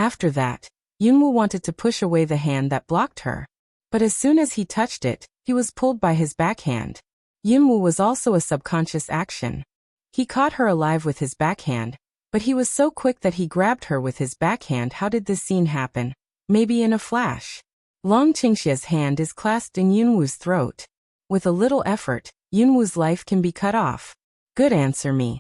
After that, Yunwoo wanted to push away the hand that blocked her. But as soon as he touched it, he was pulled by his backhand. Yunwoo was also a subconscious action. He caught her alive with his backhand, but he was so quick that he grabbed her with his backhand. How did this scene happen? Maybe in a flash. Long Qingxia's hand is clasped in Yunwoo's throat. With a little effort, Yunwoo's life can be cut off. Good answer me.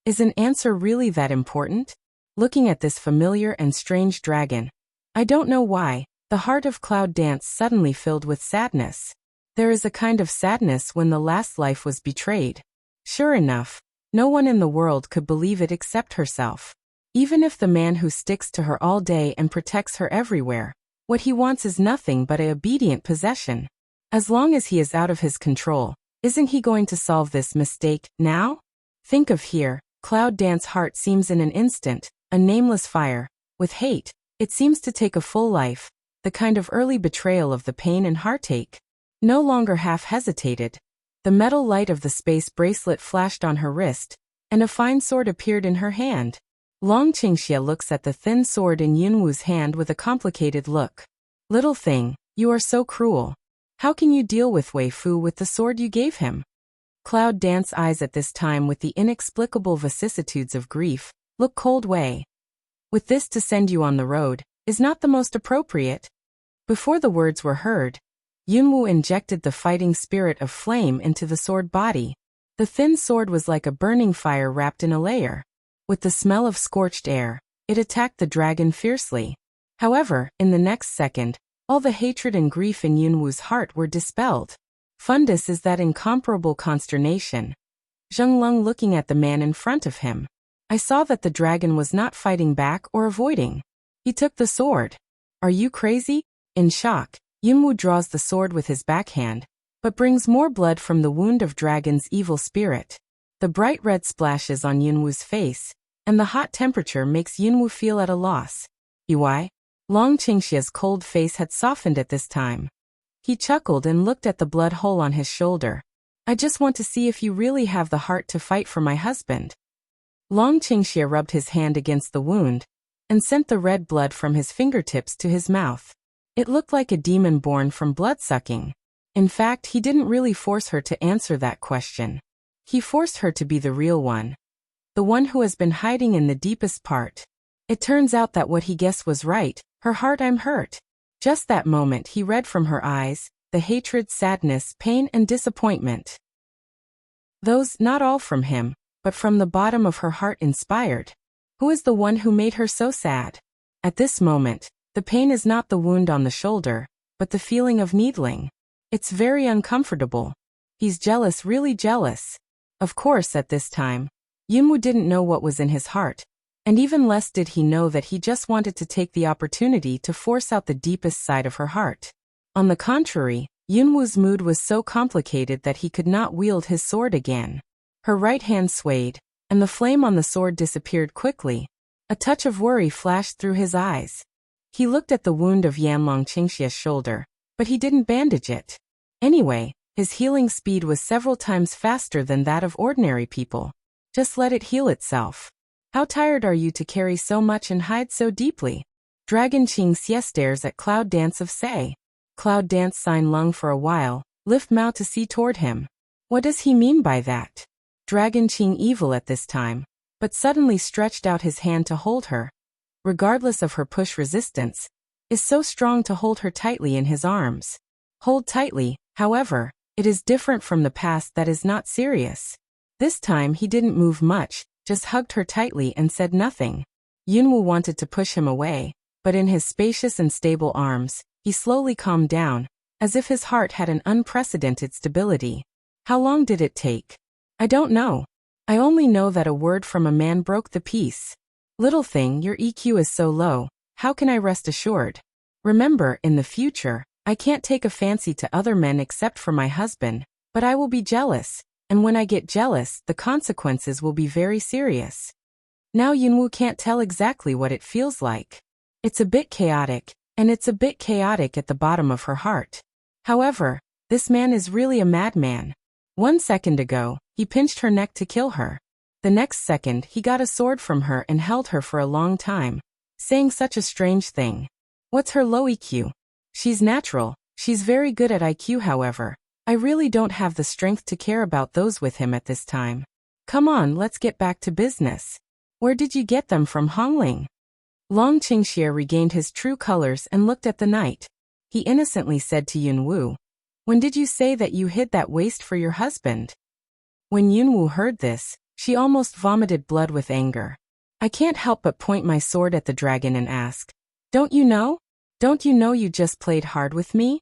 Is an answer really that important? Looking at this familiar and strange dragon, I don't know why, the heart of Cloud Dance suddenly filled with sadness. There is a kind of sadness when the last life was betrayed. Sure enough, no one in the world could believe it except herself. Even if the man who sticks to her all day and protects her everywhere, what he wants is nothing but an obedient possession. As long as he is out of his control, isn't he going to solve this mistake now? Think of here, Cloud Dance's heart seems in an instant, a nameless fire. With hate, it seems to take a full life, the kind of early betrayal of the pain and heartache. No longer half hesitated. The metal light of the space bracelet flashed on her wrist, and a fine sword appeared in her hand. Long Qingxia looks at the thin sword in Yunwoo's hand with a complicated look. Little thing, you are so cruel. How can you deal with Wei Fu with the sword you gave him? Cloud Dance's eyes at this time with the inexplicable vicissitudes of grief, look cold. Wei. With this to send you on the road, is not the most appropriate. Before the words were heard, Yunwoo injected the fighting spirit of flame into the sword body. The thin sword was like a burning fire wrapped in a layer. With the smell of scorched air, it attacked the dragon fiercely. However, in the next second, all the hatred and grief in Yunwoo's heart were dispelled. Fundus is that incomparable consternation. Zheng Lung looking at the man in front of him. I saw that the dragon was not fighting back or avoiding. He took the sword. Are you crazy? In shock, Yunwoo draws the sword with his backhand, but brings more blood from the wound of dragon's evil spirit. The bright red splashes on Yunwoo's face, and the hot temperature makes Yunwoo feel at a loss. Why? Long Qingxia's cold face had softened at this time. He chuckled and looked at the blood hole on his shoulder. I just want to see if you really have the heart to fight for my husband. Long Qingxia rubbed his hand against the wound, and sent the red blood from his fingertips to his mouth. It looked like a demon born from blood-sucking. In fact, he didn't really force her to answer that question. He forced her to be the real one. The one who has been hiding in the deepest part. It turns out that what he guessed was right. Her heart, I'm hurt. Just that moment he read from her eyes, the hatred, sadness, pain, and disappointment. Those, not all from him, but from the bottom of her heart inspired. Who is the one who made her so sad? At this moment, the pain is not the wound on the shoulder, but the feeling of needling. It's very uncomfortable. He's jealous, really jealous. Of course, at this time, Yunwoo didn't know what was in his heart, and even less did he know that he just wanted to take the opportunity to force out the deepest side of her heart. On the contrary, Yunwoo's mood was so complicated that he could not wield his sword again. Her right hand swayed, and the flame on the sword disappeared quickly. A touch of worry flashed through his eyes. He looked at the wound of Yanlong Qingxia's shoulder, but he didn't bandage it. Anyway, his healing speed was several times faster than that of ordinary people. Just let it heal itself. How tired are you to carry so much and hide so deeply? Dragon Qingxia stares at Cloud Dance of Say. Cloud Dance sign Lung for a while, lift Mao to see toward him. What does he mean by that? Dragon Qing evil at this time, but suddenly stretched out his hand to hold her. Regardless of her push resistance, is so strong to hold her tightly in his arms. Hold tightly, however, it is different from the past that is not serious. This time he didn't move much, just hugged her tightly and said nothing. Yunwoo wanted to push him away, but in his spacious and stable arms, he slowly calmed down, as if his heart had an unprecedented stability. How long did it take? I don't know. I only know that a word from a man broke the peace. Little thing, your EQ is so low, how can I rest assured? Remember, in the future, I can't take a fancy to other men except for my husband, but I will be jealous, and when I get jealous, the consequences will be very serious. Now Yunwoo can't tell exactly what it feels like. It's a bit chaotic, and it's a bit chaotic at the bottom of her heart. However, this man is really a madman. 1 second ago, he pinched her neck to kill her. The next second, he got a sword from her and held her for a long time. saying such a strange thing. What's her low EQ? She's natural. She's very good at IQ, however. I really don't have the strength to care about those with him at this time. Come on, let's get back to business. Where did you get them from, Hongling? Long Qingxie regained his true colors and looked at the knight. He innocently said to Yunwu, "When did you say that you hid that waist for your husband?" When Yunwu heard this, she almost vomited blood with anger. I can't help but point my sword at the dragon and ask, "Don't you know? Don't you know you just played hard with me?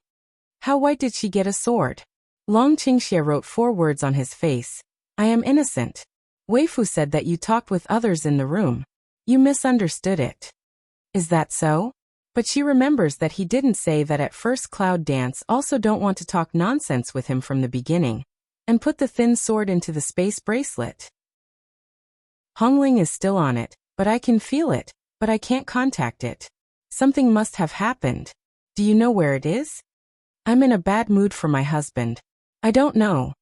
How white did she get a sword?" Long Qingxie wrote 4 words on his face. I am innocent. Weifu said that you talked with others in the room. You misunderstood it. Is that so? But she remembers that he didn't say that at first. Cloud Dance also don't want to talk nonsense with him from the beginning, and put the thin sword into the space bracelet. Hongling is still on it, but I can feel it, but I can't contact it. Something must have happened. Do you know where it is? I'm in a bad mood for my husband. I don't know.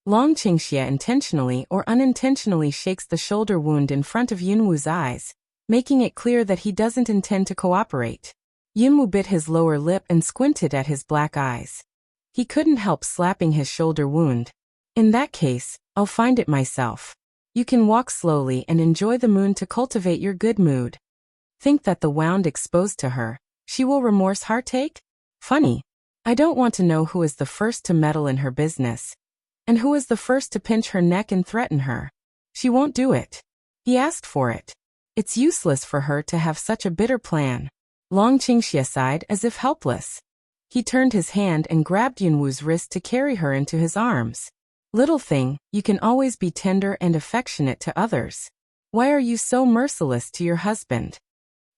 Long Qingxie intentionally or unintentionally shakes the shoulder wound in front of Yunwu's eyes, making it clear that he doesn't intend to cooperate. Yunwu bit his lower lip and squinted at his black eyes. He couldn't help slapping his shoulder wound. In that case, I'll find it myself. You can walk slowly and enjoy the moon to cultivate your good mood. Think that the wound exposed to her, she will remorse heartache? Funny. I don't want to know who is the first to meddle in her business. And who is the first to pinch her neck and threaten her? She won't do it. He asked for it. It's useless for her to have such a bitter plan. Long Qingxie sighed as if helpless. He turned his hand and grabbed Yunwu's wrist to carry her into his arms. Little thing, you can always be tender and affectionate to others. Why are you so merciless to your husband?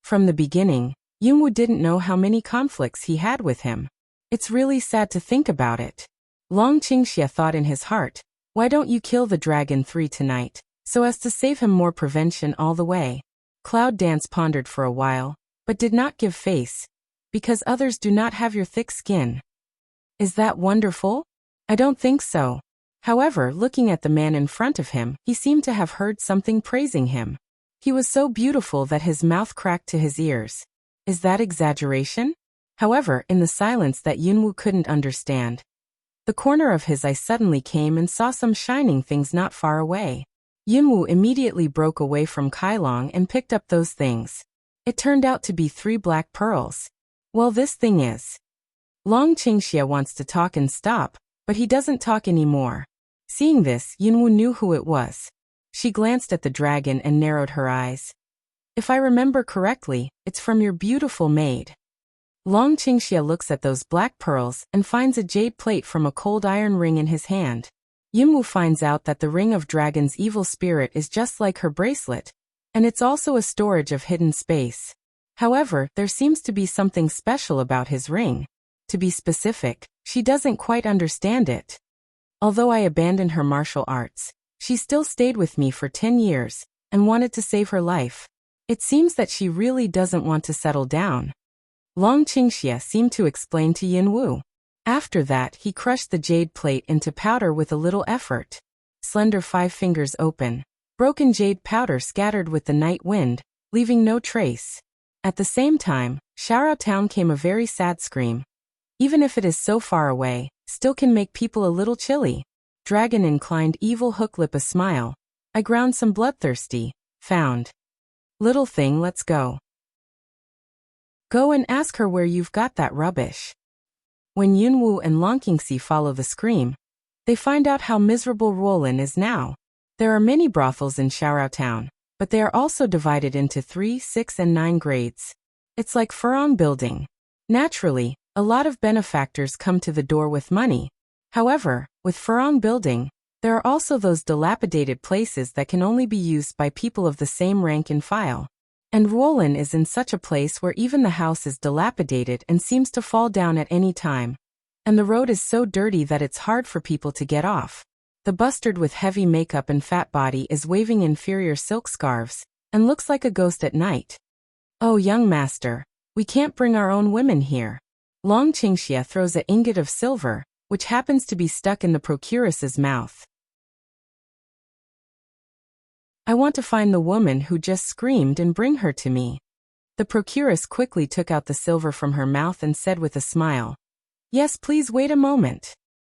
From the beginning, Yunwu didn't know how many conflicts he had with him. It's really sad to think about it. Long Qingxie thought in his heart, why don't you kill the dragon 3 tonight, so as to save him more prevention all the way? Cloud Dance pondered for a while, but did not give face, because others do not have your thick skin. Is that wonderful? I don't think so. However, looking at the man in front of him, he seemed to have heard something praising him. He was so beautiful that his mouth cracked to his ears. Is that exaggeration? However, in the silence that Yunwu couldn't understand, the corner of his eye suddenly came and saw some shining things not far away. Yunwu immediately broke away from Kailong and picked up those things. It turned out to be 3 black pearls. Well, this thing is. Long Qingxie wants to talk and stop, but he doesn't talk anymore. Seeing this, Yunwu knew who it was. She glanced at the dragon and narrowed her eyes. If I remember correctly, it's from your beautiful maid. Long Qingxie looks at those black pearls and finds a jade plate from a cold iron ring in his hand. Yunwu finds out that the ring of dragon's evil spirit is just like her bracelet, and it's also a storage of hidden space. However, there seems to be something special about his ring. To be specific, she doesn't quite understand it. Although I abandoned her martial arts, she still stayed with me for 10 years, and wanted to save her life. It seems that she really doesn't want to settle down. Long Qingxie seemed to explain to Yunwu. After that, he crushed the jade plate into powder with a little effort. Slender 5 fingers open. Broken jade powder scattered with the night wind, leaving no trace. At the same time, Sharao Town came a very sad scream. Even if it is so far away, still can make people a little chilly. Dragon inclined evil hook lip a smile. I ground some bloodthirsty. Found. Little thing, let's go. Go and ask her where you've got that rubbish. When Yunwu and Long Qingxie follow the scream, they find out how miserable Ruolin is now. There are many brothels in Sharao Town, but they are also divided into 3, 6, and 9 grades. It's like Furong building. Naturally, a lot of benefactors come to the door with money. However, with Furong building, there are also those dilapidated places that can only be used by people of the same rank and file. And Ruolin is in such a place where even the house is dilapidated and seems to fall down at any time. And the road is so dirty that it's hard for people to get off. The bustard with heavy makeup and fat body is waving inferior silk scarves, and looks like a ghost at night. Oh, young master, we can't bring our own women here. Long Qingxie throws an ingot of silver, which happens to be stuck in the procuress's mouth. I want to find the woman who just screamed and bring her to me. The procuress quickly took out the silver from her mouth and said with a smile, "Yes, please wait a moment."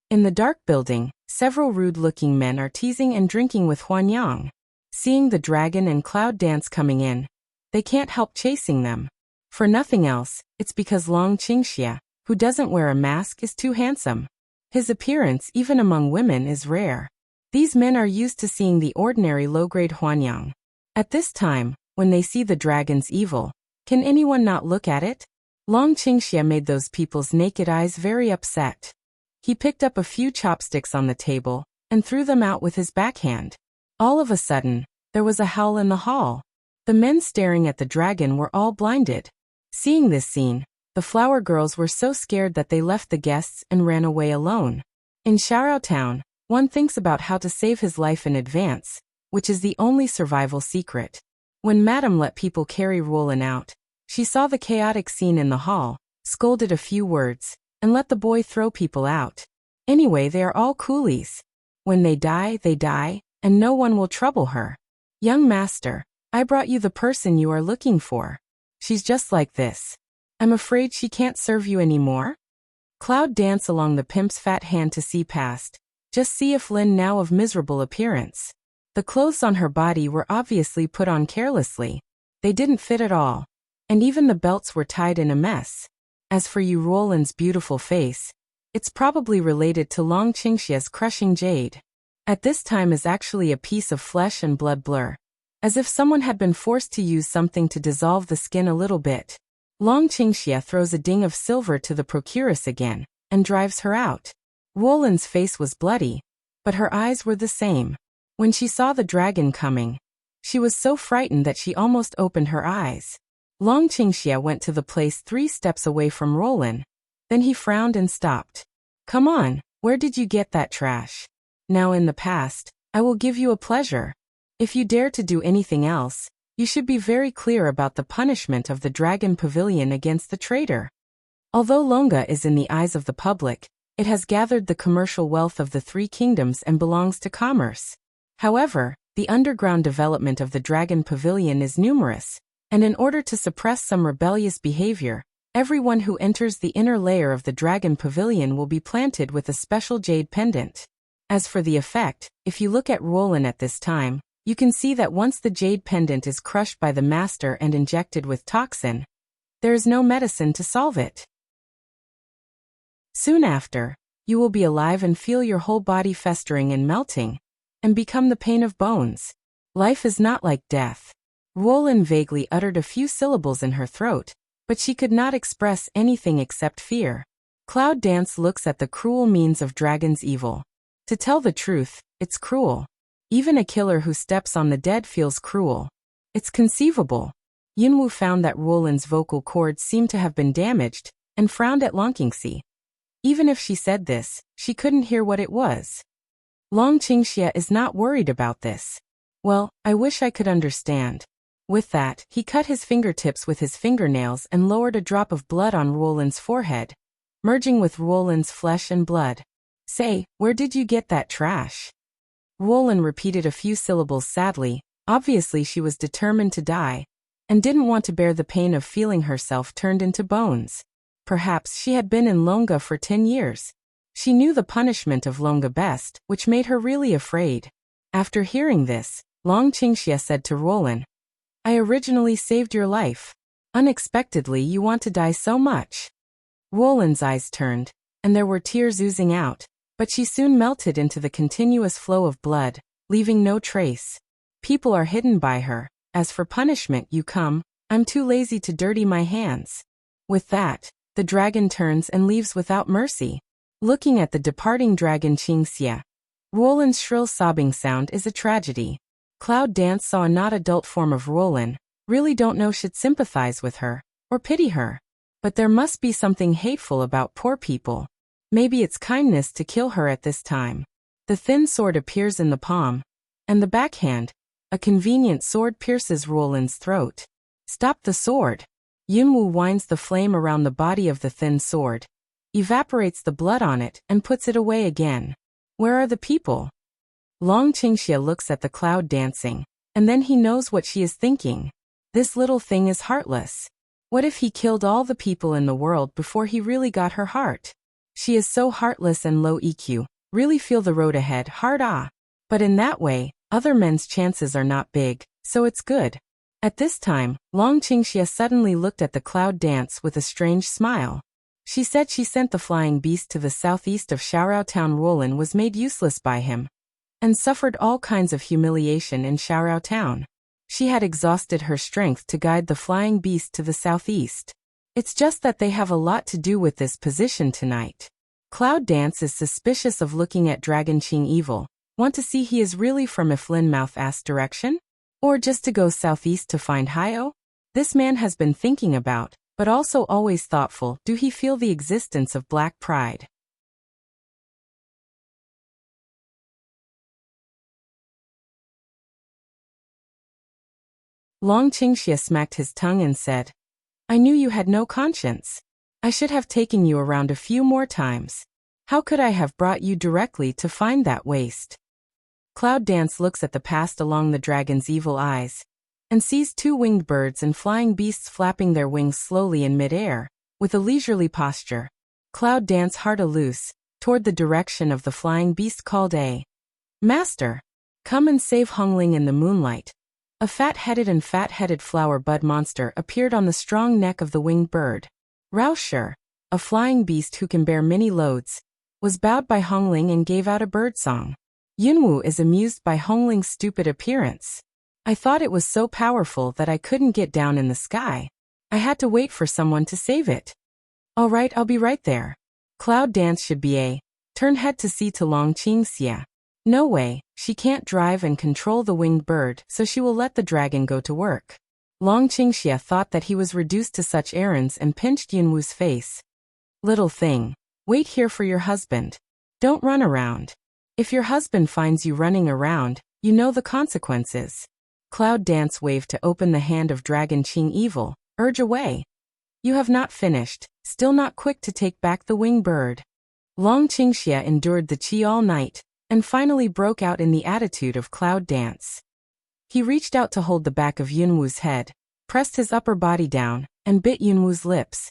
In the dark building, several rude-looking men are teasing and drinking with Huanyang. Seeing the dragon and cloud dance coming in, they can't help chasing them. For nothing else, it's because Long Qingxia, who doesn't wear a mask, is too handsome. His appearance, even among women, is rare. These men are used to seeing the ordinary low-grade Huanyang. At this time, when they see the dragon's evil, can anyone not look at it? Long Qingxia made those people's naked eyes very upset. He picked up a few chopsticks on the table and threw them out with his backhand. All of a sudden, there was a howl in the hall. The men staring at the dragon were all blinded. Seeing this scene, the flower girls were so scared that they left the guests and ran away alone. In Xiaorao Town, one thinks about how to save his life in advance, which is the only survival secret. When Madame let people carry Roland out, she saw the chaotic scene in the hall, scolded a few words, and let the boy throw people out. Anyway, they are all coolies. When they die, and no one will trouble her. Young master, I brought you the person you are looking for. She's just like this. I'm afraid she can't serve you anymore? Cloud danced along the pimp's fat hand to see past. Just see if Lin now of miserable appearance. The clothes on her body were obviously put on carelessly. They didn't fit at all. And even the belts were tied in a mess. As for you Roland's beautiful face, it's probably related to Long Qingxia's crushing jade. At this time is actually a piece of flesh and blood blur. As if someone had been forced to use something to dissolve the skin a little bit. Long Qingxia throws a ding of silver to the procuress again, and drives her out. Roland's face was bloody, but her eyes were the same. When she saw the dragon coming, she was so frightened that she almost opened her eyes. Long Qingxia went to the place 3 steps away from Roland. Then he frowned and stopped. Come on, where did you get that trash? Now in the past, I will give you a pleasure. If you dare to do anything else, you should be very clear about the punishment of the Dragon Pavilion against the traitor. Although Longa is in the eyes of the public, it has gathered the commercial wealth of the 3 kingdoms and belongs to commerce. However, the underground development of the Dragon Pavilion is numerous, and in order to suppress some rebellious behavior, everyone who enters the inner layer of the Dragon Pavilion will be planted with a special jade pendant. As for the effect, if you look at Roland at this time, you can see that once the jade pendant is crushed by the master and injected with toxin, there is no medicine to solve it. Soon after, you will be alive and feel your whole body festering and melting, and become the pain of bones. Life is not like death. Roland vaguely uttered a few syllables in her throat, but she could not express anything except fear. Cloud Dance looks at the cruel means of dragon's evil. To tell the truth, it's cruel. Even a killer who steps on the dead feels cruel. It's conceivable. Yunwu found that Roland's vocal cords seemed to have been damaged, and frowned at Long Qingxia. Even if she said this, she couldn't hear what it was. Long Qingxia is not worried about this. Well, I wish I could understand. With that, he cut his fingertips with his fingernails and lowered a drop of blood on Roland's forehead, merging with Roland's flesh and blood. Say, where did you get that trash? Roland repeated a few syllables sadly. Obviously she was determined to die, and didn't want to bear the pain of feeling herself turned into bones. Perhaps she had been in Longa for 10 years. She knew the punishment of Longa best, which made her really afraid. After hearing this, Long Qingxia said to Roland, I originally saved your life. Unexpectedly you want to die so much. Roland's eyes turned, and there were tears oozing out, but she soon melted into the continuous flow of blood, leaving no trace. People are hidden by her. As for punishment you come, I'm too lazy to dirty my hands. With that, the dragon turns and leaves without mercy. Looking at the departing dragon Qingxia, Roland's shrill sobbing sound is a tragedy. Cloud Dance saw a not adult form of Roland, really don't know should sympathize with her, or pity her. But there must be something hateful about poor people. Maybe it's kindness to kill her at this time. The thin sword appears in the palm, and the backhand, a convenient sword, pierces Roland's throat. Stop the sword. Yunwu winds the flame around the body of the thin sword, evaporates the blood on it, and puts it away again. Where are the people? Long Qingxia looks at the cloud dancing, and then he knows what she is thinking. This little thing is heartless. What if he killed all the people in the world before he really got her heart? She is so heartless and low EQ. Really feel the road ahead, hard ah. But in that way, other men's chances are not big, so it's good. At this time, Long Qingxia suddenly looked at the cloud dance with a strange smile. She said she sent the flying beast to the southeast of Xiaorao town. Roland was made useless by him and suffered all kinds of humiliation in Xiaorao town. She had exhausted her strength to guide the flying beast to the southeast. It's just that they have a lot to do with this position tonight. Cloud Dance is suspicious of looking at Dragon Qing evil. Want to see he is really from Iflin mouth-ass direction? Or just to go southeast to find Hio? This man has been thinking about, but also always thoughtful. Do he feel the existence of black pride? Long Qingxia smacked his tongue and said, I knew you had no conscience. I should have taken you around a few more times. How could I have brought you directly to find that waste? Cloud Dance looks at the past along the dragon's evil eyes and sees two winged birds and flying beasts flapping their wings slowly in midair, with a leisurely posture. Cloud Dance heart loose, toward the direction of the flying beast called a Master. Come and save Hongling in the moonlight. A fat-headed and fat-headed flower bud monster appeared on the strong neck of the winged bird. Rauscher, a flying beast who can bear many loads, was bowed by Hongling and gave out a bird song. Yunwu is amused by Hongling's stupid appearance. I thought it was so powerful that I couldn't get down in the sky. I had to wait for someone to save it. All right, I'll be right there. Cloud Dance should be a turn head to see to Long Qingxia. No way, she can't drive and control the winged bird, so she will let the dragon go to work. Long Qingxia thought that he was reduced to such errands and pinched Yunwu's face. Little thing, wait here for your husband. Don't run around. If your husband finds you running around, you know the consequences. Cloud Dance waved to open the hand of Dragon Qing Evil. Urge away. You have not finished, still not quick to take back the winged bird. Long Qingxia endured the qi all night, and finally broke out in the attitude of Cloud Dance. He reached out to hold the back of Yunwu's head, pressed his upper body down, and bit Yunwu's lips.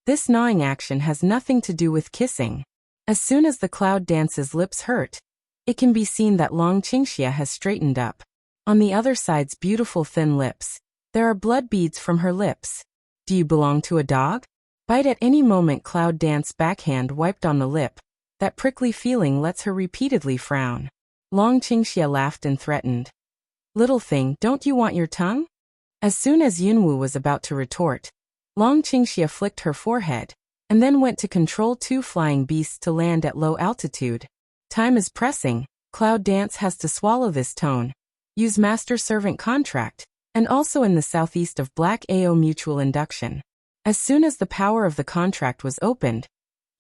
This gnawing action has nothing to do with kissing. As soon as the Cloud Dance's lips hurt, it can be seen that Long Qingxia has straightened up. On the other side's beautiful thin lips, there are blood beads from her lips. Do you belong to a dog? Bite at any moment. Cloud Dance backhand wiped on the lip. That prickly feeling lets her repeatedly frown. Long Qingxia laughed and threatened. Little thing, don't you want your tongue? As soon as Yunwu was about to retort, Long Qingxia flicked her forehead, and then went to control two flying beasts to land at low altitude. Time is pressing. Cloud Dance has to swallow this tone. Use master-servant contract, and also in the southeast of Black AO mutual induction. As soon as the power of the contract was opened,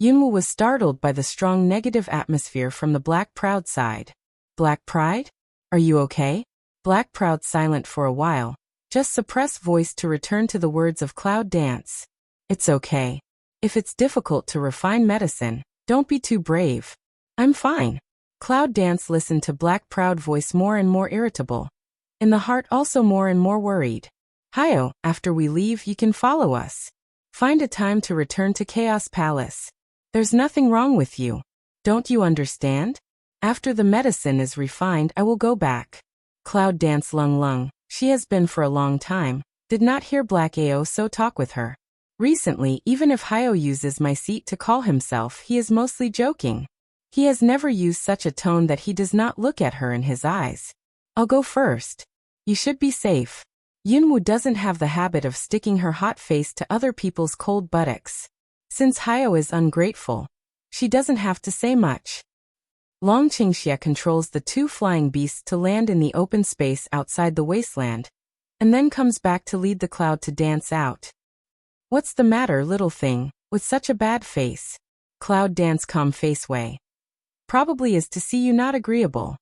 Yunwu was startled by the strong negative atmosphere from the Black Proud side. Black Pride? Are you okay? Black Proud silent for a while, just suppress voice to return to the words of Cloud Dance. It's okay. If it's difficult to refine medicine, don't be too brave. I'm fine. Cloud Dance listened to Black Proud voice more and more irritable. In the heart also more and more worried. Hio, after we leave you can follow us. Find a time to return to Chaos Palace. There's nothing wrong with you. Don't you understand? After the medicine is refined I will go back. Cloud Dance lung. She has been for a long time, did not hear Black AO so talk with her. Recently, even if Hio uses my seat to call himself, he is mostly joking. He has never used such a tone that he does not look at her in his eyes. I'll go first. You should be safe. Yunwu doesn't have the habit of sticking her hot face to other people's cold buttocks. Since Hio is ungrateful, she doesn't have to say much. Long Qingxia controls the two flying beasts to land in the open space outside the wasteland, and then comes back to lead the Cloud to dance out. What's the matter, little thing, with such a bad face? Cloud Dance calm face way. Probably is to see you not agreeable.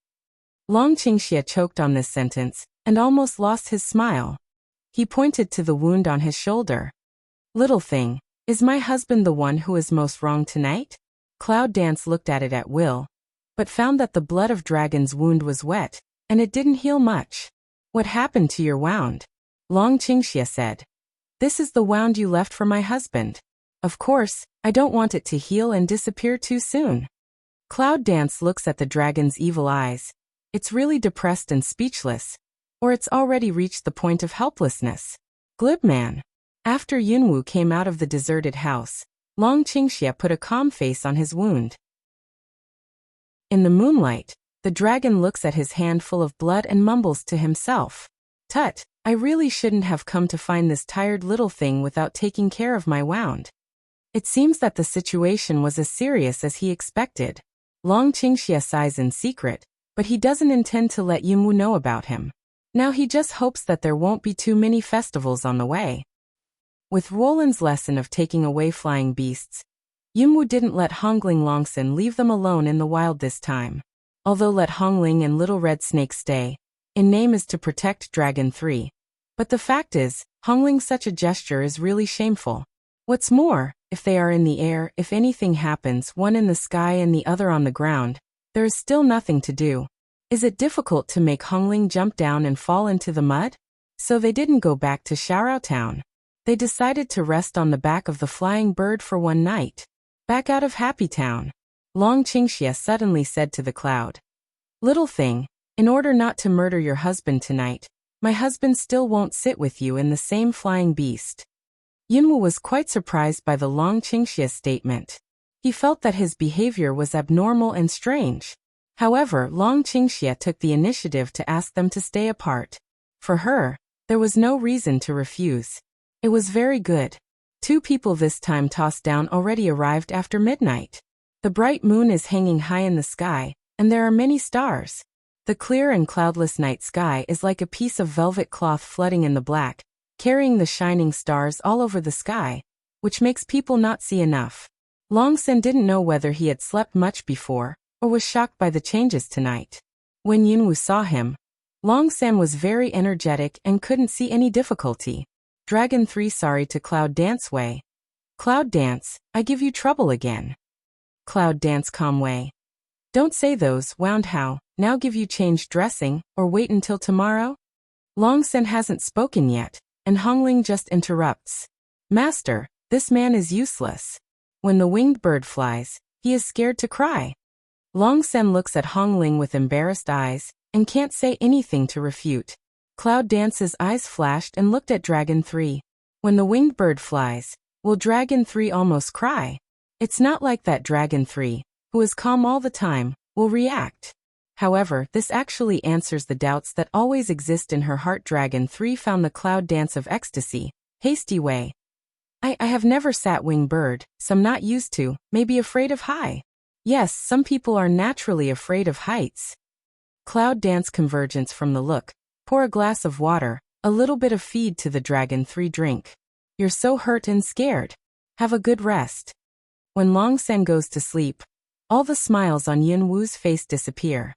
Long Qingxia choked on this sentence, and almost lost his smile. He pointed to the wound on his shoulder. Little thing, is my husband the one who is most wrong tonight? Cloud Dance looked at it at will, but found that the blood of Dragon's wound was wet, and it didn't heal much. What happened to your wound? Long Qingxia said. This is the wound you left for my husband. Of course, I don't want it to heal and disappear too soon. Cloud Dance looks at the dragon's evil eyes. It's really depressed and speechless. Or it's already reached the point of helplessness. Glib man. After Yunwu came out of the deserted house, Long Qingxia put a calm face on his wound. In the moonlight, the dragon looks at his hand full of blood and mumbles to himself. Tut, I really shouldn't have come to find this tired little thing without taking care of my wound. It seems that the situation was as serious as he expected. Long Qingxia sighs in secret, but he doesn't intend to let Yunwu know about him. Now he just hopes that there won't be too many festivals on the way. With Roland's lesson of taking away flying beasts, Yunwu didn't let Hongling Longsen leave them alone in the wild this time. Although let Hongling and Little Red Snake stay, in name is to protect Dragon 3. But the fact is, Hongling's such a gesture is really shameful. What's more, if they are in the air, if anything happens, one in the sky and the other on the ground, there is still nothing to do. Is it difficult to make Hongling jump down and fall into the mud? So they didn't go back to Xiaorao Town. They decided to rest on the back of the flying bird for one night. Back out of Happy Town. Long Qingxia suddenly said to the cloud. Little thing, in order not to murder your husband tonight, my husband still won't sit with you in the same flying beast. Yunwu was quite surprised by the Long Qingxia statement. He felt that his behavior was abnormal and strange. However, Long Qingxia took the initiative to ask them to stay apart. For her, there was no reason to refuse. It was very good. 2 people this time tossed down already arrived after midnight. The bright moon is hanging high in the sky, and there are many stars. The clear and cloudless night sky is like a piece of velvet cloth flooding in the black, carrying the shining stars all over the sky, which makes people not see enough. Longsen didn't know whether he had slept much before, or was shocked by the changes tonight. When Yunwu saw him, Longsen was very energetic and couldn't see any difficulty. Dragon 3 sorry to Cloud Dance way. Cloud Dance, I give you trouble again. Cloud Dance calm way. Don't say those, wound how, now give you change dressing, or wait until tomorrow? Longsen hasn't spoken yet, and Hongling just interrupts. Master, this man is useless. When the winged bird flies, he is scared to cry. Longsen looks at Hongling with embarrassed eyes, and can't say anything to refute. Cloud Dance's eyes flashed and looked at Dragon 3. When the winged bird flies, will Dragon 3 almost cry? It's not like that Dragon 3, who is calm all the time, will react. However, this actually answers the doubts that always exist in her heart. Dragon 3 found the Cloud Dance of ecstasy, hasty way. I have never sat winged bird, some not used to, maybe afraid of high. Yes, some people are naturally afraid of heights. Cloud Dance convergence from the look. Pour a glass of water, a little bit of feed to the Dragon 3 drink. You're so hurt and scared. Have a good rest. When Longsen goes to sleep, all the smiles on Yunwu's face disappear.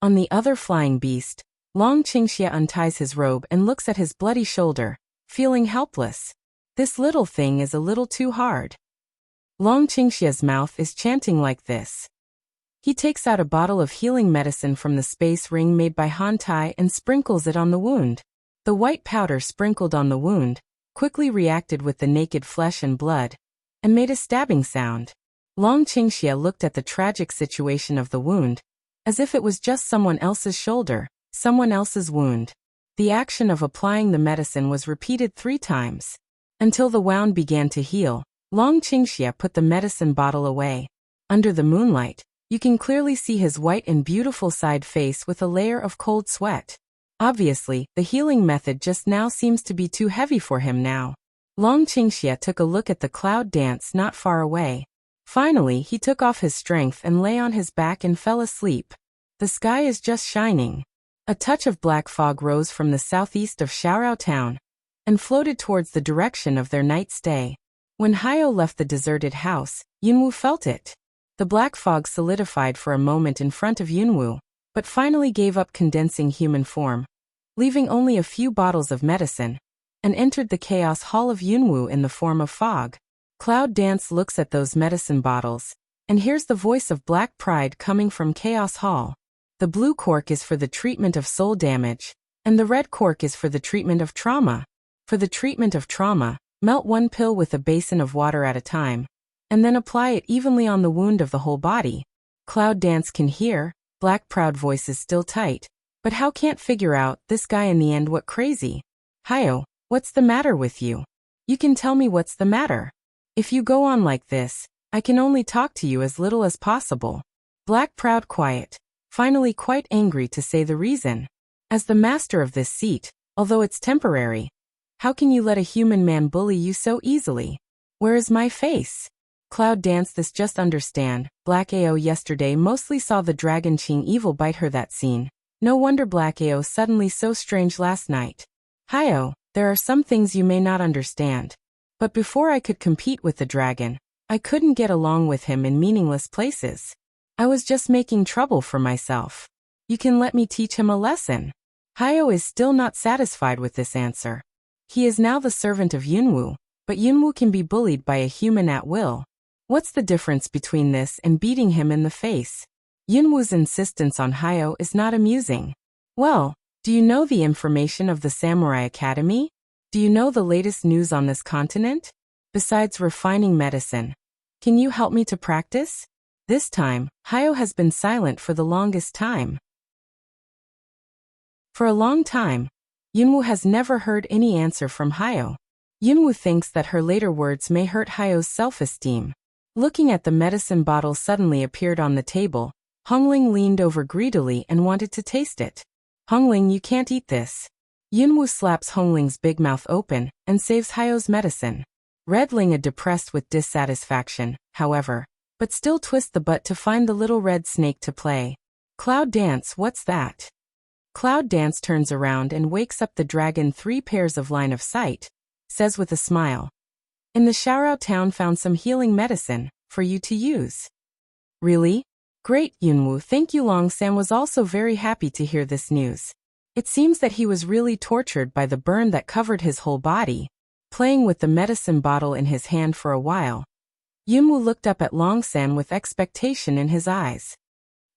On the other flying beast, Long Qingxia unties his robe and looks at his bloody shoulder, feeling helpless. This little thing is a little too hard. Long Qingxia's mouth is chanting like this. He takes out a bottle of healing medicine from the space ring made by Han Tai and sprinkles it on the wound. The white powder sprinkled on the wound quickly reacted with the naked flesh and blood, and made a stabbing sound. Long Qingxia looked at the tragic situation of the wound, as if it was just someone else's shoulder, someone else's wound. The action of applying the medicine was repeated 3 times. Until the wound began to heal, Long Qingxia put the medicine bottle away. Under the moonlight, you can clearly see his white and beautiful side face with a layer of cold sweat. Obviously, the healing method just now seems to be too heavy for him now. Long Qingxia took a look at the Cloud Dance not far away. Finally, he took off his strength and lay on his back and fell asleep. The sky is just shining. A touch of black fog rose from the southeast of Xiaorao Town and floated towards the direction of their night stay. When Hayo left the deserted house, Yunwu felt it. The black fog solidified for a moment in front of Yunwu, but finally gave up condensing human form, leaving only a few bottles of medicine, and entered the chaos hall of Yunwu in the form of fog. Cloud Dance looks at those medicine bottles, and hears the voice of black pride coming from Chaos Hall. The blue cork is for the treatment of soul damage, and the red cork is for the treatment of trauma. For the treatment of trauma, melt one pill with a basin of water at a time, and then apply it evenly on the wound of the whole body. Cloud Dance can hear, Black proud voice is still tight, but how can't figure out, this guy in the end what crazy. Hayo, what's the matter with you? You can tell me what's the matter. If you go on like this, I can only talk to you as little as possible. Black proud quiet, finally quite angry to say the reason. As the master of this seat, although it's temporary, how can you let a human man bully you so easily? Where is my face? Cloud Dance this just understand, Black Ao yesterday mostly saw the dragon Ching evil bite her that scene. No wonder Black Ao suddenly so strange last night. Hayo, there are some things you may not understand. But before I could compete with the dragon, I couldn't get along with him in meaningless places. I was just making trouble for myself. You can let me teach him a lesson. Hayo is still not satisfied with this answer. He is now the servant of Yunwu, but Yunwu can be bullied by a human at will. What's the difference between this and beating him in the face? Yunwu's insistence on Hayo is not amusing. Well, do you know the information of the Samurai Academy? Do you know the latest news on this continent? Besides refining medicine, can you help me to practice? This time, Hayo has been silent for the longest time. For a long time, Yunwu has never heard any answer from Hayo. Yunwu thinks that her later words may hurt Hayo's self-esteem. Looking at the medicine bottle suddenly appeared on the table, Hongling leaned over greedily and wanted to taste it. Hongling, you can't eat this. Yunwu slaps Hongling's big mouth open and saves Hayo's medicine. Redling depressed with dissatisfaction, however, but still twist the butt to find the little red snake to play. Cloud Dance, what's that? Cloud Dance turns around and wakes up the dragon 3 pairs of line of sight, says with a smile. In the Xiaorao town found some healing medicine, for you to use. Really? Great, Yunwu. Thank you. Long San was also very happy to hear this news. It seems that he was really tortured by the burn that covered his whole body. Playing with the medicine bottle in his hand for a while, Yunwu looked up at Long San with expectation in his eyes.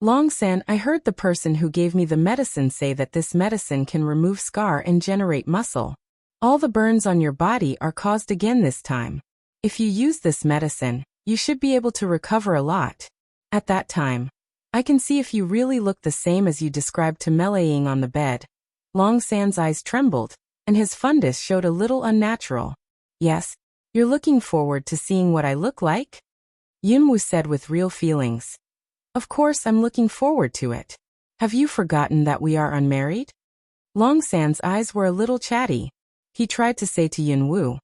Long San, I heard the person who gave me the medicine say that this medicine can remove scar and generate muscle. All the burns on your body are caused again this time. If you use this medicine, you should be able to recover a lot. At that time, I can see if you really look the same as you described to Meleeing on the bed. Long San's eyes trembled, and his fundus showed a little unnatural. Yes, you're looking forward to seeing what I look like? Yunwu said with real feelings. Of course I'm looking forward to it. Have you forgotten that we are unmarried? Long San's eyes were a little chatty. He tried to say to Yunwu.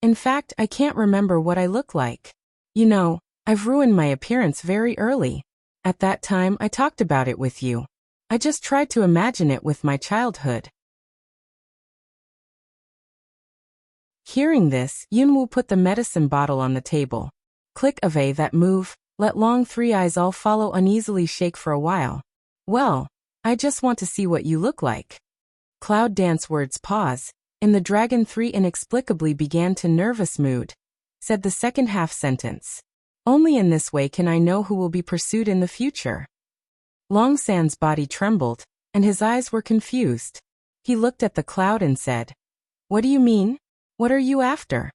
In fact, I can't remember what I look like. You know, I've ruined my appearance very early. At that time I talked about it with you. I just tried to imagine it with my childhood. Hearing this, Yunwu put the medicine bottle on the table. Click of a that move, let Long 3 eyes all follow uneasily shake for a while. Well, I just want to see what you look like. Cloud Dance words pause, and the Dragon 3 inexplicably began to nervous mood. Said the second half sentence. Only in this way can I know who will be pursued in the future. Long San's body trembled, and his eyes were confused. He looked at the cloud and said, What do you mean? What are you after?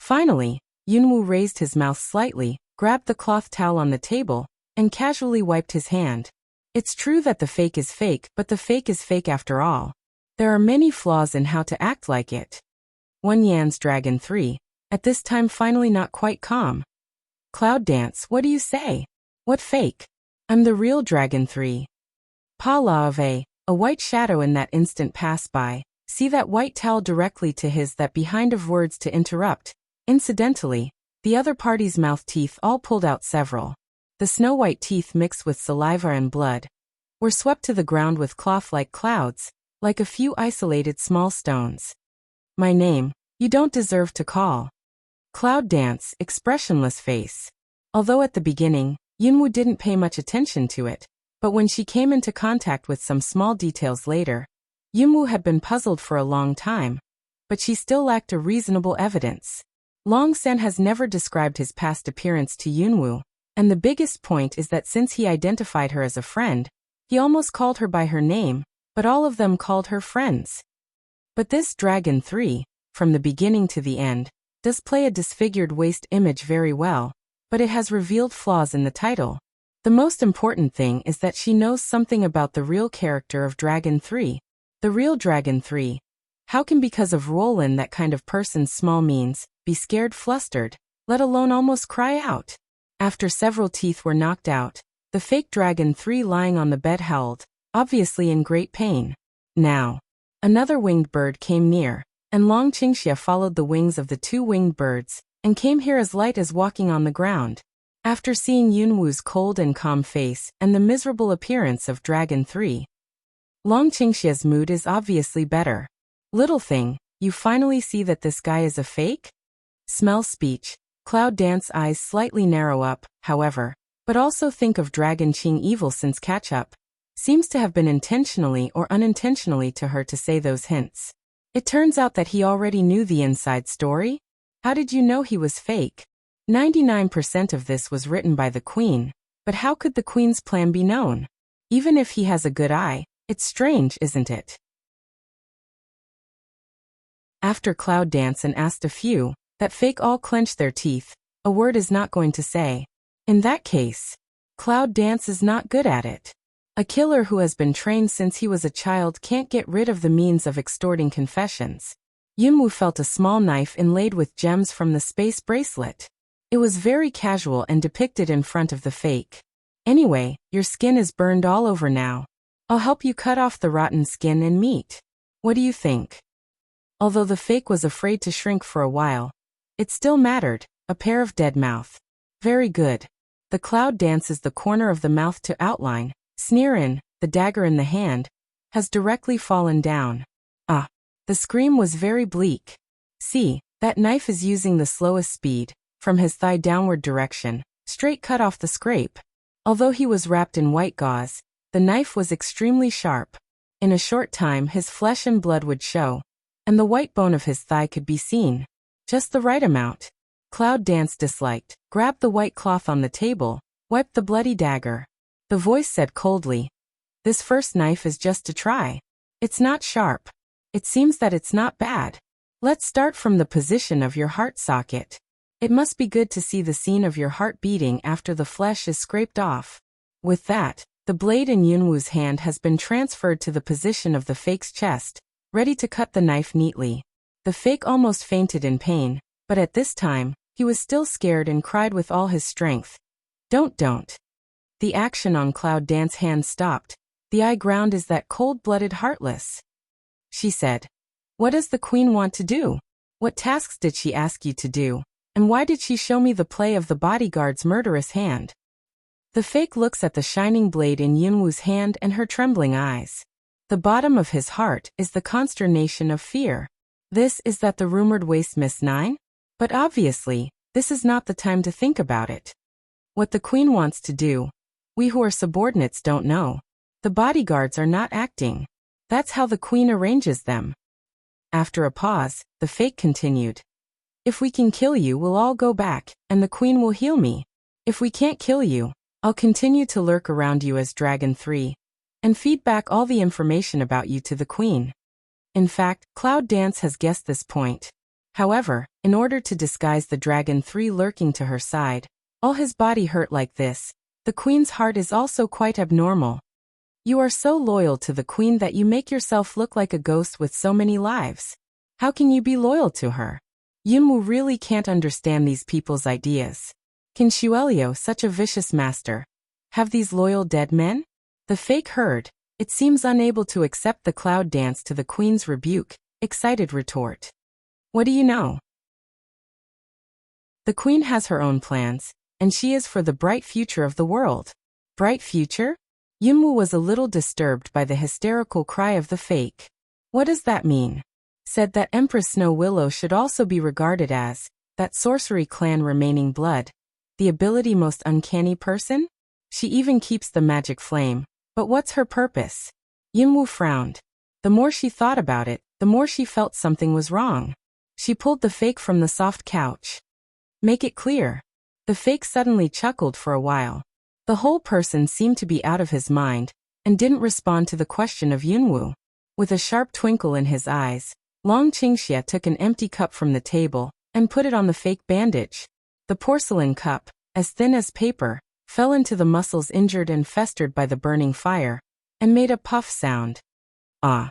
Finally, Yunwu raised his mouth slightly, grabbed the cloth towel on the table, and casually wiped his hand. It's true that the fake is fake, but the fake is fake after all. There are many flaws in how to act like it. One Yan's Dragon 3, at this time finally not quite calm. Cloud Dance, what do you say? What fake? I'm the real Dragon 3. Pa La of a white shadow in that instant passed by. See that white towel directly to his that behind of words to interrupt. Incidentally, the other party's mouth teeth all pulled out several. The snow-white teeth mixed with saliva and blood were swept to the ground with cloth like clouds, like a few isolated small stones. My name, you don't deserve to call. Cloud Dance, expressionless face. Although at the beginning, Yunwu didn't pay much attention to it, but when she came into contact with some small details later, Yunwu had been puzzled for a long time, but she still lacked a reasonable evidence. Long San has never described his past appearance to Yunwu, and the biggest point is that since he identified her as a friend, He almost called her by her name, but all of them called her friends. But this Dragon 3, from the beginning to the end, does play a disfigured waist image very well, but it has revealed flaws in the title. The most important thing is that she knows something about the real character of Dragon 3. The real Dragon 3. How can because of Roland that kind of person's small means, be scared flustered, let alone almost cry out? After several teeth were knocked out, the fake Dragon 3 lying on the bed howled, obviously in great pain. Now, another winged bird came near, and Long Qingxia followed the wings of the two winged birds, and came here as light as walking on the ground. After seeing Yunwu's cold and calm face and the miserable appearance of Dragon 3, Long Qingxia's mood is obviously better. Little thing, you finally see that this guy is a fake? Smell speech. Cloud Dance's eyes slightly narrow up, however, but also think of Dragon Qing evil since catch-up. Seems to have been intentionally or unintentionally to her to say those hints. It turns out that he already knew the inside story? How did you know he was fake? 99% of this was written by the Queen, but how could the Queen's plan be known? Even if he has a good eye, it's strange, isn't it? After Cloud Dance and asked a few, that fake all clenched their teeth, a word is not going to say. In that case, Cloud Dance is not good at it. A killer who has been trained since he was a child can't get rid of the means of extorting confessions. Yunwu felt a small knife inlaid with gems from the space bracelet. It was very casual and depicted in front of the fake. Anyway, your skin is burned all over now. I'll help you cut off the rotten skin and meat. What do you think? Although the fake was afraid to shrink for a while, it still mattered, a pair of dead mouth. Very good. The Cloud Dances the corner of the mouth to outline, sneer in, the dagger in the hand, has directly fallen down. Ah, the scream was very bleak. See, that knife is using the slowest speed, from his thigh downward direction, straight cut off the scrape. Although he was wrapped in white gauze, the knife was extremely sharp. In a short time his flesh and blood would show, and the white bone of his thigh could be seen. Just the right amount. Cloud Dance disliked, grabbed the white cloth on the table, wiped the bloody dagger. The voice said coldly, "This first knife is just to try. It's not sharp. It seems that it's not bad. Let's start from the position of your heart socket. It must be good to see the scene of your heart beating after the flesh is scraped off." With that, the blade in Yunwu's hand has been transferred to the position of the fake's chest, ready to cut the knife neatly. The fake almost fainted in pain, but at this time, he was still scared and cried with all his strength. Don't. The action on Cloud Dance's hand stopped. The eye ground is that cold-blooded heartless. She said, "What does the Queen want to do? What tasks did she ask you to do? And why did she show me the play of the bodyguard's murderous hand?" The fake looks at the shining blade in Yunwu's hand and her trembling eyes. The bottom of his heart is the consternation of fear. This is that the rumored waist Miss 9? But obviously, this is not the time to think about it. What the Queen wants to do, we who are subordinates don't know. The bodyguards are not acting. That's how the Queen arranges them. After a pause, the fake continued. "If we can kill you, we'll all go back, and the Queen will heal me. If we can't kill you, I'll continue to lurk around you as Dragon 3, and feed back all the information about you to the Queen." In fact, Cloud Dance has guessed this point. However, in order to disguise the Dragon 3 lurking to her side, all his body hurt like this, the Queen's heart is also quite abnormal. You are so loyal to the Queen that you make yourself look like a ghost with so many lives. How can you be loyal to her? Yunwu really can't understand these people's ideas. Can Xuelio, such a vicious master, have these loyal dead men? The fake heard, it seems unable to accept the Cloud Dance to the Queen's rebuke, excited retort. What do you know? The Queen has her own plans, and she is for the bright future of the world. Bright future? Yunwu was a little disturbed by the hysterical cry of the fake. What does that mean? Said that Empress Snow Willow should also be regarded as that sorcery clan remaining blood, the ability most uncanny person? She even keeps the magic flame. But what's her purpose? Yunwu frowned. The more she thought about it, the more she felt something was wrong. She pulled the fake from the soft couch. Make it clear. The fake suddenly chuckled for a while. The whole person seemed to be out of his mind, and didn't respond to the question of Yunwu. With a sharp twinkle in his eyes, Long Qingxia took an empty cup from the table and put it on the fake bandage. The porcelain cup, as thin as paper, fell into the muscles injured and festered by the burning fire, and made a puff sound. Ah!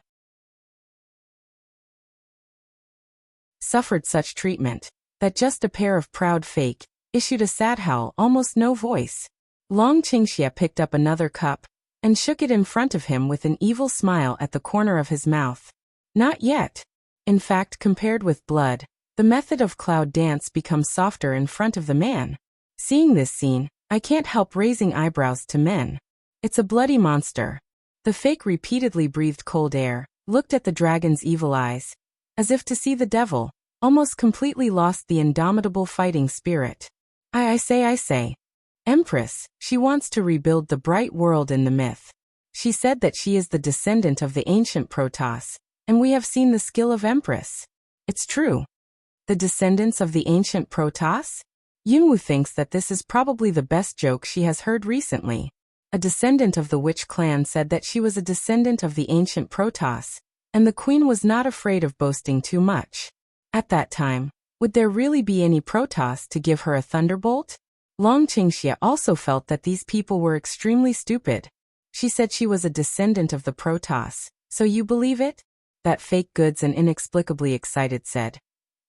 Suffered such treatment, that just a pair of proud fake issued a sad howl, almost no voice. Long Qingxia picked up another cup, and shook it in front of him with an evil smile at the corner of his mouth. Not yet. In fact, compared with blood, the method of cloud dance becomes softer in front of the man. Seeing this scene, I can't help raising eyebrows to men. It's a bloody monster. The fake repeatedly breathed cold air, looked at the dragon's evil eyes, as if to see the devil, almost completely lost the indomitable fighting spirit. I say. Empress, she wants to rebuild the bright world in the myth. She said that she is the descendant of the ancient Protoss, and we have seen the skill of Empress. It's true. The descendants of the ancient Protoss? Yunwu thinks that this is probably the best joke she has heard recently. A descendant of the witch clan said that she was a descendant of the ancient Protoss, and the queen was not afraid of boasting too much. At that time, would there really be any Protoss to give her a thunderbolt? Long Qingxia also felt that these people were extremely stupid. She said she was a descendant of the Protoss, so you believe it? That fake goods and inexplicably excited said.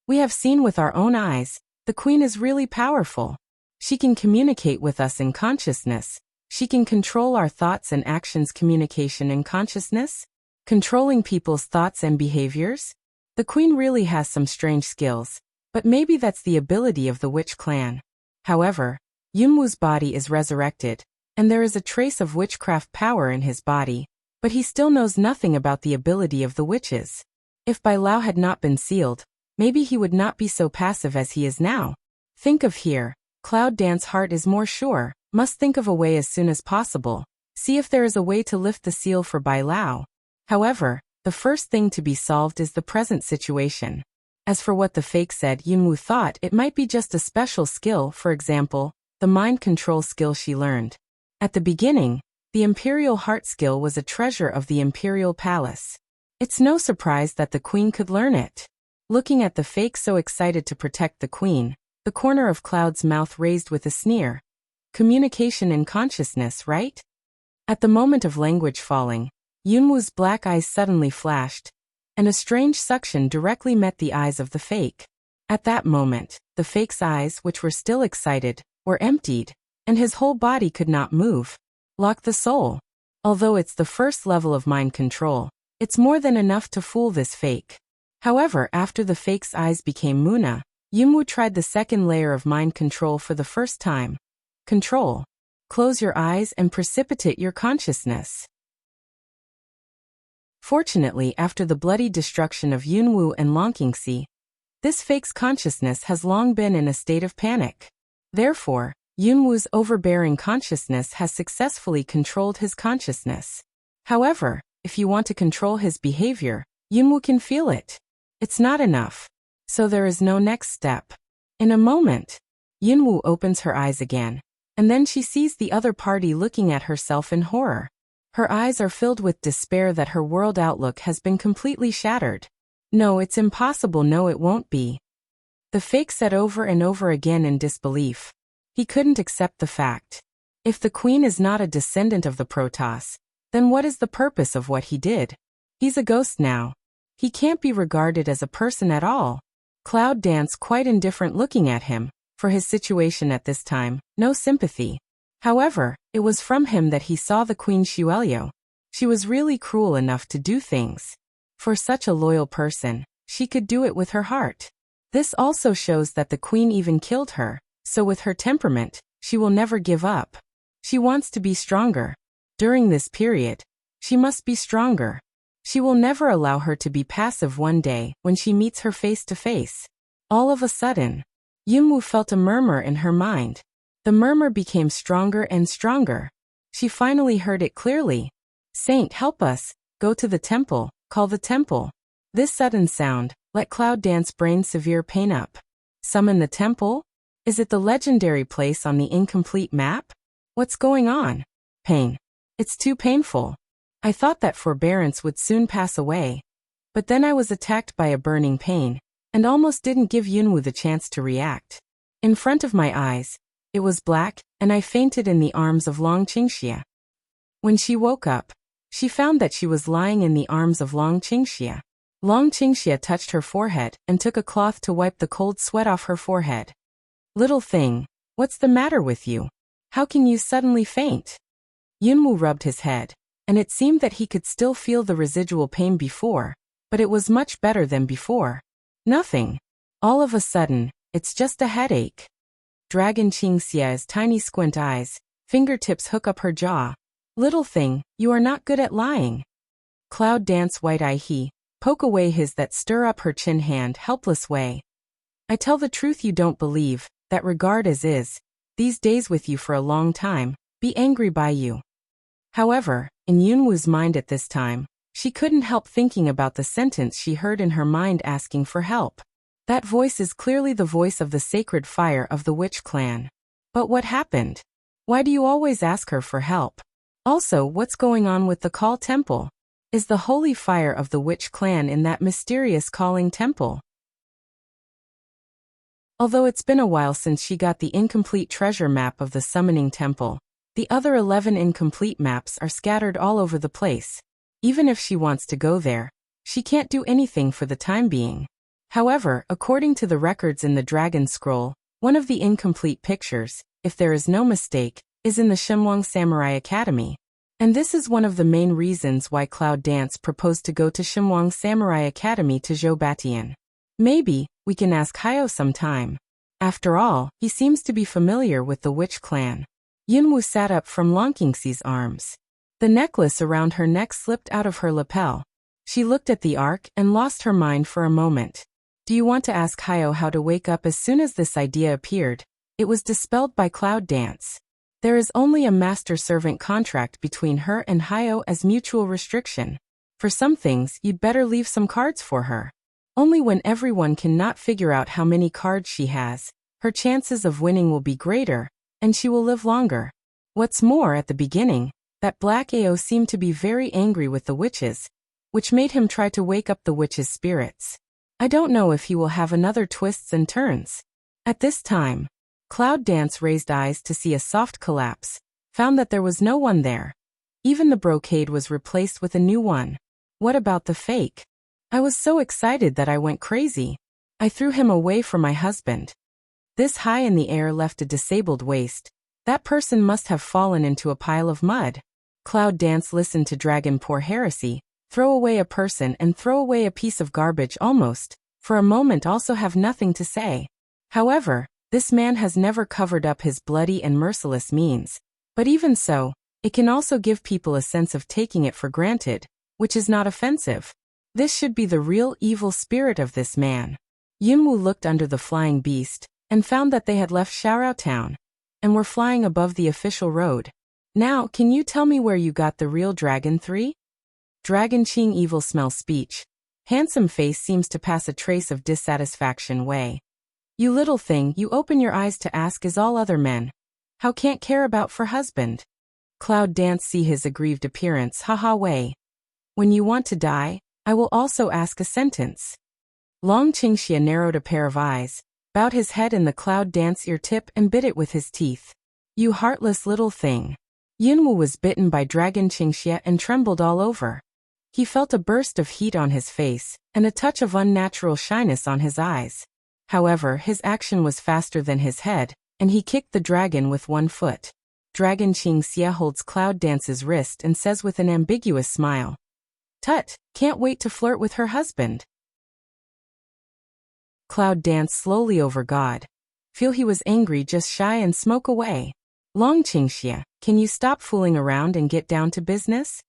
We have seen with our own eyes, the queen is really powerful. She can communicate with us in consciousness. She can control our thoughts and actions. Communication in consciousness? Controlling people's thoughts and behaviors? The queen really has some strange skills, but maybe that's the ability of the witch clan. However, Yunwu's body is resurrected, and there is a trace of witchcraft power in his body, but he still knows nothing about the ability of the witches. If Bai Lao had not been sealed, maybe he would not be so passive as he is now. Think of here, Cloud Dance heart is more sure, must think of a way as soon as possible. See if there is a way to lift the seal for Bai Lao. However, the first thing to be solved is the present situation. As for what the fake said, Yunwu thought it might be just a special skill, for example, the mind control skill she learned. At the beginning, the Imperial Heart skill was a treasure of the Imperial Palace. It's no surprise that the queen could learn it. Looking at the fake so excited to protect the queen, the corner of Cloud's mouth raised with a sneer. Communication in consciousness, right? At the moment of language falling, Yunwu's black eyes suddenly flashed, and a strange suction directly met the eyes of the fake. At that moment, the fake's eyes, which were still excited, were emptied, and his whole body could not move. Lock the soul. Although it's the first level of mind control, it's more than enough to fool this fake. However, after the fake's eyes became Muna, Yunwu tried the second layer of mind control for the first time. Control. Close your eyes and precipitate your consciousness. Fortunately, after the bloody destruction of Yunwu and Longqingxi, this fake's consciousness has long been in a state of panic. Therefore, Yunwu's overbearing consciousness has successfully controlled his consciousness. However, if you want to control his behavior, Yunwu can feel it. It's not enough. So there is no next step. In a moment, Yunwu opens her eyes again, and then she sees the other party looking at herself in horror. Her eyes are filled with despair that her world outlook has been completely shattered. No, it's impossible. No, it won't be. The fake said over and over again in disbelief. He couldn't accept the fact. If the queen is not a descendant of the Protoss, then what is the purpose of what he did? He's a ghost now. He can't be regarded as a person at all. Cloud Dance quite indifferent looking at him, for his situation at this time, no sympathy. However, it was from him that he saw the Queen Xuelio. She was really cruel enough to do things. For such a loyal person, she could do it with her heart. This also shows that the queen even killed her, so with her temperament, she will never give up. She wants to be stronger. During this period, she must be stronger. She will never allow her to be passive. One day, when she meets her face to face, all of a sudden, Yunwu felt a murmur in her mind. The murmur became stronger and stronger. She finally heard it clearly. Saint, help us. Go to the temple. Call the temple. This sudden sound let Cloud Dance brain severe pain up. Summon the temple? Is it the legendary place on the incomplete map? What's going on? Pain. It's too painful. I thought that forbearance would soon pass away. But then I was attacked by a burning pain, and almost didn't give Yunwoo the chance to react. In front of my eyes, it was black, and I fainted in the arms of Long Qingxia. When she woke up, she found that she was lying in the arms of Long Qingxia. Long Qingxia touched her forehead and took a cloth to wipe the cold sweat off her forehead. Little thing, what's the matter with you? How can you suddenly faint? Yunwoo rubbed his head, and it seemed that he could still feel the residual pain before, but it was much better than before. Nothing. All of a sudden, it's just a headache. Dragon Qingxia's tiny squint eyes, fingertips hook up her jaw. Little thing, you are not good at lying. Cloud dance white eye he, poke away his that stir up her chin hand helpless way. I tell the truth you don't believe, that regard as is, these days with you for a long time, be angry by you. However, in Yunwoo's mind at this time, she couldn't help thinking about the sentence she heard in her mind asking for help. That voice is clearly the voice of the sacred fire of the witch clan. But what happened? Why do you always ask her for help? Also, what's going on with the Call Temple? Is the holy fire of the witch clan in that mysterious calling temple? Although it's been a while since she got the incomplete treasure map of the summoning temple, the other 11 incomplete maps are scattered all over the place. Even if she wants to go there, she can't do anything for the time being. However, according to the records in the Dragon Scroll, one of the incomplete pictures, if there is no mistake, is in the Shimwang Samurai Academy. And this is one of the main reasons why Cloud Dance proposed to go to Shimwang Samurai Academy to Zhou Batian. Maybe, we can ask Hayo sometime. After all, he seems to be familiar with the witch clan. Yunwoo sat up from Long Qingxi's arms. The necklace around her neck slipped out of her lapel. She looked at the arc and lost her mind for a moment. Do you want to ask Hayo how to wake up? As soon as this idea appeared, it was dispelled by Cloud Dance. There is only a master-servant contract between her and Hayo as mutual restriction. For some things, you'd better leave some cards for her. Only when everyone cannot figure out how many cards she has, her chances of winning will be greater, and she will live longer. What's more, at the beginning, that Black Ao seemed to be very angry with the witches, which made him try to wake up the witches' spirits. I don't know if he will have another twists and turns. At this time, Cloud Dance raised eyes to see a soft collapse, found that there was no one there. Even the brocade was replaced with a new one. What about the fake? I was so excited that I went crazy. I threw him away from my husband. This high in the air left a disabled waist. That person must have fallen into a pile of mud. Cloud Dance listened to Dragon pour heresy, throw away a person and throw away a piece of garbage almost, for a moment also have nothing to say. However, this man has never covered up his bloody and merciless means. But even so, it can also give people a sense of taking it for granted, which is not offensive. This should be the real evil spirit of this man. Yunwoo looked under the flying beast, and found that they had left Xiaorao town, and were flying above the official road. Now, can you tell me where you got the real Dragon 3? Dragon Qing evil smell speech. Handsome face seems to pass a trace of dissatisfaction way. You little thing, you open your eyes to ask is all other men. How can't care about for husband? Cloud Dance see his aggrieved appearance, haha way. When you want to die, I will also ask a sentence. Long Qingxia narrowed a pair of eyes, bowed his head in the Cloud Dance ear tip and bit it with his teeth. You heartless little thing. Yunwoo was bitten by Dragon Qingxia and trembled all over. He felt a burst of heat on his face, and a touch of unnatural shyness on his eyes. However, his action was faster than his head, and he kicked the dragon with one foot. Dragon Qingxia holds Cloud Dance's wrist and says with an ambiguous smile, "Tut, can't wait to flirt with her husband." Cloud Dance slowly over God. Feel he was angry, just shy and smoke away. Long Qingxia, can you stop fooling around and get down to business?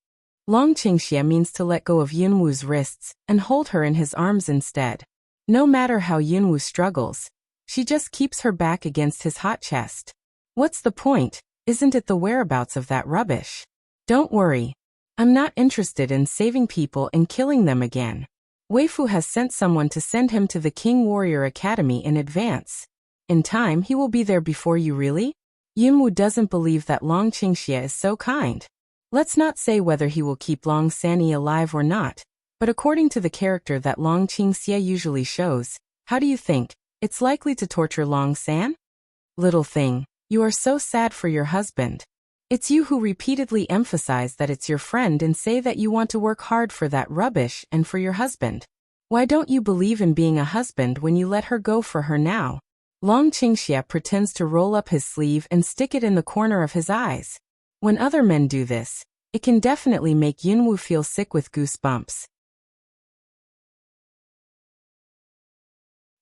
Long Qingxia means to let go of Yunwoo's wrists and hold her in his arms instead. No matter how Yunwoo struggles, she just keeps her back against his hot chest. What's the point? Isn't it the whereabouts of that rubbish? Don't worry. I'm not interested in saving people and killing them again. Weifu has sent someone to send him to the King Warrior Academy in advance. In time he will be there before you. Really? Yunwoo doesn't believe that Long Qingxia is so kind. Let's not say whether he will keep Long Sanyi alive or not, but according to the character that Long Qingxie usually shows, how do you think it's likely to torture Long San? Little thing, you are so sad for your husband. It's you who repeatedly emphasize that it's your friend and say that you want to work hard for that rubbish and for your husband. Why don't you believe in being a husband when you let her go for her now? Long Qingxie pretends to roll up his sleeve and stick it in the corner of his eyes. When other men do this, it can definitely make Yunwu feel sick with goosebumps.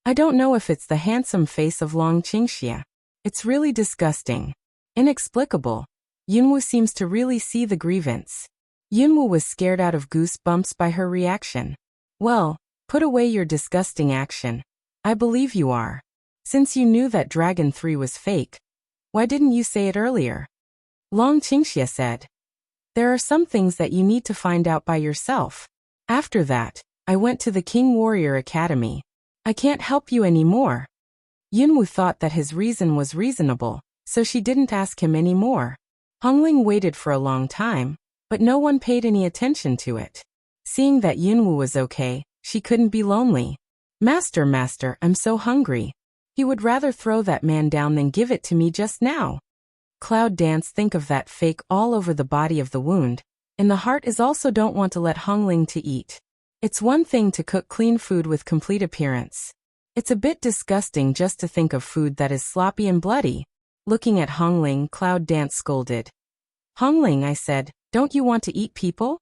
I don't know if it's the handsome face of Long Qingxie. It's really disgusting. Inexplicable. Yunwu seems to really see the grievance. Yunwu was scared out of goosebumps by her reaction. Well, put away your disgusting action. I believe you are. Since you knew that Dragon 3 was fake, why didn't you say it earlier? Long Qingxie said. There are some things that you need to find out by yourself. After that, I went to the King Warrior Academy. I can't help you anymore. Yunwu thought that his reason was reasonable, so she didn't ask him any more. Hongling waited for a long time, but no one paid any attention to it. Seeing that Yunwu was okay, she couldn't be lonely. Master, I'm so hungry. He would rather throw that man down than give it to me just now. Cloud Dance think of that fake all over the body of the wound, and the heart is also don't want to let Hongling to eat. It's one thing to cook clean food with complete appearance. It's a bit disgusting just to think of food that is sloppy and bloody. Looking at Hongling, Cloud Dance scolded. Hongling, I said, don't you want to eat people?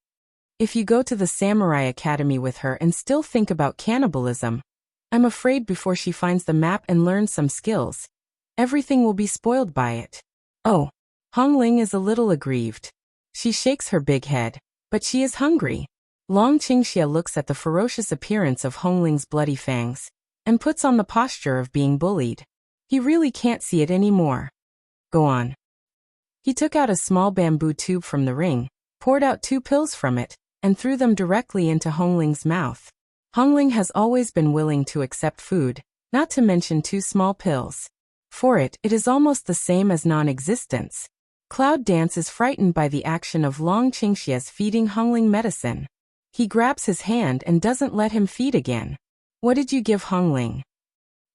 If you go to the Samurai Academy with her and still think about cannibalism, I'm afraid before she finds the map and learns some skills, everything will be spoiled by it. Oh, Hongling is a little aggrieved. She shakes her big head, but she is hungry. Long Qingxie looks at the ferocious appearance of Hongling's bloody fangs, and puts on the posture of being bullied. He really can't see it anymore. Go on. He took out a small bamboo tube from the ring, poured out 2 pills from it, and threw them directly into Hongling's mouth. Hongling has always been willing to accept food, not to mention 2 small pills. For it is almost the same as non-existence. Cloud Dance is frightened by the action of Long Qingxie's feeding Hongling medicine. He grabs his hand and doesn't let him feed again. What did you give Hongling?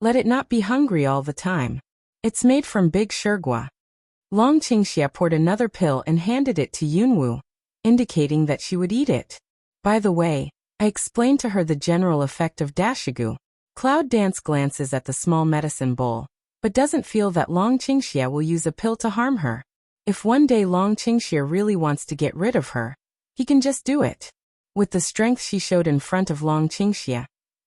Let it not be hungry all the time. It's made from big shurgua. Long Qingxie poured another pill and handed it to Yunwu, indicating that she would eat it. By the way, I explained to her the general effect of dashigu. Cloud Dance glances at the small medicine bowl, but doesn't feel that Long Qingxie will use a pill to harm her. If one day Long Qingxie really wants to get rid of her, he can just do it. With the strength she showed in front of Long Qingxie,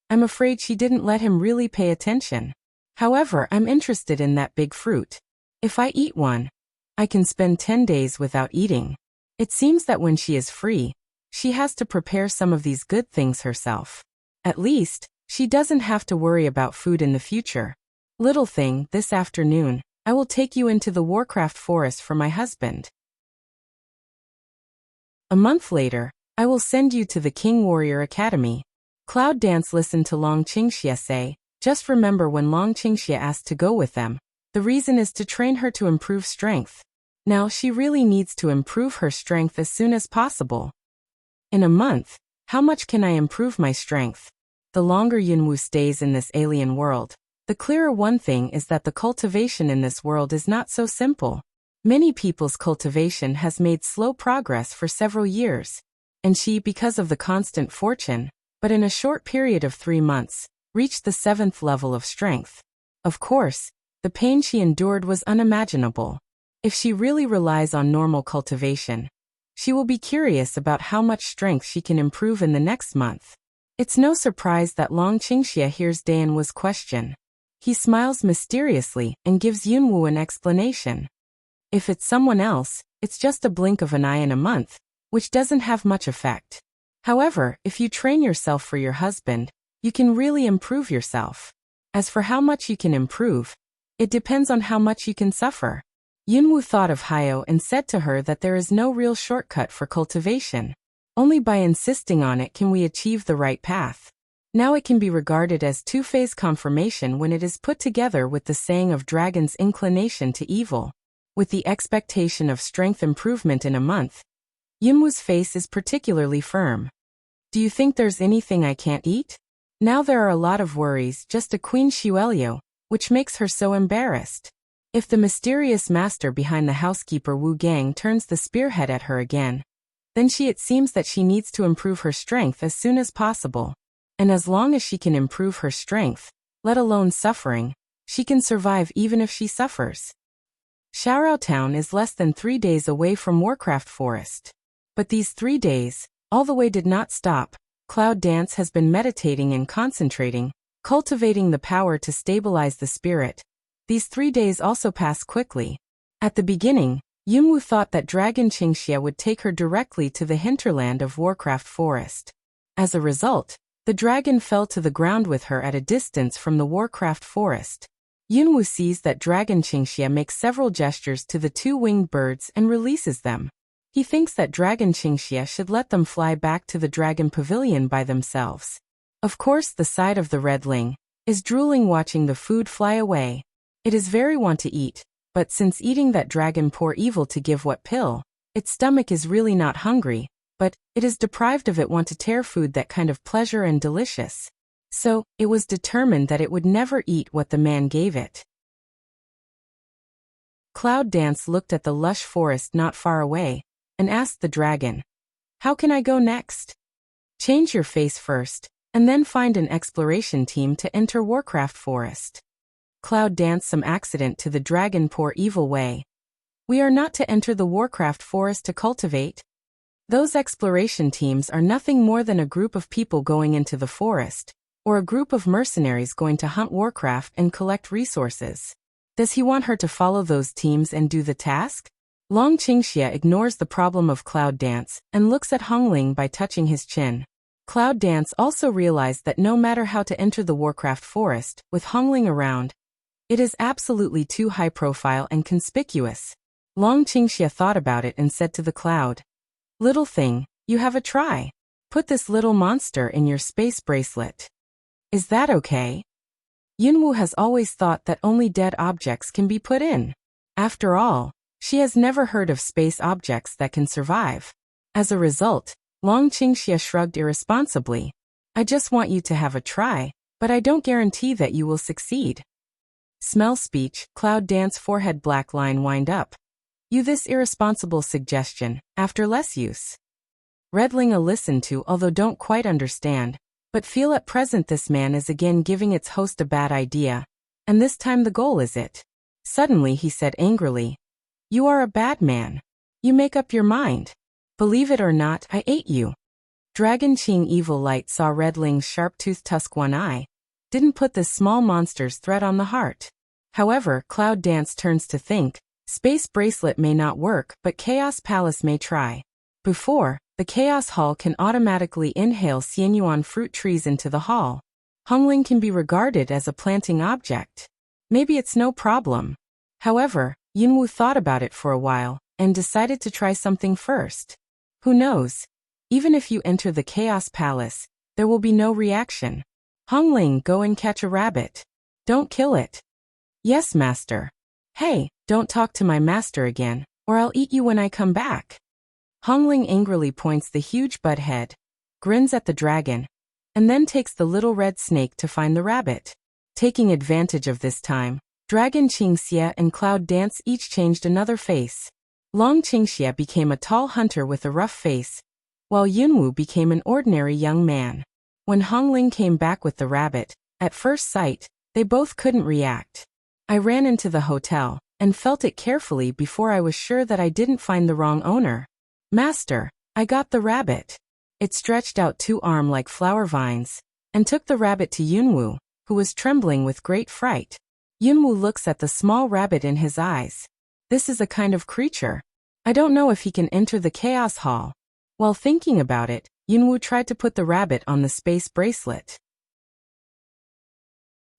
I'm afraid she didn't let him really pay attention. However, I'm interested in that big fruit. If I eat one, I can spend 10 days without eating. It seems that when she is free, she has to prepare some of these good things herself. At least, she doesn't have to worry about food in the future. Little thing, this afternoon, I will take you into the Warcraft Forest for my husband. A month later, I will send you to the King Warrior Academy. Cloud Dance listened to Long Qingxie say, just remember when Long Qingxie asked to go with them, the reason is to train her to improve strength. Now she really needs to improve her strength as soon as possible. In a month, how much can I improve my strength? The longer Yunwu stays in this alien world, the clearer one thing is that the cultivation in this world is not so simple. Many people's cultivation has made slow progress for several years. And she, because of the constant fortune, but in a short period of 3 months, reached the 7th level of strength. Of course, the pain she endured was unimaginable. If she really relies on normal cultivation, she will be curious about how much strength she can improve in the next month. It's no surprise that Long Qingxie hears Dayan's question. He smiles mysteriously and gives Yunwu an explanation. If it's someone else, it's just a blink of an eye in a month, which doesn't have much effect. However, if you train yourself for your husband, you can really improve yourself. As for how much you can improve, it depends on how much you can suffer. Yunwu thought of Hayo and said to her that there is no real shortcut for cultivation. Only by insisting on it can we achieve the right path. Now it can be regarded as two-phase confirmation when it is put together with the saying of Dragon's inclination to evil. With the expectation of strength improvement in a month, Yunwoo's face is particularly firm. Do you think there's anything I can't eat? Now there are a lot of worries, just a Queen Xuelio, which makes her so embarrassed. If the mysterious master behind the housekeeper Wu Gang turns the spearhead at her again, then it seems that she needs to improve her strength as soon as possible. And as long as she can improve her strength, let alone suffering, she can survive even if she suffers. Xiaorao Town is less than 3 days away from Warcraft Forest. But these 3 days, all the way did not stop. Cloud Dance has been meditating and concentrating, cultivating the power to stabilize the spirit. These 3 days also pass quickly. At the beginning, Yunwoo thought that Dragon Qingxia would take her directly to the hinterland of Warcraft Forest. As a result, the dragon fell to the ground with her at a distance from the Warcraft Forest. Yunwoo sees that Dragon Qingxia makes several gestures to the 2 winged birds and releases them. He thinks that Dragon Qingxia should let them fly back to the Dragon Pavilion by themselves. Of course, the side of the redling is drooling watching the food fly away. It is very want to eat, but since eating that dragon poor evil to give what pill, its stomach is really not hungry, but it is deprived of it want to tear food that kind of pleasure and delicious. So, it was determined that it would never eat what the man gave it. Cloud Dance looked at the lush forest not far away, and asked the dragon, "How can I go next?" "Change your face first, and then find an exploration team to enter Warcraft Forest." Cloud Dance some accident to the dragon poor evil way. "We are not to enter the Warcraft Forest to cultivate. Those exploration teams are nothing more than a group of people going into the forest, or a group of mercenaries going to hunt Warcraft and collect resources." Does he want her to follow those teams and do the task? Long Qingxia ignores the problem of Cloud Dance and looks at Hongling by touching his chin. Cloud Dance also realized that no matter how to enter the Warcraft Forest, with Hongling around, it is absolutely too high profile and conspicuous. Long Qingxia thought about it and said to the cloud, "Little thing, you have a try. Put this little monster in your space bracelet. Is that okay?" Yunwoo has always thought that only dead objects can be put in. After all, she has never heard of space objects that can survive. As a result, Long Qingxia shrugged irresponsibly. "I just want you to have a try, but I don't guarantee that you will succeed." Smell speech, Cloud Dance forehead black line wind up. "You this irresponsible suggestion, after less use." Redling listened to although don't quite understand, but feel at present this man is again giving its host a bad idea, and this time the goal is it. Suddenly he said angrily, "You are a bad man. You make up your mind. Believe it or not, I ate you." Dragon Qing Evil Light saw Redling's sharp-toothed tusk one eye, didn't put this small monster's threat on the heart. However, Cloud Dance turns to think, Space Bracelet may not work, but Chaos Palace may try. Before, the Chaos Hall can automatically inhale Xianyuan fruit trees into the hall. Hongling can be regarded as a planting object. Maybe it's no problem. However, Yunwoo thought about it for a while, and decided to try something first. Who knows? Even if you enter the Chaos Palace, there will be no reaction. Hongling, go and catch a rabbit. Don't kill it. Yes, master. Hey, don't talk to my master again, or I'll eat you when I come back. Hongling angrily points the huge bud head, grins at the dragon, and then takes the little red snake to find the rabbit. Taking advantage of this time, Dragon Qingxia and Cloud Dance each changed another face. Long Qingxia became a tall hunter with a rough face, while Yunwoo became an ordinary young man. When Hongling came back with the rabbit, at first sight, they both couldn't react. "I ran into the hotel, and felt it carefully before I was sure that I didn't find the wrong owner. Master, I got the rabbit." It stretched out 2 arms like flower vines, and took the rabbit to Yunwoo, who was trembling with great fright. Yunwoo looks at the small rabbit in his eyes. This is a kind of creature. I don't know if he can enter the Chaos Hall. While thinking about it, Yunwoo tried to put the rabbit on the space bracelet.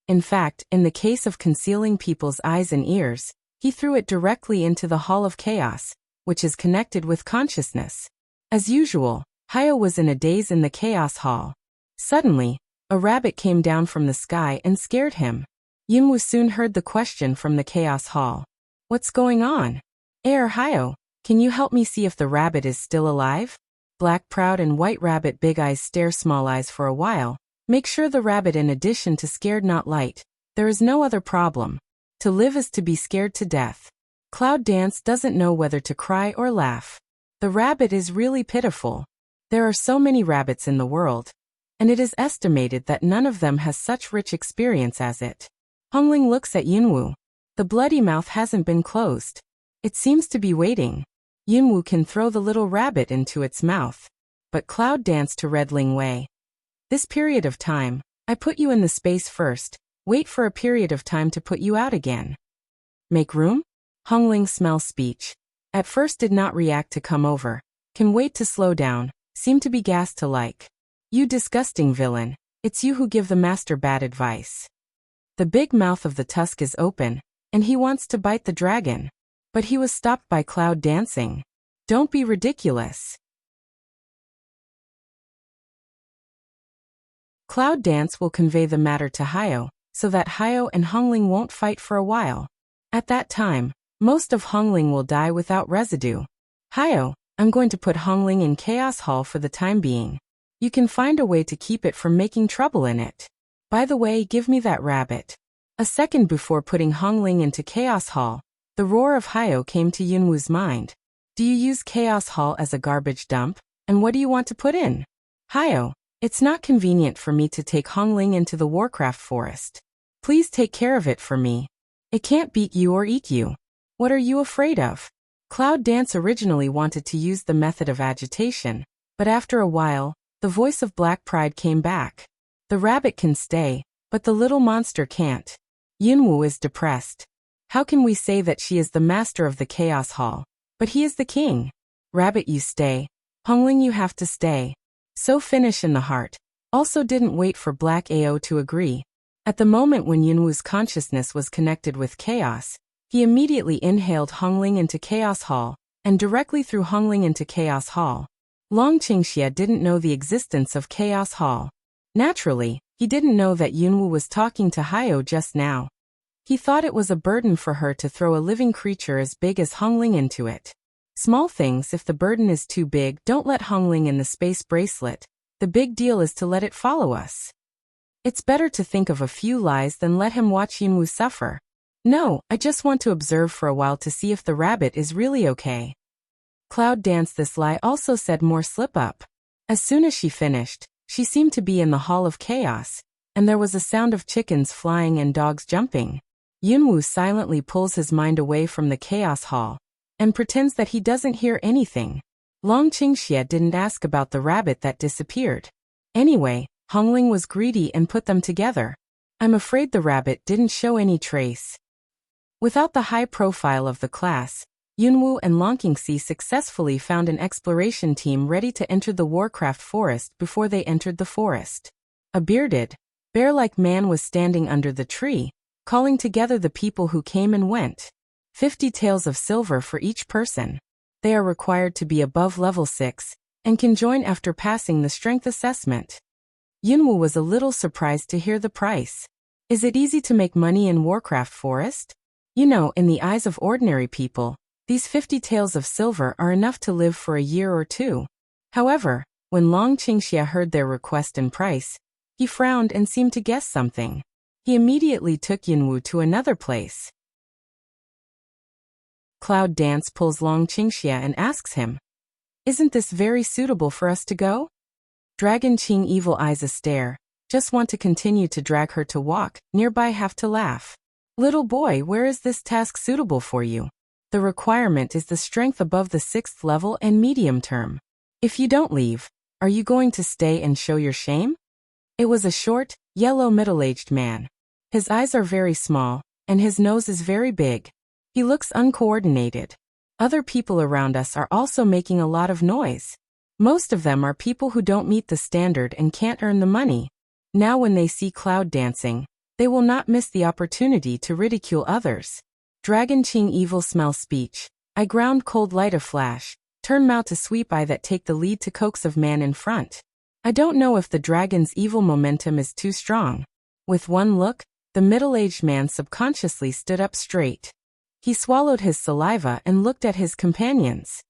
In fact, in the case of concealing people's eyes and ears, he threw it directly into the Hall of Chaos, which is connected with consciousness. As usual, Hyo was in a daze in the Chaos Hall. Suddenly, a rabbit came down from the sky and scared him. Yunwoo soon heard the question from the Chaos Hall. "What's going on? Hyo, Can you help me see if the rabbit is still alive? Black proud and white rabbit big eyes stare small eyes for a while. Make sure the rabbit in addition to scared not light. There is no other problem. To live is to be scared to death. Cloud Dance doesn't know whether to cry or laugh. The rabbit is really pitiful. There are so many rabbits in the world, and it is estimated that none of them has such rich experience as it. Hongling looks at Yunwu. The bloody mouth hasn't been closed. It seems to be waiting. Yunwu can throw the little rabbit into its mouth. But Cloud Dance to Red Ling Wei. This period of time, I put you in the space first, wait for a period of time to put you out again. Make room? Hongling smells speech. At first did not react to come over. Can wait to slow down, seem to be gassed to like. You disgusting villain, it's you who give the master bad advice. The big mouth of the tusk is open, and he wants to bite the dragon. But he was stopped by Cloud Dancing. Don't be ridiculous. Cloud Dance will convey the matter to Hyo, so that Hyo and Hongling won't fight for a while. At that time, most of Hongling will die without residue. Hyo, I'm going to put Hongling in Chaos Hall for the time being. You can find a way to keep it from making trouble in it. By the way, give me that rabbit. A second before putting Hongling into Chaos Hall, the roar of Hyo came to Yunwu's mind. Do you use Chaos Hall as a garbage dump? And what do you want to put in? Hyo, it's not convenient for me to take Hongling into the Warcraft Forest. Please take care of it for me. It can't beat you or eat you. What are you afraid of? Cloud Dance originally wanted to use the method of agitation, but after a while, the voice of Black Pride came back. The rabbit can stay, but the little monster can't. Yunwu is depressed. How can we say that she is the master of the Chaos Hall? But he is the king. Rabbit, you stay. Hongling, you have to stay. So finish in the heart. Also didn't wait for Black Ao to agree. At the moment when Yunwu's consciousness was connected with chaos, he immediately inhaled Hongling into Chaos Hall, and directly threw Hongling into Chaos Hall. Long Qingxia didn't know the existence of Chaos Hall. Naturally, he didn't know that Yunwu was talking to Hyo just now. He thought it was a burden for her to throw a living creature as big as Hongling into it. Small things, if the burden is too big, don't let Hongling in the space bracelet. The big deal is to let it follow us. It's better to think of a few lies than let him watch Yunwu suffer. No, I just want to observe for a while to see if the rabbit is really okay. Cloud Dance this lie also said more slip up. As soon as she finished, she seemed to be in the Hall of Chaos, and there was a sound of chickens flying and dogs jumping. Yunwu silently pulls his mind away from the Chaos Hall, and pretends that he doesn't hear anything. Long Qingxia didn't ask about the rabbit that disappeared. Anyway, Hongling was greedy and put them together. I'm afraid the rabbit didn't show any trace. Without the high profile of the class, Yunwu and Long Qingxi successfully found an exploration team ready to enter the Warcraft Forest before they entered the forest. A bearded, bear-like man was standing under the tree, calling together the people who came and went. 50 taels of silver for each person. They are required to be above level 6, and can join after passing the strength assessment. Yunwu was a little surprised to hear the price. Is it easy to make money in Warcraft Forest? You know, in the eyes of ordinary people, these 50 taels of silver are enough to live for a year or two. However, when Long Qingxia heard their request and price, he frowned and seemed to guess something. He immediately took Yunwu to another place. Cloud Dance pulls Long Qingxia and asks him, "Isn't this very suitable for us to go?" Dragon Qing evil eyes a stare, just want to continue to drag her to walk, nearby have to laugh. Little boy, where is this task suitable for you? The requirement is the strength above the 6th level and medium term. If you don't leave, are you going to stay and show your shame? It was a short, yellow middle-aged man. His eyes are very small, and his nose is very big. He looks uncoordinated. Other people around us are also making a lot of noise. Most of them are people who don't meet the standard and can't earn the money. Now when they see Cloud Dancing, they will not miss the opportunity to ridicule others. Dragon Qing evil smell speech. I ground cold light a flash, turn mouth to sweep eye that take the lead to coax of man in front. I don't know if the dragon's evil momentum is too strong. With one look, the middle-aged man subconsciously stood up straight. He swallowed his saliva and looked at his companions.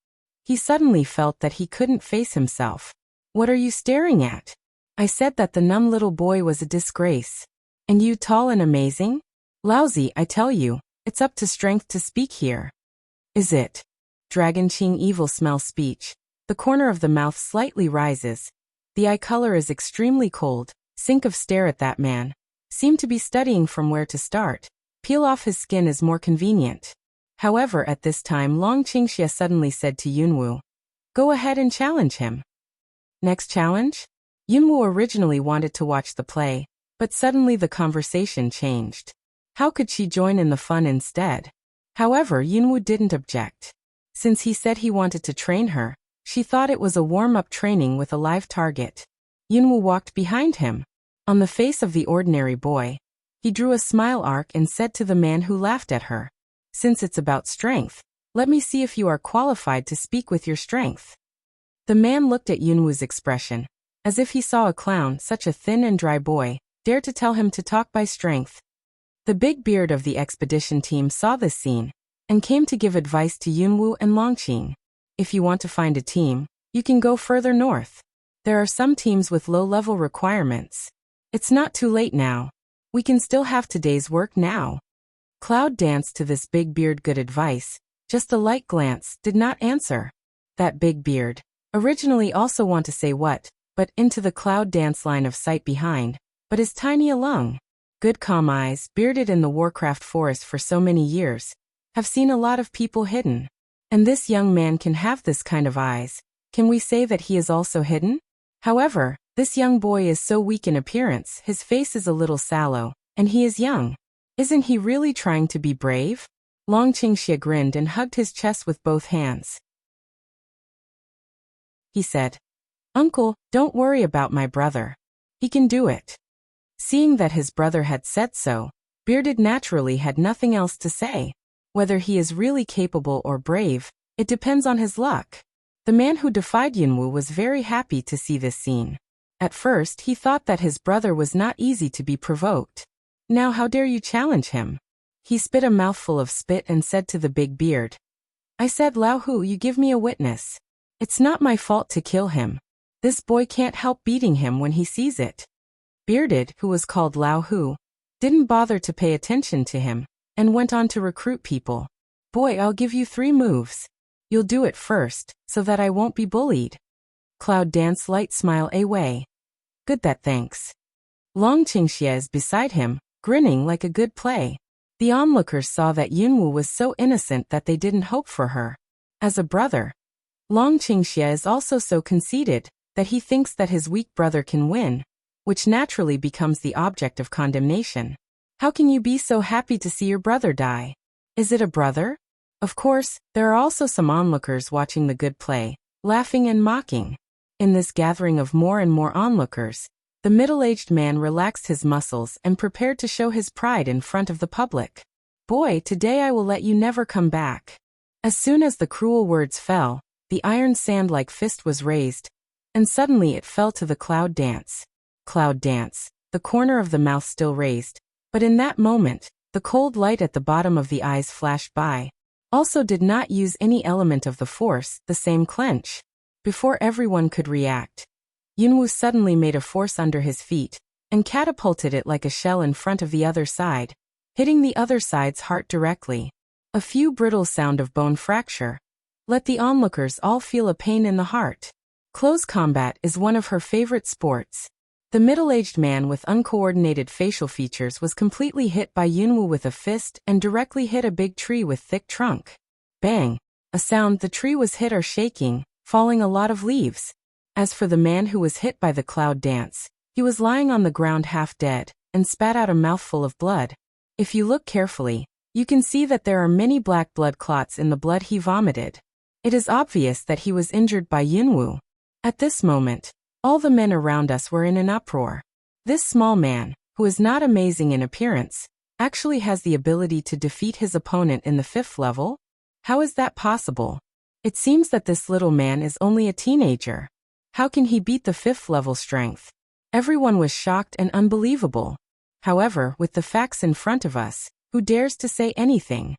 He suddenly felt that he couldn't face himself. What are you staring at? I said that the numb little boy was a disgrace. And you tall and amazing? Lousy, I tell you. It's up to strength to speak here. Is it? Dragon Qing evil smell speech. The corner of the mouth slightly rises. The eye color is extremely cold. Sink of stare at that man. Seem to be studying from where to start. Peel off his skin is more convenient. However, at this time Long Qingxia suddenly said to Yunwu, "Go ahead and challenge him." Next challenge? Yunwu originally wanted to watch the play, but suddenly the conversation changed. How could she join in the fun instead? However, Yunwu didn't object. Since he said he wanted to train her, she thought it was a warm-up training with a live target. Yunwu walked behind him. On the face of the ordinary boy, he drew a smile arc and said to the man who laughed at her, "Since it's about strength, let me see if you are qualified to speak with your strength." The man looked at Yunwu's expression, as if he saw a clown. Such a thin and dry boy, dare to tell him to talk by strength. The big beard of the expedition team saw this scene, and came to give advice to Yunwu and Longqing. If you want to find a team, you can go further north. There are some teams with low-level requirements. It's not too late now. We can still have today's work now. Cloud danced to this big beard good advice, just a light glance, did not answer. That big beard originally also want to say what, but into the Cloud dance line of sight behind, but his tiny lung. Good calm eyes, bearded in the Warcraft forest for so many years, have seen a lot of people hidden. And this young man can have this kind of eyes. Can we say that he is also hidden? However, this young boy is so weak in appearance, his face is a little sallow, and he is young. Isn't he really trying to be brave? Long Qingxia grinned and hugged his chest with both hands. He said, "Uncle, don't worry about my brother. He can do it." Seeing that his brother had said so, Bearded naturally had nothing else to say. Whether he is really capable or brave, it depends on his luck. The man who defied Yunwu was very happy to see this scene. At first he thought that his brother was not easy to be provoked. Now how dare you challenge him? He spit a mouthful of spit and said to the big beard, "I said, Lao Hu, you give me a witness. It's not my fault to kill him. This boy can't help beating him when he sees it." Bearded, who was called Lao Hu, didn't bother to pay attention to him, and went on to recruit people. "Boy, I'll give you 3 moves. You'll do it first, so that I won't be bullied." Cloud danced light smile away. "Good, that thanks." Long Qingxia is beside him, grinning like a good play. The onlookers saw that Yunwu was so innocent that they didn't hope for her. As a brother, Long Qingxia is also so conceited that he thinks that his weak brother can win, which naturally becomes the object of condemnation. How can you be so happy to see your brother die? Is it a brother? Of course, there are also some onlookers watching the good play, laughing and mocking. In this gathering of more and more onlookers, the middle-aged man relaxed his muscles and prepared to show his pride in front of the public. "Boy, today I will let you never come back." As soon as the cruel words fell, the iron sand-like fist was raised, and suddenly it fell to the Cloud dance. Cloud dance, the corner of the mouth still raised, but in that moment, the cold light at the bottom of the eyes flashed by. Also did not use any element of the force, the same clench. Before everyone could react, Yunwu suddenly made a force under his feet, and catapulted it like a shell in front of the other side, hitting the other side's heart directly. A few brittle sound of bone fracture. Let the onlookers all feel a pain in the heart. Close combat is one of her favorite sports. The middle-aged man with uncoordinated facial features was completely hit by Yunwu with a fist and directly hit a big tree with thick trunk. Bang! A sound, the tree was hit or shaking, falling a lot of leaves. As for the man who was hit by the Cloud dance, he was lying on the ground half dead, and spat out a mouthful of blood. If you look carefully, you can see that there are many black blood clots in the blood he vomited. It is obvious that he was injured by Yunwu. At this moment, all the men around us were in an uproar. This small man, who is not amazing in appearance, actually has the ability to defeat his opponent in the 5th level? How is that possible? It seems that this little man is only a teenager. How can he beat the 5th level strength? Everyone was shocked and unbelievable. However, with the facts in front of us, who dares to say anything?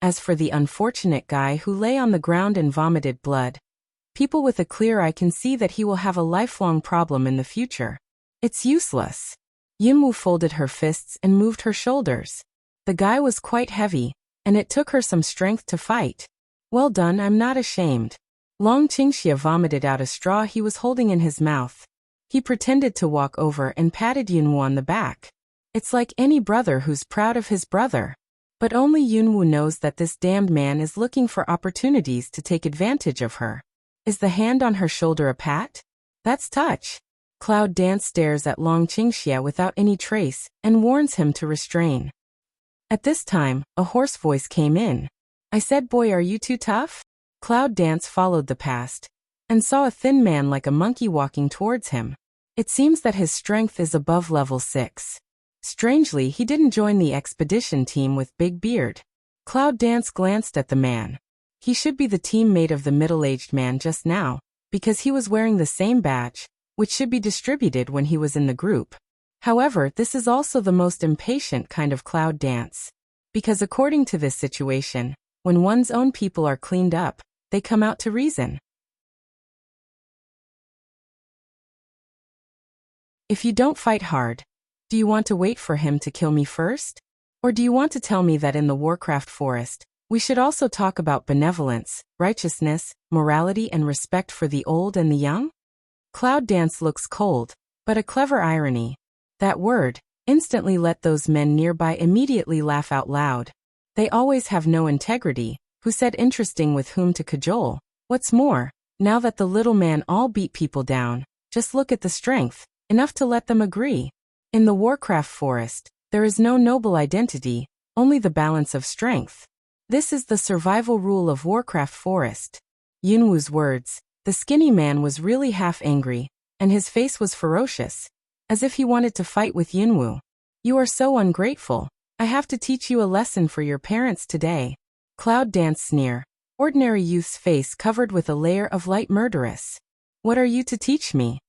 As for the unfortunate guy who lay on the ground and vomited blood, people with a clear eye can see that he will have a lifelong problem in the future. It's useless. Yunwu folded her fists and moved her shoulders. The guy was quite heavy, and it took her some strength to fight. Well done, I'm not ashamed. Long Qingxia vomited out a straw he was holding in his mouth. He pretended to walk over and patted Yunwu on the back. It's like any brother who's proud of his brother. But only Yunwu knows that this damned man is looking for opportunities to take advantage of her. Is the hand on her shoulder a pat? That's touch. Cloud Dance stares at Long Qingxia without any trace and warns him to restrain. At this time, a hoarse voice came in. I said, boy, are you too tough? Cloud Dance followed the past and saw a thin man like a monkey walking towards him. It seems that his strength is above level 6. Strangely, he didn't join the expedition team with Big Beard. Cloud Dance glanced at the man. He should be the teammate of the middle-aged man just now, because he was wearing the same badge, which should be distributed when he was in the group. However, this is also the most impatient kind of Cloud Dance. Because according to this situation, when one's own people are cleaned up, they come out to reason. If you don't fight hard, do you want to wait for him to kill me first? Or do you want to tell me that in the Warcraft forest, we should also talk about benevolence, righteousness, morality and respect for the old and the young? Cloud Dance looks cold, but a clever irony. That word instantly let those men nearby immediately laugh out loud. They always have no integrity. Who said interesting with whom to cajole? What's more, now that the little man all beat people down, just look at the strength, enough to let them agree. In the Warcraft forest, there is no noble identity, only the balance of strength. This is the survival rule of Warcraft forest. Yunwu's words, the skinny man was really half angry, and his face was ferocious, as if he wanted to fight with Yunwu. You are so ungrateful. I have to teach you a lesson for your parents today. Cloud Dance sneer. Ordinary youth's face covered with a layer of light murderous. What are you to teach me?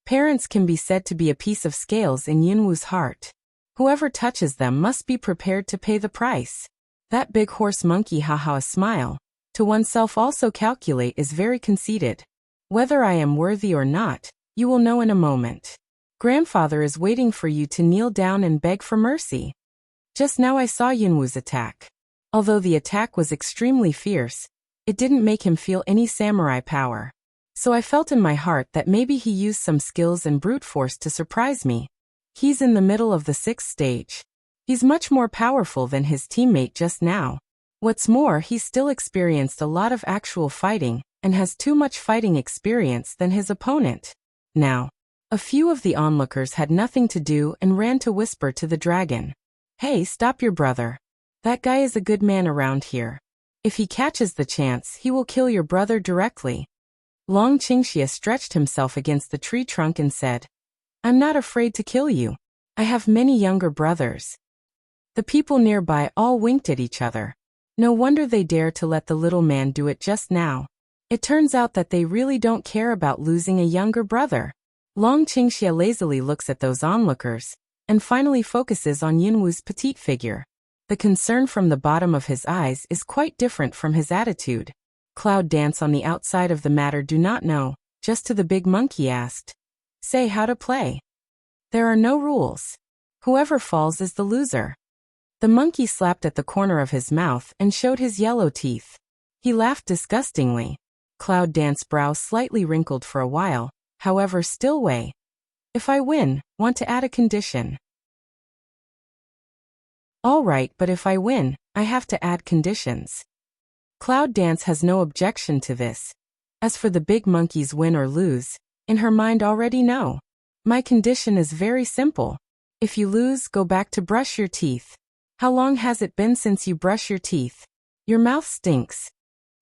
Parents can be said to be a piece of scales in Yunwu's heart. Whoever touches them must be prepared to pay the price. That big horse monkey haha a smile. To oneself also calculate is very conceited. Whether I am worthy or not, you will know in a moment. Grandfather is waiting for you to kneel down and beg for mercy. Just now I saw Yunwu's attack. Although the attack was extremely fierce, it didn't make him feel any samurai power. So I felt in my heart that maybe he used some skills and brute force to surprise me. He's in the middle of the 6th stage. He's much more powerful than his teammate just now. What's more, he's still experienced a lot of actual fighting, and has too much fighting experience than his opponent. Now, a few of the onlookers had nothing to do and ran to whisper to the dragon. Hey, stop your brother. That guy is a good man around here. If he catches the chance, he will kill your brother directly. Long Qingxia stretched himself against the tree trunk and said, I'm not afraid to kill you. I have many younger brothers. The people nearby all winked at each other. No wonder they dare to let the little man do it just now. It turns out that they really don't care about losing a younger brother. Long Qingxia lazily looks at those onlookers, and finally focuses on Yunwu's petite figure. The concern from the bottom of his eyes is quite different from his attitude. Cloud Dance on the outside of the matter do not know, just to the big monkey asked. Say how to play. There are no rules. Whoever falls is the loser. The monkey slapped at the corner of his mouth and showed his yellow teeth. He laughed disgustingly. Cloud Dance's brow slightly wrinkled for a while, however still way. If I win, want to add a condition. All right, but if I win, I have to add conditions. Cloud Dance has no objection to this. As for the big monkey's win or lose, in her mind already know. My condition is very simple. If you lose, go back to brush your teeth. How long has it been since you brush your teeth? Your mouth stinks.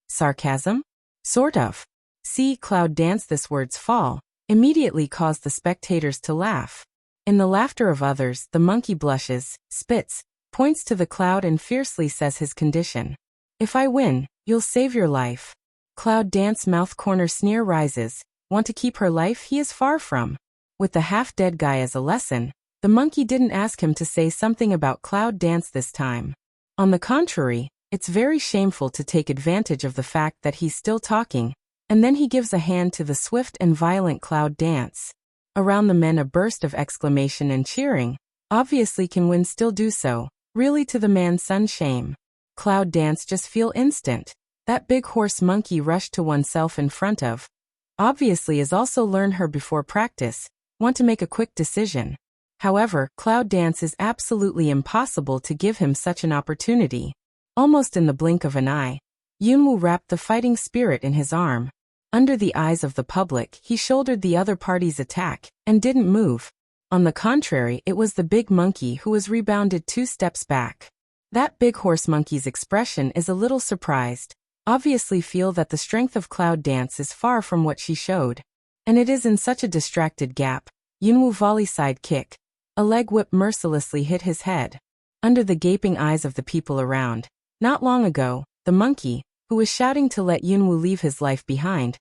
Sarcasm? Sort of. See, Cloud Dance this words fall, immediately caused the spectators to laugh. In the laughter of others, the monkey blushes, spits, points to the cloud and fiercely says his condition. If I win, you'll save your life. Cloud Dance mouth corner sneer rises. Want to keep her life? He is far from. With the half-dead guy as a lesson, the monkey didn't ask him to say something about Cloud Dance this time. On the contrary, It's very shameful to take advantage of the fact that he's still talking, and then he gives a hand to the swift and violent Cloud dance. Around the men a burst of exclamation and cheering. Obviously can Win still do so? Really to the man's son shame. Cloud dance just feel instant. That big horse monkey rushed to oneself in front of. Obviously is also learn her before practice, want to make a quick decision. However, Cloud dance is absolutely impossible to give him such an opportunity. Almost in the blink of an eye, Yunwoo wrapped the fighting spirit in his arm. Under the eyes of the public, he shouldered the other party's attack, and didn't move. On the contrary, it was the big monkey who was rebounded 2 steps back. That big horse monkey's expression is a little surprised. Obviously feel that the strength of Cloud dance is far from what she showed. And it is in such a distracted gap. Yunwoo volley side kick. A leg whip mercilessly hit his head. Under the gaping eyes of the people around. Not long ago, the monkey, who was shouting to let Yunwoo leave his life behind,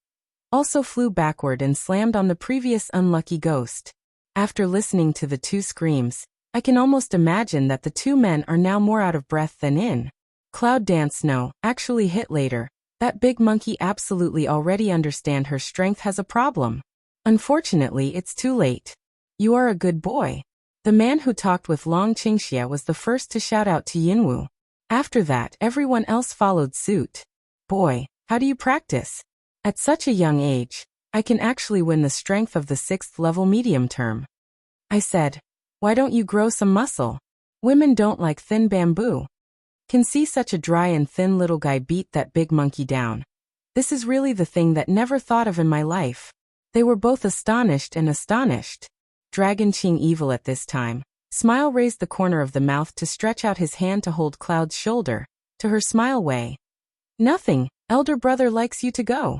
also flew backward and slammed on the previous unlucky ghost. After listening to the 2 screams, I can almost imagine that the 2 men are now more out of breath than in. Cloud dance actually hit later. That big monkey absolutely already understand her strength has a problem. Unfortunately, it's too late. You are a good boy. The man who talked with Long Qingxia was the first to shout out to Yunwoo. After that, everyone else followed suit. Boy, how do you practice? At such a young age, I can actually win the strength of the 6th level medium term. I said, why don't you grow some muscle? Women don't like thin bamboo. Can see such a dry and thin little guy beat that big monkey down. This is really the thing that never thought of in my life. They were both astonished and astonished. Dragon Qing evil at this time. Smile raised the corner of the mouth to stretch out his hand to hold Cloud's shoulder, to her smile way. Nothing, elder brother likes you to go.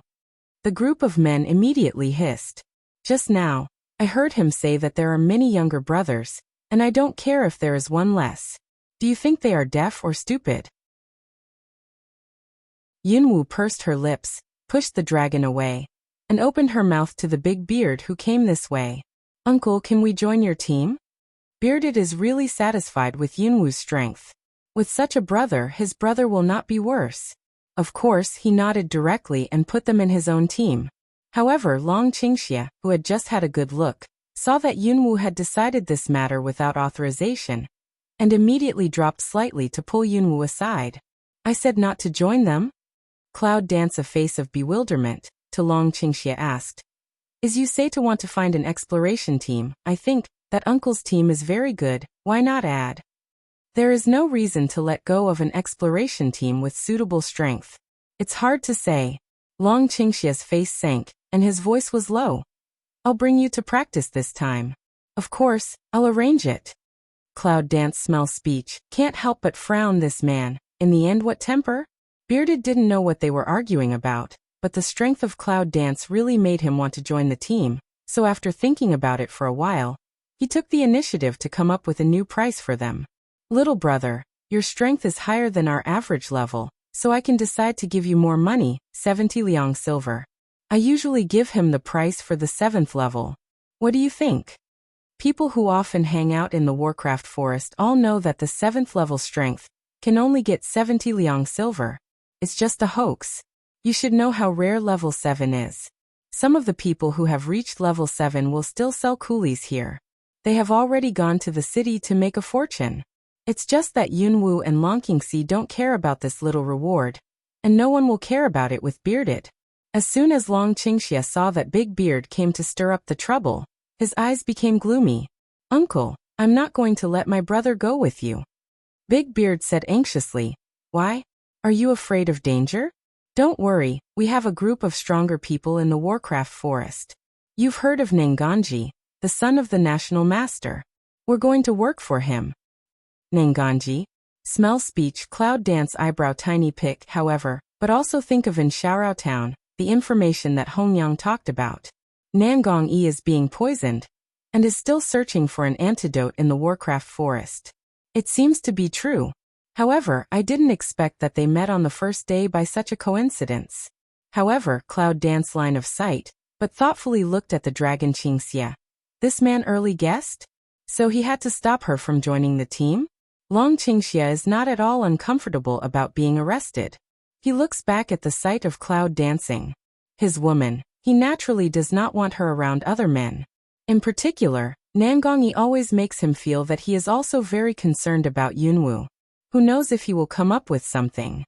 The group of men immediately hissed. Just now, I heard him say that there are many younger brothers, and I don't care if there is one less. Do you think they are deaf or stupid? Yunwoo pursed her lips, pushed the dragon away, and opened her mouth to the big beard who came this way. Uncle, can we join your team? Bearded is really satisfied with Yunwoo's strength. With such a brother, his brother will not be worse. Of course, he nodded directly and put them in his own team. However, Long Qingxia, who had just had a good look, saw that Yunwoo had decided this matter without authorization, and immediately dropped slightly to pull Yunwoo aside. I said not to join them? Cloud dance a face of bewilderment, to Long Qingxia asked. Is you say to want to find an exploration team? I think that uncle's team is very good, why not add? There is no reason to let go of an exploration team with suitable strength. It's hard to say. Long Qingxia's face sank, and his voice was low. I'll bring you to practice this time. Of course, I'll arrange it. Cloud dance smell speech, can't help but frown this man. In the end what temper? Bearded didn't know what they were arguing about, but the strength of Cloud dance really made him want to join the team, so after thinking about it for a while, he took the initiative to come up with a new price for them. Little brother, your strength is higher than our average level, so I can decide to give you more money, 70 liang silver. I usually give him the price for the 7th level. What do you think? People who often hang out in the Warcraft forest all know that the 7th level strength can only get 70 liang silver. It's just a hoax. You should know how rare level 7 is. Some of the people who have reached level 7 will still sell coolies here. They have already gone to the city to make a fortune. It's just that Yunwoo and Long Qingxi don't care about this little reward, and no one will care about it with Bearded. As soon as Long Qingxia saw that Big Beard came to stir up the trouble, his eyes became gloomy. Uncle, I'm not going to let my brother go with you. Big Beard said anxiously. Why? Are you afraid of danger? Don't worry, we have a group of stronger people in the Warcraft forest. You've heard of Nanganji, the son of the national master. We're going to work for him. Nanganji? Smell speech, Cloud dance eyebrow tiny pick, however, but also think of in Xiaorao town, the information that Hongyang talked about. Nangong Yi is being poisoned, and is still searching for an antidote in the Warcraft forest. It seems to be true. However, I didn't expect that they met on the first day by such a coincidence. However, Cloud dance line of sight, but thoughtfully looked at the dragon Qingxia. This man early guessed? So he had to stop her from joining the team? Long Qingxia is not at all uncomfortable about being arrested. He looks back at the sight of Cloud dancing. His woman, he naturally does not want her around other men. In particular, Nangongyi always makes him feel that he is also very concerned about Yunwu. Who knows if he will come up with something.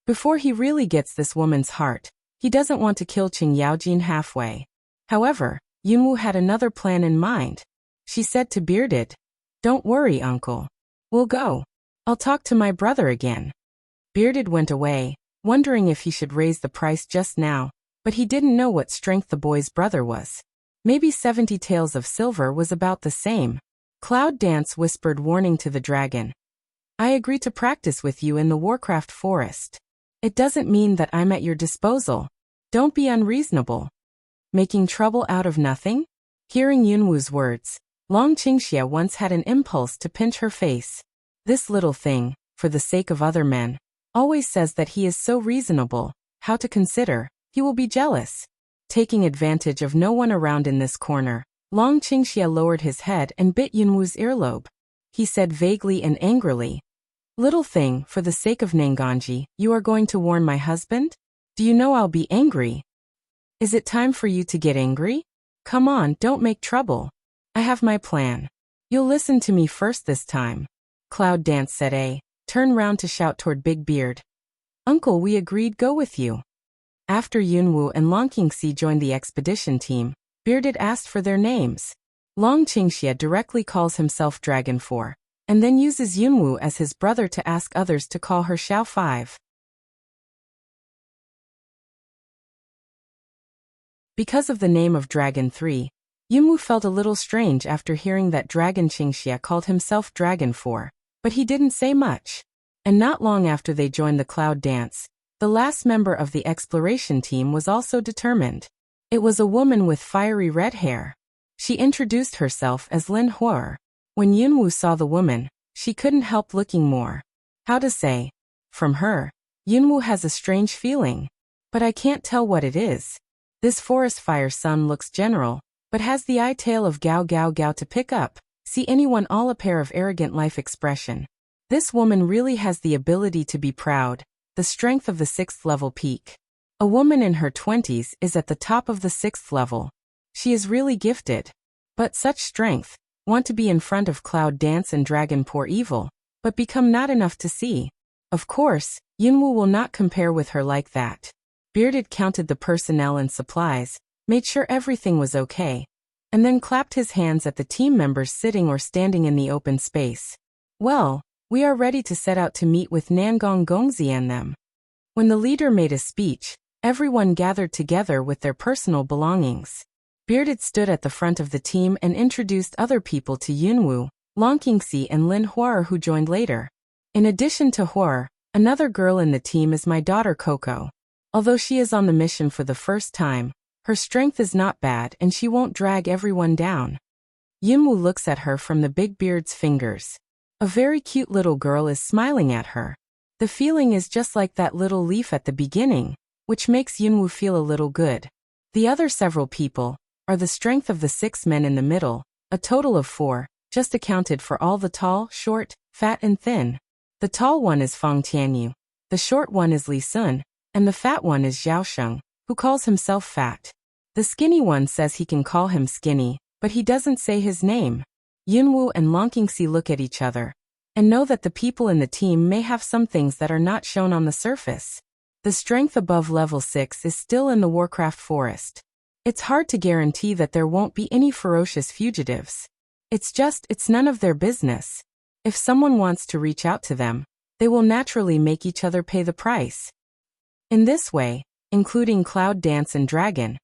Before he really gets this woman's heart, he doesn't want to kill Qing Yaojin halfway. However, Yunwu had another plan in mind. She said to Bearded, "Don't worry, uncle. We'll go. I'll talk to my brother again." Bearded went away, wondering if he should raise the price just now, but he didn't know what strength the boy's brother was. Maybe 70 taels of silver was about the same. Cloud Dance whispered warning to the dragon. "I agree to practice with you in the Warcraft forest. It doesn't mean that I'm at your disposal. Don't be unreasonable. Making trouble out of nothing?" Hearing Yunwu's words, Long Qingxia once had an impulse to pinch her face. This little thing, for the sake of other men, always says that he is so reasonable. How to consider, he will be jealous. Taking advantage of no one around in this corner, Long Qingxia lowered his head and bit Yunwu's earlobe. He said vaguely and angrily, "Little thing, for the sake of Nangongyi, you are going to warn my husband? Do you know I'll be angry? Is it time for you to get angry? Come on, don't make trouble. I have my plan. You'll listen to me first this time." Cloud Dance said turn round to shout toward Big Beard. "Uncle, we agreed go with you." After Yunwu and Long Qingxi joined the expedition team, Bearded asked for their names. Long Qingxia directly calls himself Dragon 4, and then uses Yunwu as his brother to ask others to call her Xiao 5. Because of the name of Dragon 3, Yunwu felt a little strange after hearing that Dragon Qingxia called himself Dragon 4, but he didn't say much. And not long after they joined the Cloud Dance, the last member of the exploration team was also determined. It was a woman with fiery red hair. She introduced herself as Lin Huer. When Yunwu saw the woman, she couldn't help looking more. How to say? From her, Yunwu has a strange feeling. But I can't tell what it is. This forest fire sun looks general, but has the eye tail of Gao Gao Gao to pick up. See anyone all a pair of arrogant life expression. This woman really has the ability to be proud, the strength of the 6th level peak. A woman in her 20s is at the top of the 6th level. She is really gifted. But such strength, want to be in front of Cloud Dance and Dragon Poor Evil, but become not enough to see. Of course, Yunwu will not compare with her like that. Bearded counted the personnel and supplies, made sure everything was okay, and then clapped his hands at the team members sitting or standing in the open space. "Well, we are ready to set out to meet with Nangong Gongzi and them." When the leader made a speech, everyone gathered together with their personal belongings. Bearded stood at the front of the team and introduced other people to Yunwu, Long Qingxi and Lin Huer, who joined later. In addition to Huer, another girl in the team is my daughter Coco. Although she is on the mission for the first time, her strength is not bad and she won't drag everyone down. Yunwu looks at her from the big beard's fingers. A very cute little girl is smiling at her. The feeling is just like that little leaf at the beginning, which makes Yunwu feel a little good. The other several people are the strength of the 6 men in the middle, a total of 4, just accounted for all the tall, short, fat and thin. The tall one is Fang Tianyu, the short one is Li Sun, and the fat one is Zhao Sheng, who calls himself fat. The skinny one says he can call him skinny, but he doesn't say his name. Yunwu and Long Qingxi look at each other and know that the people in the team may have some things that are not shown on the surface. The strength above level 6 is still in the Warcraft forest. It's hard to guarantee that there won't be any ferocious fugitives. It's none of their business. If someone wants to reach out to them, they will naturally make each other pay the price. In this way, including Cloud Dance and Dragon,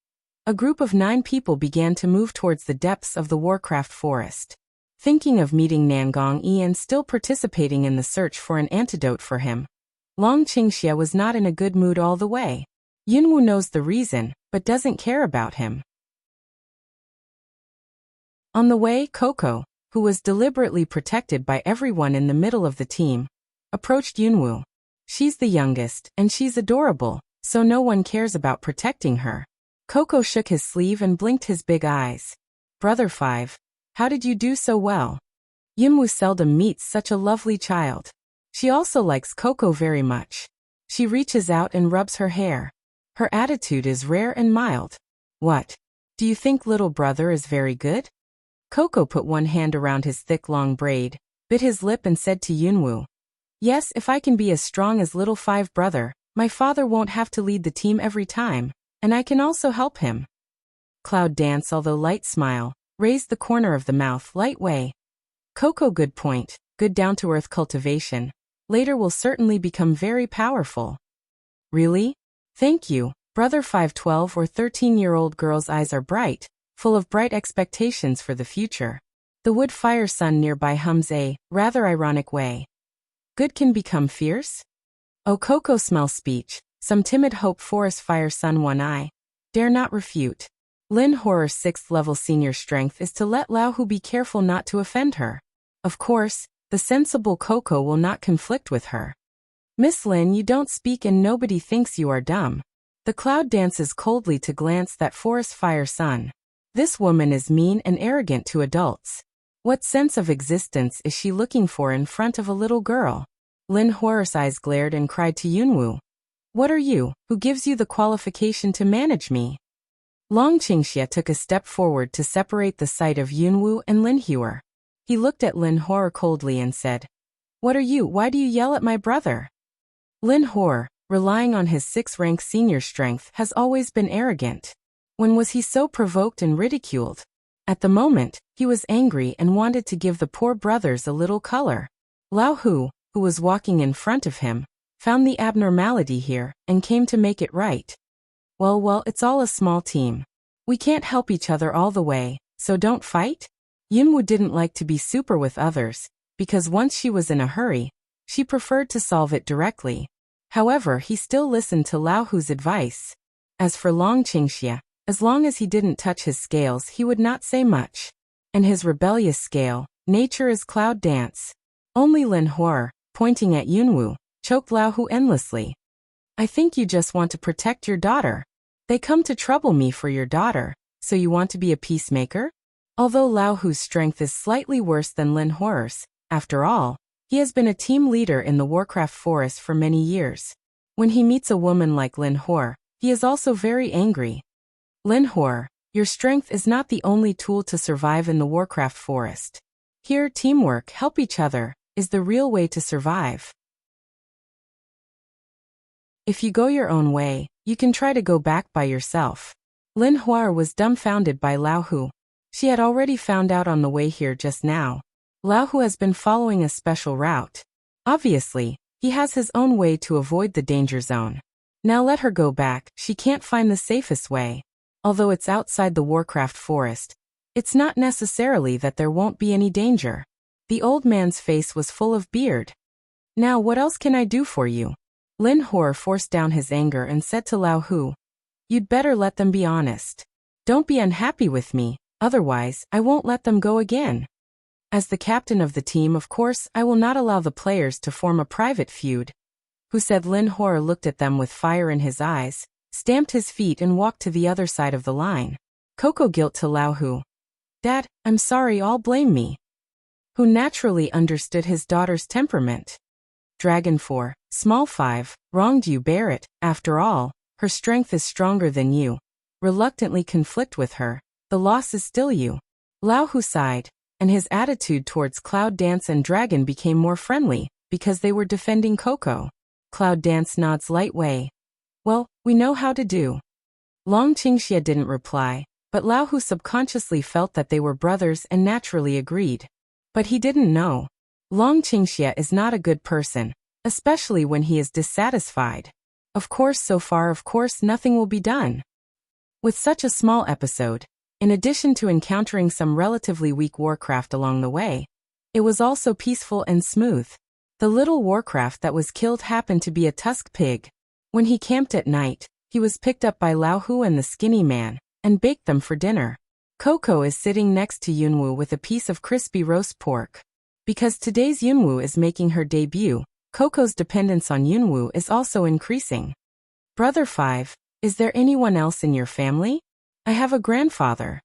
a group of 9 people began to move towards the depths of the Warcraft forest. Thinking of meeting Nangongyi and still participating in the search for an antidote for him, Long Qingxia was not in a good mood all the way. Yunwu knows the reason, but doesn't care about him. On the way, Coco, who was deliberately protected by everyone in the middle of the team, approached Yunwu. She's the youngest, and she's adorable, so no one cares about protecting her. Coco shook his sleeve and blinked his big eyes. "Brother 5, how did you do so well?" Yunwoo seldom meets such a lovely child. She also likes Coco very much. She reaches out and rubs her hair. Her attitude is rare and mild. What? Do you think little brother is very good? Coco put one hand around his thick long braid, bit his lip and said to Yunwoo, "Yes, if I can be as strong as little five brother, my father won't have to lead the team every time, and I can also help him." Cloud Dance, although light smile, raised the corner of the mouth light way. Coco, good point, good down-to-earth cultivation. Later will certainly become very powerful. Really? Thank you. Brother 5 12 or 13-year-old girl's eyes are bright, full of bright expectations for the future. The wood fire sun nearby hums a rather ironic way. Good can become fierce? Oh, Coco smells speech, some timid hope forest fire sun one eye. Dare not refute. Lin Horror's 6th level senior strength is to let Lao Hu be careful not to offend her. Of course, the sensible Coco will not conflict with her. Miss Lin, you don't speak and nobody thinks you are dumb. The cloud dances coldly to glance that forest fire sun. This woman is mean and arrogant to adults. What sense of existence is she looking for in front of a little girl? Lin Horror's eyes glared and cried to Yunwoo, "What are you, who gives you the qualification to manage me?" Long Qingxia took a step forward to separate the sight of Yunwoo and Lin Huer. He looked at Lin Horror coldly and said, "What are you? Why do you yell at my brother?" Lin Horror, relying on his 6th-rank senior strength, has always been arrogant. When was he so provoked and ridiculed? At the moment, he was angry and wanted to give the poor brothers a little color. Lao Hu, who was walking in front of him, found the abnormality here and came to make it right. Well, it's all a small team. We can't help each other all the way, so don't fight? Yunwoo didn't like to be super with others, because once she was in a hurry, she preferred to solve it directly. However, he still listened to Lao Hu's advice. As for Long Qingxia, as long as he didn't touch his scales, he would not say much. And his rebellious scale, nature is cloud dance. Only Lin Horror, pointing at Yunwoo, choked Lao Hu endlessly. "I think you just want to protect your daughter. They come to trouble me for your daughter, so you want to be a peacemaker?" Although Lao Hu's strength is slightly worse than Lin Horror's, after all, he has been a team leader in the Warcraft Forest for many years. When he meets a woman like Lin Horror, he is also very angry. "Lin Horror, your strength is not the only tool to survive in the Warcraft Forest. Here, teamwork, help each other, is the real way to survive. If you go your own way, you can try to go back by yourself." Lin Huar was dumbfounded by Lao Hu. She had already found out on the way here just now. Lao Hu has been following a special route. Obviously, he has his own way to avoid the danger zone. Now let her go back, she can't find the safest way. Although it's outside the Warcraft Forest, it's not necessarily that there won't be any danger. The old man's face was full of beard. "Now what else can I do for you?" Lin Hor forced down his anger and said to Lao Hu, "You'd better let them be honest. Don't be unhappy with me, otherwise I won't let them go again. As the captain of the team, of course, I will not allow the players to form a private feud." Who said Lin Hor looked at them with fire in his eyes, stamped his feet and walked to the other side of the line. Coco guilt to Lao Hu. "Dad, I'm sorry, all blame me." Who naturally understood his daughter's temperament. Dragon 4, Small 5, wronged you, bear it. After all, her strength is stronger than you. Reluctantly conflict with her. The loss is still you. Lao Hu sighed, and his attitude towards Cloud Dance and Dragon became more friendly, because they were defending Coco. Cloud Dance nods light way. "Well, we know how to do." Long Qingxia didn't reply, but Lao Hu subconsciously felt that they were brothers and naturally agreed. But he didn't know. Long Qingxia is not a good person, especially when he is dissatisfied. Of course, so far, nothing will be done. With such a small episode, in addition to encountering some relatively weak warcraft along the way, it was also peaceful and smooth. The little warcraft that was killed happened to be a tusk pig. When he camped at night, he was picked up by Lao Hu and the skinny man, and baked them for dinner. Coco is sitting next to Yunwoo with a piece of crispy roast pork. Because today's Yunwoo is making her debut, Coco's dependence on Yunwoo is also increasing. "Brother 5, is there anyone else in your family? I have a grandfather."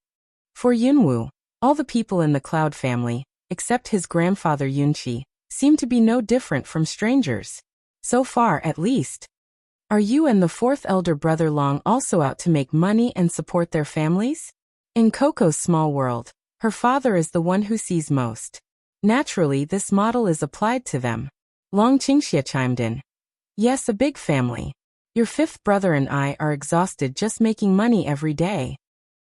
For Yunwoo, all the people in the Cloud family, except his grandfather Yunqi, seem to be no different from strangers. So far, at least. Are you and the fourth elder brother Long also out to make money and support their families? In Coco's small world, her father is the one who sees most. Naturally, this model is applied to them. Long Qingxia chimed in. Yes, a big family. Your fifth brother and I are exhausted just making money every day.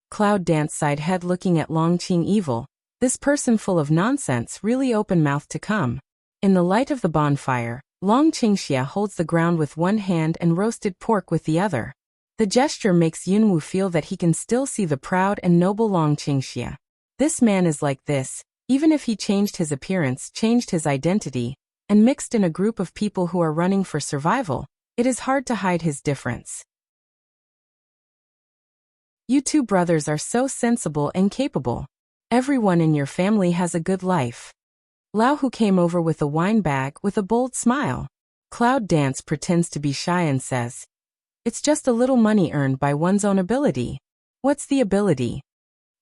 Cloud Dance sighed head looking at Long Qing evil. This person full of nonsense really open-mouthed to come. In the light of the bonfire, Long Qingxia holds the ground with one hand and roasted pork with the other. The gesture makes Yunwu feel that he can still see the proud and noble Long Qingxia. This man is like this, even if he changed his appearance, changed his identity, and mixed in a group of people who are running for survival, it is hard to hide his difference. You two brothers are so sensible and capable. Everyone in your family has a good life. Lao Hu came over with a wine bag with a bold smile. Cloud Dance pretends to be shy and says, it's just a little money earned by one's own ability. What's the ability?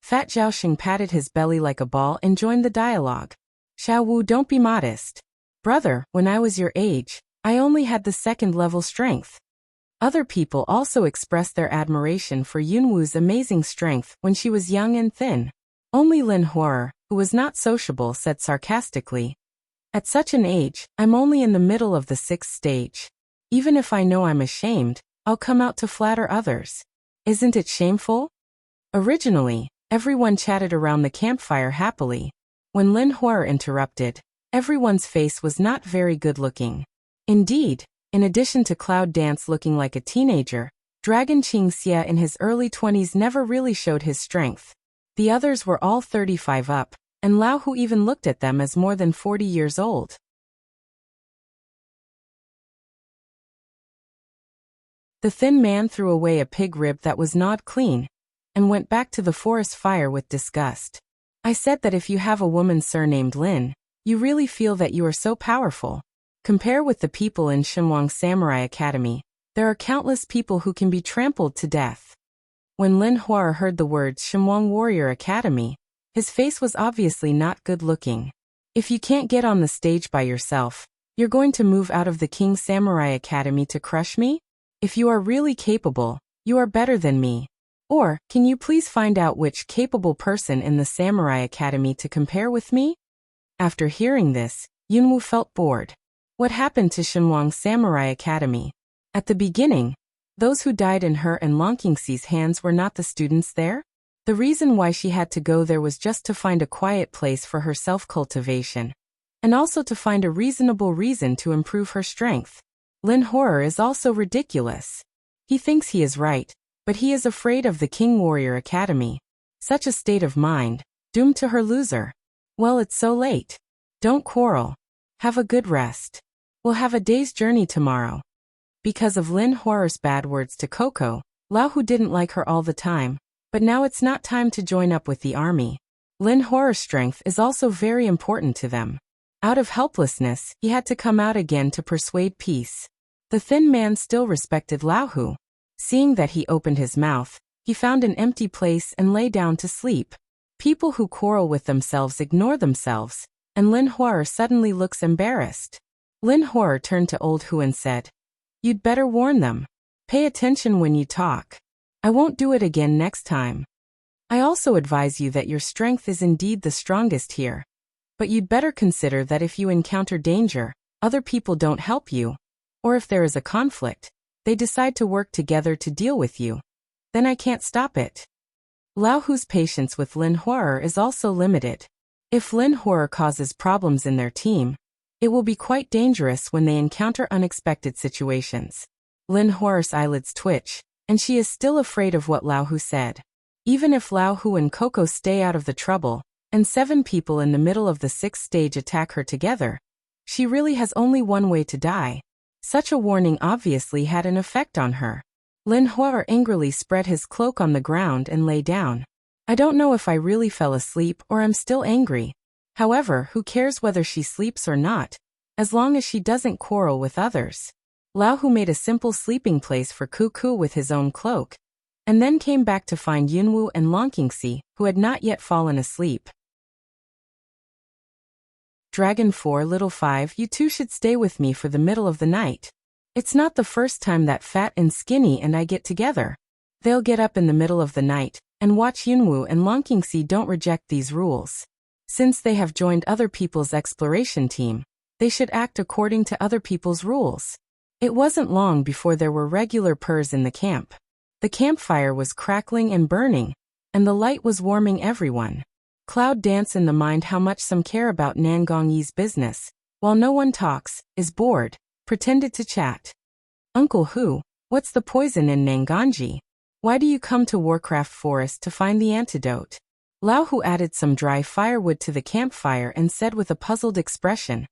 Fat Zhaoxing patted his belly like a ball and joined the dialogue. Xiao Wu, don't be modest. Brother, when I was your age, I only had the second-level strength. Other people also expressed their admiration for Yunwu's amazing strength when she was young and thin. Only Lin Huo, who was not sociable, said sarcastically, at such an age, I'm only in the middle of the 6th stage. Even if I know I'm ashamed, I'll come out to flatter others. Isn't it shameful? Originally, everyone chatted around the campfire happily. When Lin Huo interrupted, everyone's face was not very good-looking. Indeed, in addition to Cloud Dance looking like a teenager, Dragon Qingxia in his early 20s never really showed his strength. The others were all 35 up, and Lao Hu even looked at them as more than 40 years old. The thin man threw away a pig rib that was gnawed clean, and went back to the forest fire with disgust. I said that if you have a woman surnamed Lin, you really feel that you are so powerful. Compare with the people in Shenwang Samurai Academy. There are countless people who can be trampled to death. When Lin Huo heard the words Shenwang Warrior Academy, his face was obviously not good-looking. If you can't get on the stage by yourself, you're going to move out of the King Samurai Academy to crush me? If you are really capable, you are better than me. Or, can you please find out which capable person in the Samurai Academy to compare with me? After hearing this, Yunwu felt bored. What happened to Shenwang Samurai Academy? At the beginning, those who died in her and Long Qingxi's hands were not the students there? The reason why she had to go there was just to find a quiet place for her self-cultivation, and also to find a reasonable reason to improve her strength. Lin Huo is also ridiculous. He thinks he is right, but he is afraid of the King Warrior Academy. Such a state of mind, doomed to her loser. Well, it's so late. Don't quarrel. Have a good rest. We'll have a day's journey tomorrow. Because of Lin Huo's bad words to Coco, Lao Hu didn't like her all the time, but now it's not time to join up with the army. Lin Huo's strength is also very important to them. Out of helplessness, he had to come out again to persuade peace. The thin man still respected Lao Hu. Seeing that he opened his mouth, he found an empty place and lay down to sleep. People who quarrel with themselves ignore themselves, and Lin Huo suddenly looks embarrassed. Lin Huo turned to Old Hu and said, you'd better warn them. Pay attention when you talk. I won't do it again next time. I also advise you that your strength is indeed the strongest here. But you'd better consider that if you encounter danger, other people don't help you. Or if there is a conflict, they decide to work together to deal with you. Then I can't stop it. Lao Hu's patience with Lin Huo is also limited. If Lin Huo causes problems in their team, it will be quite dangerous when they encounter unexpected situations. Lin Huo's eyelids twitch, and she is still afraid of what Lao Hu said. Even if Lao Hu and Coco stay out of the trouble, and 7 people in the middle of the 6th stage attack her together, she really has only one way to die. Such a warning obviously had an effect on her. Lin Huo angrily spread his cloak on the ground and lay down. I don't know if I really fell asleep or am still angry. However, who cares whether she sleeps or not, as long as she doesn't quarrel with others. Lao Hu made a simple sleeping place for Cuckoo with his own cloak, and then came back to find Yunwu and Long Qingxi, who had not yet fallen asleep. Dragon 4 Little 5, you two should stay with me for the middle of the night. It's not the first time that Fat and Skinny and I get together. They'll get up in the middle of the night and watch Yunwu and Longqingxi don't reject these rules. Since they have joined other people's exploration team, they should act according to other people's rules. It wasn't long before there were regular purrs in the camp. The campfire was crackling and burning, and the light was warming everyone. Cloud danced in the mind how much some care about Nangongyi's business, while no one talks, is bored, pretended to chat. Uncle Hu, what's the poison in Nangongyi? Why do you come to Warcraft Forest to find the antidote? Lao Hu added some dry firewood to the campfire and said with a puzzled expression,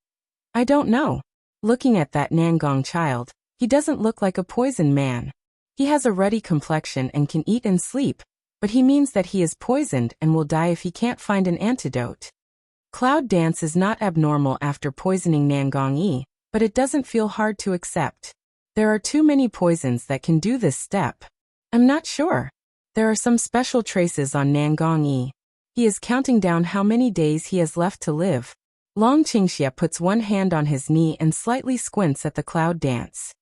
I don't know. Looking at that Nangong child, he doesn't look like a poison man. He has a ruddy complexion and can eat and sleep, but he means that he is poisoned and will die if he can't find an antidote. Cloud dance is not abnormal after poisoning Nangongyi, but it doesn't feel hard to accept. There are too many poisons that can do this step. I'm not sure. There are some special traces on Nangongyi. He is counting down how many days he has left to live. Longqingxia puts one hand on his knee and slightly squints at the cloud dance.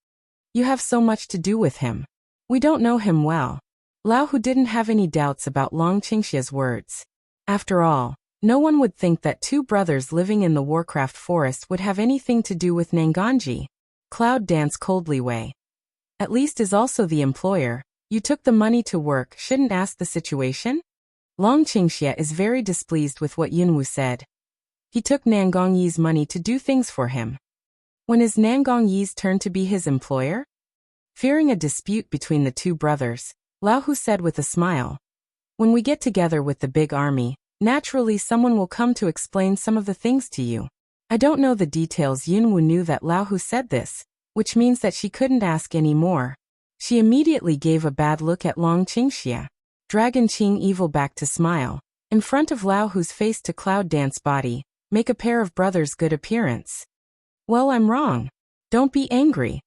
You have so much to do with him. We don't know him well. Lao Hu didn't have any doubts about Longqingxia's words. After all, no one would think that two brothers living in the Warcraft Forest would have anything to do with Nangongyi. Cloud danced coldly way. At least is also the employer. You took the money to work, shouldn't ask the situation? Longqingxia is very displeased with what Yunwu said. He took Nangongyi's money to do things for him. When is Nangongyi's turn to be his employer? Fearing a dispute between the two brothers, Lao Hu said with a smile. When we get together with the big army, naturally someone will come to explain some of the things to you. I don't know the details. Yunwu knew that Lao Hu said this, which means that she couldn't ask any more. She immediately gave a bad look at Longqingxia. Dragon Qing evil back to smile. In front of Lao Hu's face to cloud dance body, make a pair of brothers good appearance. Well, I'm wrong. Don't be angry.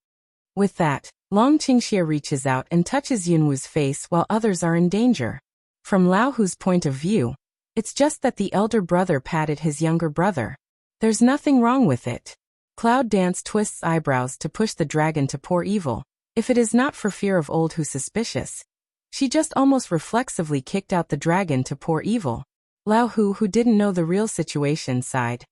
With that, Longqingxia reaches out and touches Yunwu's face while others are in danger. From Lao Hu's point of view, it's just that the elder brother patted his younger brother. There's nothing wrong with it. Cloud dance twists eyebrows to push the dragon to pour evil. If it is not for fear of old Who's suspicious. She just almost reflexively kicked out the dragon to pour evil. Lao Hu, who didn't know the real situation, sighed.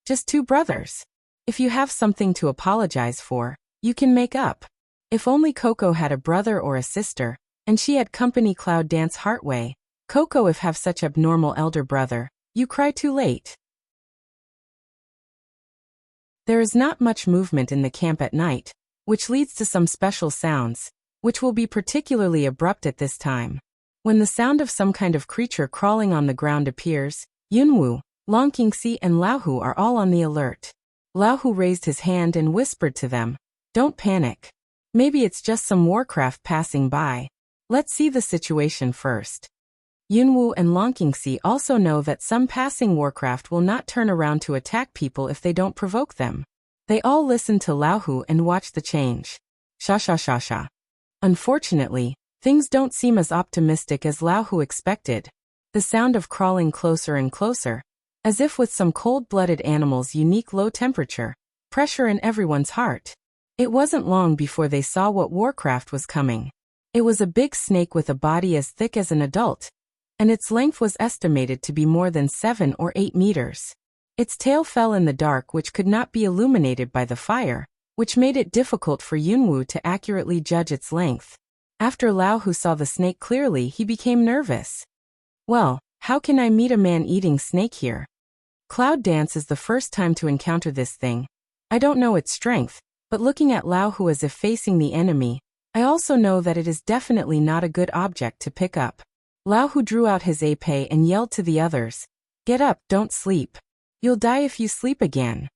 Just two brothers. If you have something to apologize for, you can make up. If only Coco had a brother or a sister, and she had company. Cloud dance heartway. Coco, if have such abnormal elder brother, you cry too late. There is not much movement in the camp at night, which leads to some special sounds, which will be particularly abrupt at this time. When the sound of some kind of creature crawling on the ground appears, Yunwu, Longqingxi and Lao Hu are all on the alert. Lao Hu raised his hand and whispered to them, don't panic. Maybe it's just some warcraft passing by. Let's see the situation first. Yunwu and Longqingxi also know that some passing warcraft will not turn around to attack people if they don't provoke them. They all listen to Lao Hu and watch the change. Sha. Unfortunately, things don't seem as optimistic as Lao Hu expected. The sound of crawling closer and closer, as if with some cold-blooded animal's unique low temperature, pressure in everyone's heart. It wasn't long before they saw what warcraft was coming. It was a big snake with a body as thick as an adult, and its length was estimated to be more than 7 or 8 meters. Its tail fell in the dark, which could not be illuminated by the fire, which made it difficult for Yunwu to accurately judge its length. After Lao Hu saw the snake clearly, he became nervous. Well, how can I meet a man-eating snake here? Cloud dance is the first time to encounter this thing. I don't know its strength, but looking at Lao Hu as if facing the enemy, I also know that it is definitely not a good object to pick up. Lao Hu drew out his épée and yelled to the others, get up, don't sleep. You'll die if you sleep again.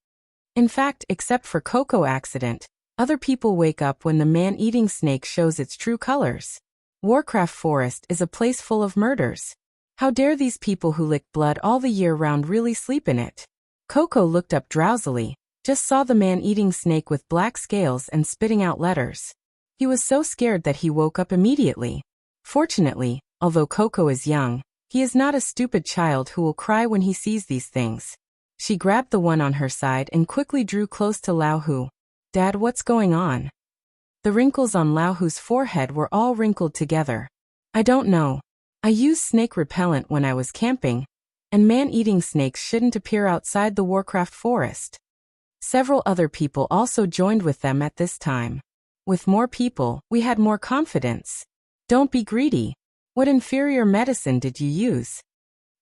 In fact, except for Coco accident, other people wake up when the man-eating snake shows its true colors. Warcraft Forest is a place full of murders. How dare these people who lick blood all the year round really sleep in it? Coco looked up drowsily, just saw the man-eating snake with black scales and spitting out letters. He was so scared that he woke up immediately. Fortunately, although Coco is young, he is not a stupid child who will cry when he sees these things. She grabbed the one on her side and quickly drew close to Lao Hu. "Dad, what's going on?" The wrinkles on Lao Hu's forehead were all wrinkled together. "I don't know. I used snake repellent when I was camping, and man-eating snakes shouldn't appear outside the Warcraft forest." Several other people also joined with them at this time. "With more people, we had more confidence. Don't be greedy. What inferior medicine did you use?"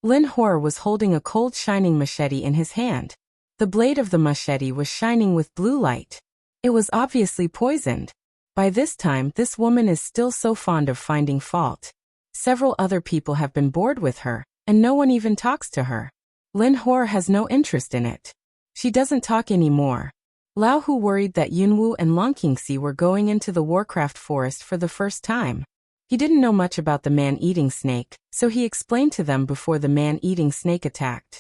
Lin Hor was holding a cold shining machete in his hand. The blade of the machete was shining with blue light. It was obviously poisoned. By this time, this woman is still so fond of finding fault. Several other people have been bored with her, and no one even talks to her. Lin Hor has no interest in it. She doesn't talk anymore. Lao Hu worried that Yunwu and Long Qingxi were going into the Warcraft forest for the first time. He didn't know much about the man-eating snake, so he explained to them before the man-eating snake attacked.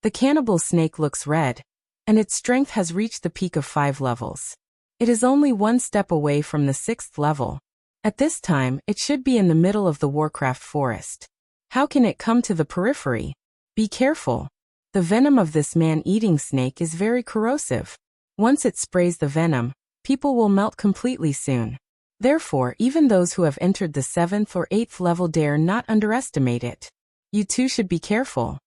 The cannibal snake looks red, and its strength has reached the peak of 5 levels. It is only 1 step away from the 6th level. At this time, it should be in the middle of the Warcraft forest. How can it come to the periphery? Be careful. The venom of this man-eating snake is very corrosive. Once it sprays the venom, people will melt completely soon. Therefore, even those who have entered the 7th or 8th level dare not underestimate it. You too should be careful.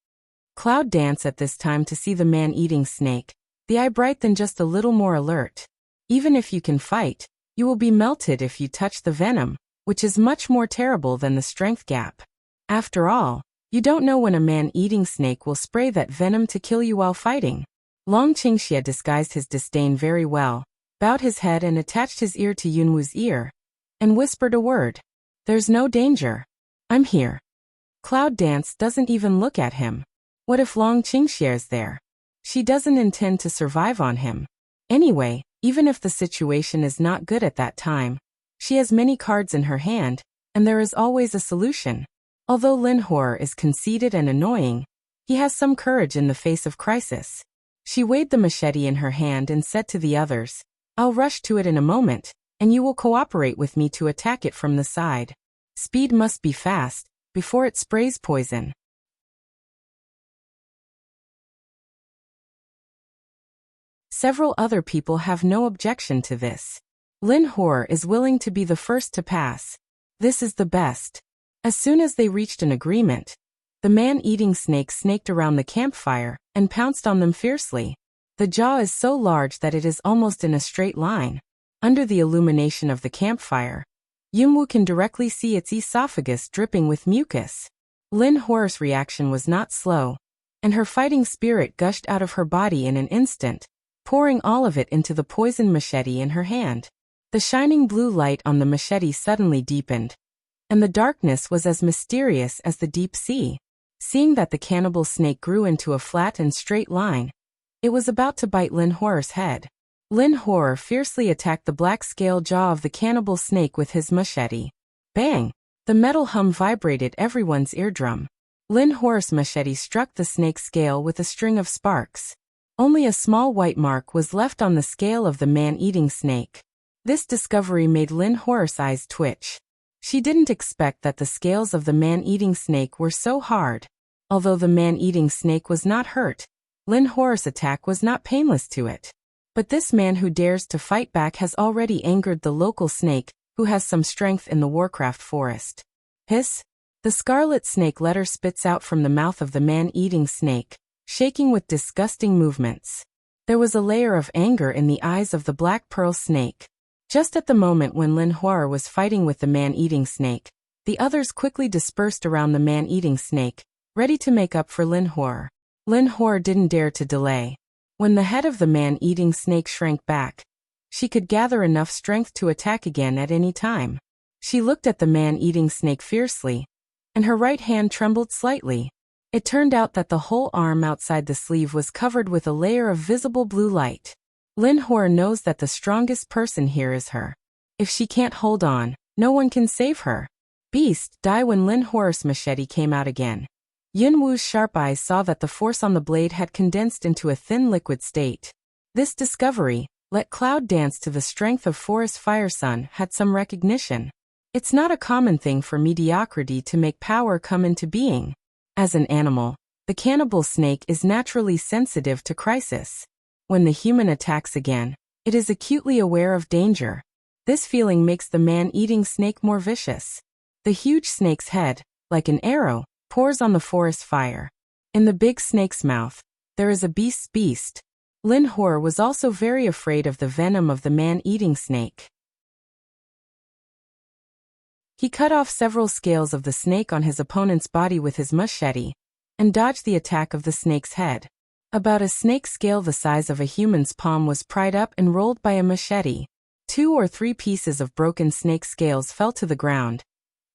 Cloud danced at this time to see the man-eating snake, the eye bright then just a little more alert. Even if you can fight, you will be melted if you touch the venom, which is much more terrible than the strength gap. After all, you don't know when a man-eating snake will spray that venom to kill you while fighting. Long Qingxia disguised his disdain very well, bowed his head and attached his ear to Yunwu's ear, and whispered a word. "There's no danger. I'm here." Cloud Dance doesn't even look at him. What if Long Qingxia is there? She doesn't intend to survive on him. Anyway, even if the situation is not good at that time, she has many cards in her hand, and there is always a solution. Although Lin Hor is conceited and annoying, he has some courage in the face of crisis. She weighed the machete in her hand and said to the others, "I'll rush to it in a moment, and you will cooperate with me to attack it from the side. Speed must be fast, before it sprays poison." Several other people have no objection to this. Lin Hor is willing to be the first to pass. This is the best. As soon as they reached an agreement, the man-eating snake snaked around the campfire and pounced on them fiercely. The jaw is so large that it is almost in a straight line. Under the illumination of the campfire, Yunwu can directly see its esophagus dripping with mucus. Lin Hor's reaction was not slow, and her fighting spirit gushed out of her body in an instant, pouring all of it into the poisoned machete in her hand. The shining blue light on the machete suddenly deepened, and the darkness was as mysterious as the deep sea. Seeing that the cannibal snake grew into a flat and straight line, it was about to bite Lin Hor's head. Lin Hor fiercely attacked the black scale jaw of the cannibal snake with his machete. Bang! The metal hum vibrated everyone's eardrum. Lin Hor's machete struck the snake's scale with a string of sparks. Only a small white mark was left on the scale of the man-eating snake. This discovery made Lin Hor's eyes twitch. She didn't expect that the scales of the man-eating snake were so hard. Although the man-eating snake was not hurt, Lin Hor's attack was not painless to it. But this man who dares to fight back has already angered the local snake, who has some strength in the Warcraft forest. Hiss! The scarlet snake letter spits out from the mouth of the man-eating snake, shaking with disgusting movements. There was a layer of anger in the eyes of the black pearl snake. Just at the moment when Lin Hor was fighting with the man-eating snake, the others quickly dispersed around the man-eating snake, ready to make up for Lin Hor. Lin Hor didn't dare to delay. When the head of the man-eating snake shrank back, she could gather enough strength to attack again at any time. She looked at the man-eating snake fiercely, and her right hand trembled slightly. It turned out that the whole arm outside the sleeve was covered with a layer of visible blue light. Lin Hor knows that the strongest person here is her. If she can't hold on, no one can save her. Beast, die when Lin Hor's machete came out again. Yunwu's sharp eyes saw that the force on the blade had condensed into a thin liquid state. This discovery, let Cloud Dance to the strength of Forest Fire Sun, had some recognition. It's not a common thing for mediocrity to make power come into being. As an animal, The cannibal snake is naturally sensitive to crisis. When the human attacks again, it is acutely aware of danger. This feeling makes the man-eating snake more vicious. The huge snake's head, like an arrow, pours on the forest fire. In the big snake's mouth, there is a beast's beast. Lin Hor was also very afraid of the venom of the man-eating snake. He cut off several scales of the snake on his opponent's body with his machete, and dodged the attack of the snake's head. About a snake scale the size of a human's palm was pried up and rolled by a machete. 2 or 3 pieces of broken snake scales fell to the ground,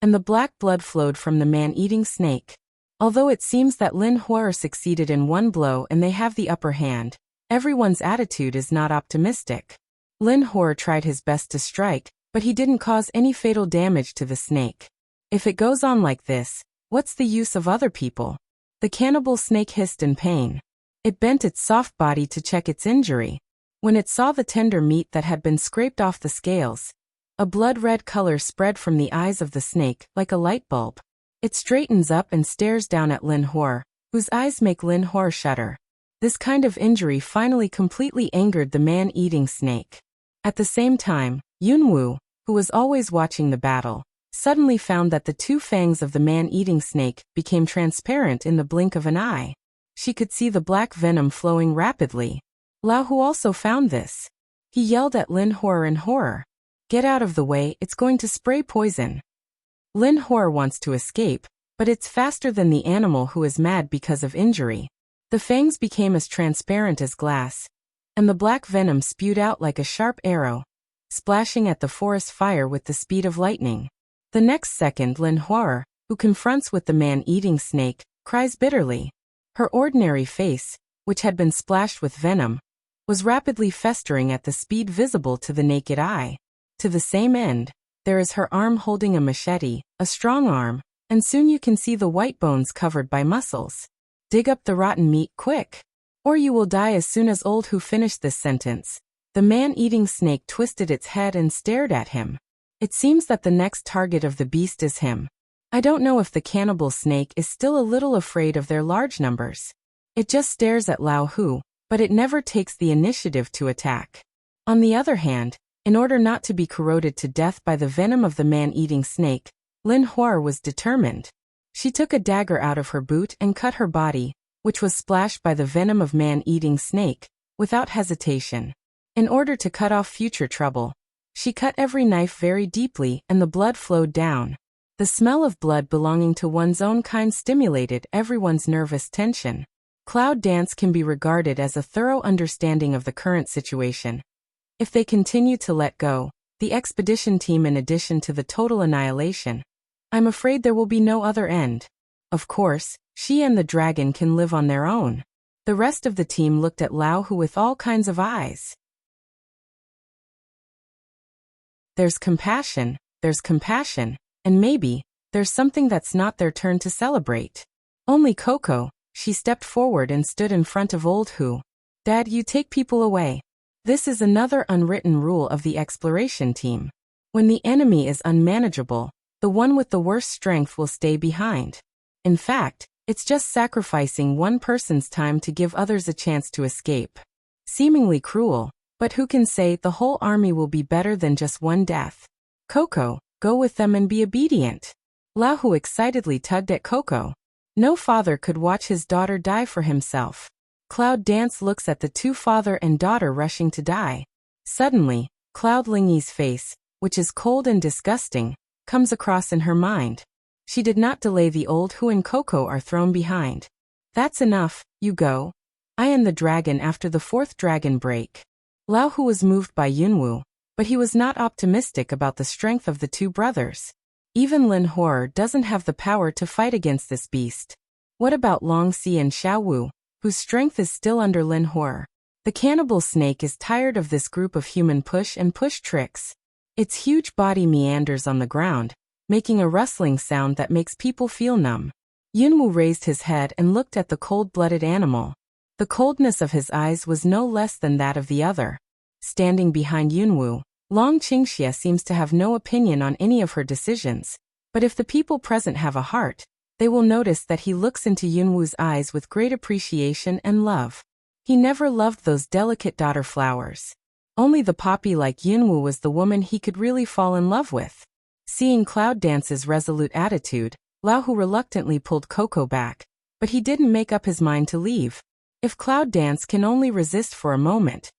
and the black blood flowed from the man-eating snake. Although it seems that Lin Hor succeeded in one blow and they have the upper hand, everyone's attitude is not optimistic. Lin Hor tried his best to strike, but he didn't cause any fatal damage to the snake. If it goes on like this, what's the use of other people? The cannibal snake hissed in pain. It bent its soft body to check its injury. When it saw the tender meat that had been scraped off the scales, a blood-red color spread from the eyes of the snake like a light bulb. It straightens up and stares down at Lin Hor, whose eyes make Lin Hor shudder. This kind of injury finally completely angered the man-eating snake. At the same time, Yunwu, who was always watching the battle, suddenly found that the 2 fangs of the man-eating snake became transparent in the blink of an eye. She could see the black venom flowing rapidly. Lao Hu also found this. He yelled at Lin Hor in horror. "Get out of the way, it's going to spray poison." Lin Hor wants to escape, but it's faster than the animal who is mad because of injury. The fangs became as transparent as glass, and the black venom spewed out like a sharp arrow, splashing at the forest fire with the speed of lightning. The next second Lin Hor, who confronts with the man-eating snake, cries bitterly. Her ordinary face, which had been splashed with venom, was rapidly festering at the speed visible to the naked eye. To the same end, there is her arm holding a machete, a strong arm, and soon you can see the white bones covered by muscles. "Dig up the rotten meat quick, or you will die as soon as Old Who finished this sentence." The man-eating snake twisted its head and stared at him. It seems that the next target of the beast is him. I don't know if the cannibal snake is still a little afraid of their large numbers. It just stares at Lao Hu, but it never takes the initiative to attack. On the other hand, in order not to be corroded to death by the venom of the man-eating snake, Lin Hor was determined. She took a dagger out of her boot and cut her body, which was splashed by the venom of man-eating snake, without hesitation. In order to cut off future trouble, she cut every knife very deeply and the blood flowed down. The smell of blood belonging to one's own kind stimulated everyone's nervous tension. Cloud Dance can be regarded as a thorough understanding of the current situation. If they continue to let go, the expedition team in addition to the total annihilation, I'm afraid there will be no other end. Of course, she and the dragon can live on their own. The rest of the team looked at Lao Hu with all kinds of eyes. There's compassion, and maybe, there's something that's not their turn to celebrate. Only Coco, she stepped forward and stood in front of Old Who. "Dad, you take people away." This is another unwritten rule of the exploration team. When the enemy is unmanageable, the one with the worst strength will stay behind. In fact, it's just sacrificing one person's time to give others a chance to escape. Seemingly cruel, but who can say the whole army will be better than just one death? "Coco, go with them and be obedient." Lao Hu excitedly tugged at Coco. No father could watch his daughter die for himself. Cloud Dance looks at the 2 father and daughter rushing to die. Suddenly, Cloud Lingy's face, which is cold and disgusting, comes across in her mind. She did not delay. The Old Who and Coco are thrown behind. "That's enough, you go. I am the dragon after the 4th dragon break." Lao Hu was moved by Yunwu, but he was not optimistic about the strength of the 2 brothers. Even Lin Hor doesn't have the power to fight against this beast. What about Long Si and Xiao Wu, whose strength is still under Lin Hor? The cannibal snake is tired of this group of human push-and-push tricks. Its huge body meanders on the ground, making a rustling sound that makes people feel numb. Yunwu raised his head and looked at the cold-blooded animal. The coldness of his eyes was no less than that of the other. Standing behind Yunwu, Long Qingxia seems to have no opinion on any of her decisions, but if the people present have a heart, they will notice that he looks into Yunwoo's eyes with great appreciation and love. He never loved those delicate daughter flowers. Only the poppy like Yunwoo was the woman he could really fall in love with. Seeing Cloud Dance's resolute attitude, Laohu reluctantly pulled Coco back, but he didn't make up his mind to leave. If Cloud Dance can only resist for a moment,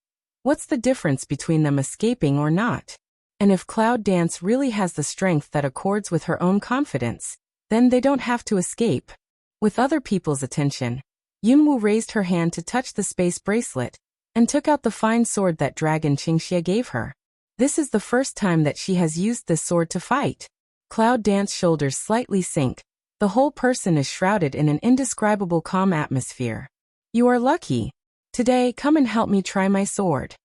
what's the difference between them escaping or not? And if Cloud Dance really has the strength that accords with her own confidence, then they don't have to escape. With other people's attention, Yunwoo raised her hand to touch the space bracelet, and took out the fine sword that Dragon Qingxia gave her. This is the first time that she has used this sword to fight. Cloud Dance's shoulders slightly sink. The whole person is shrouded in an indescribable calm atmosphere. You are lucky. Today, come and help me try my sword.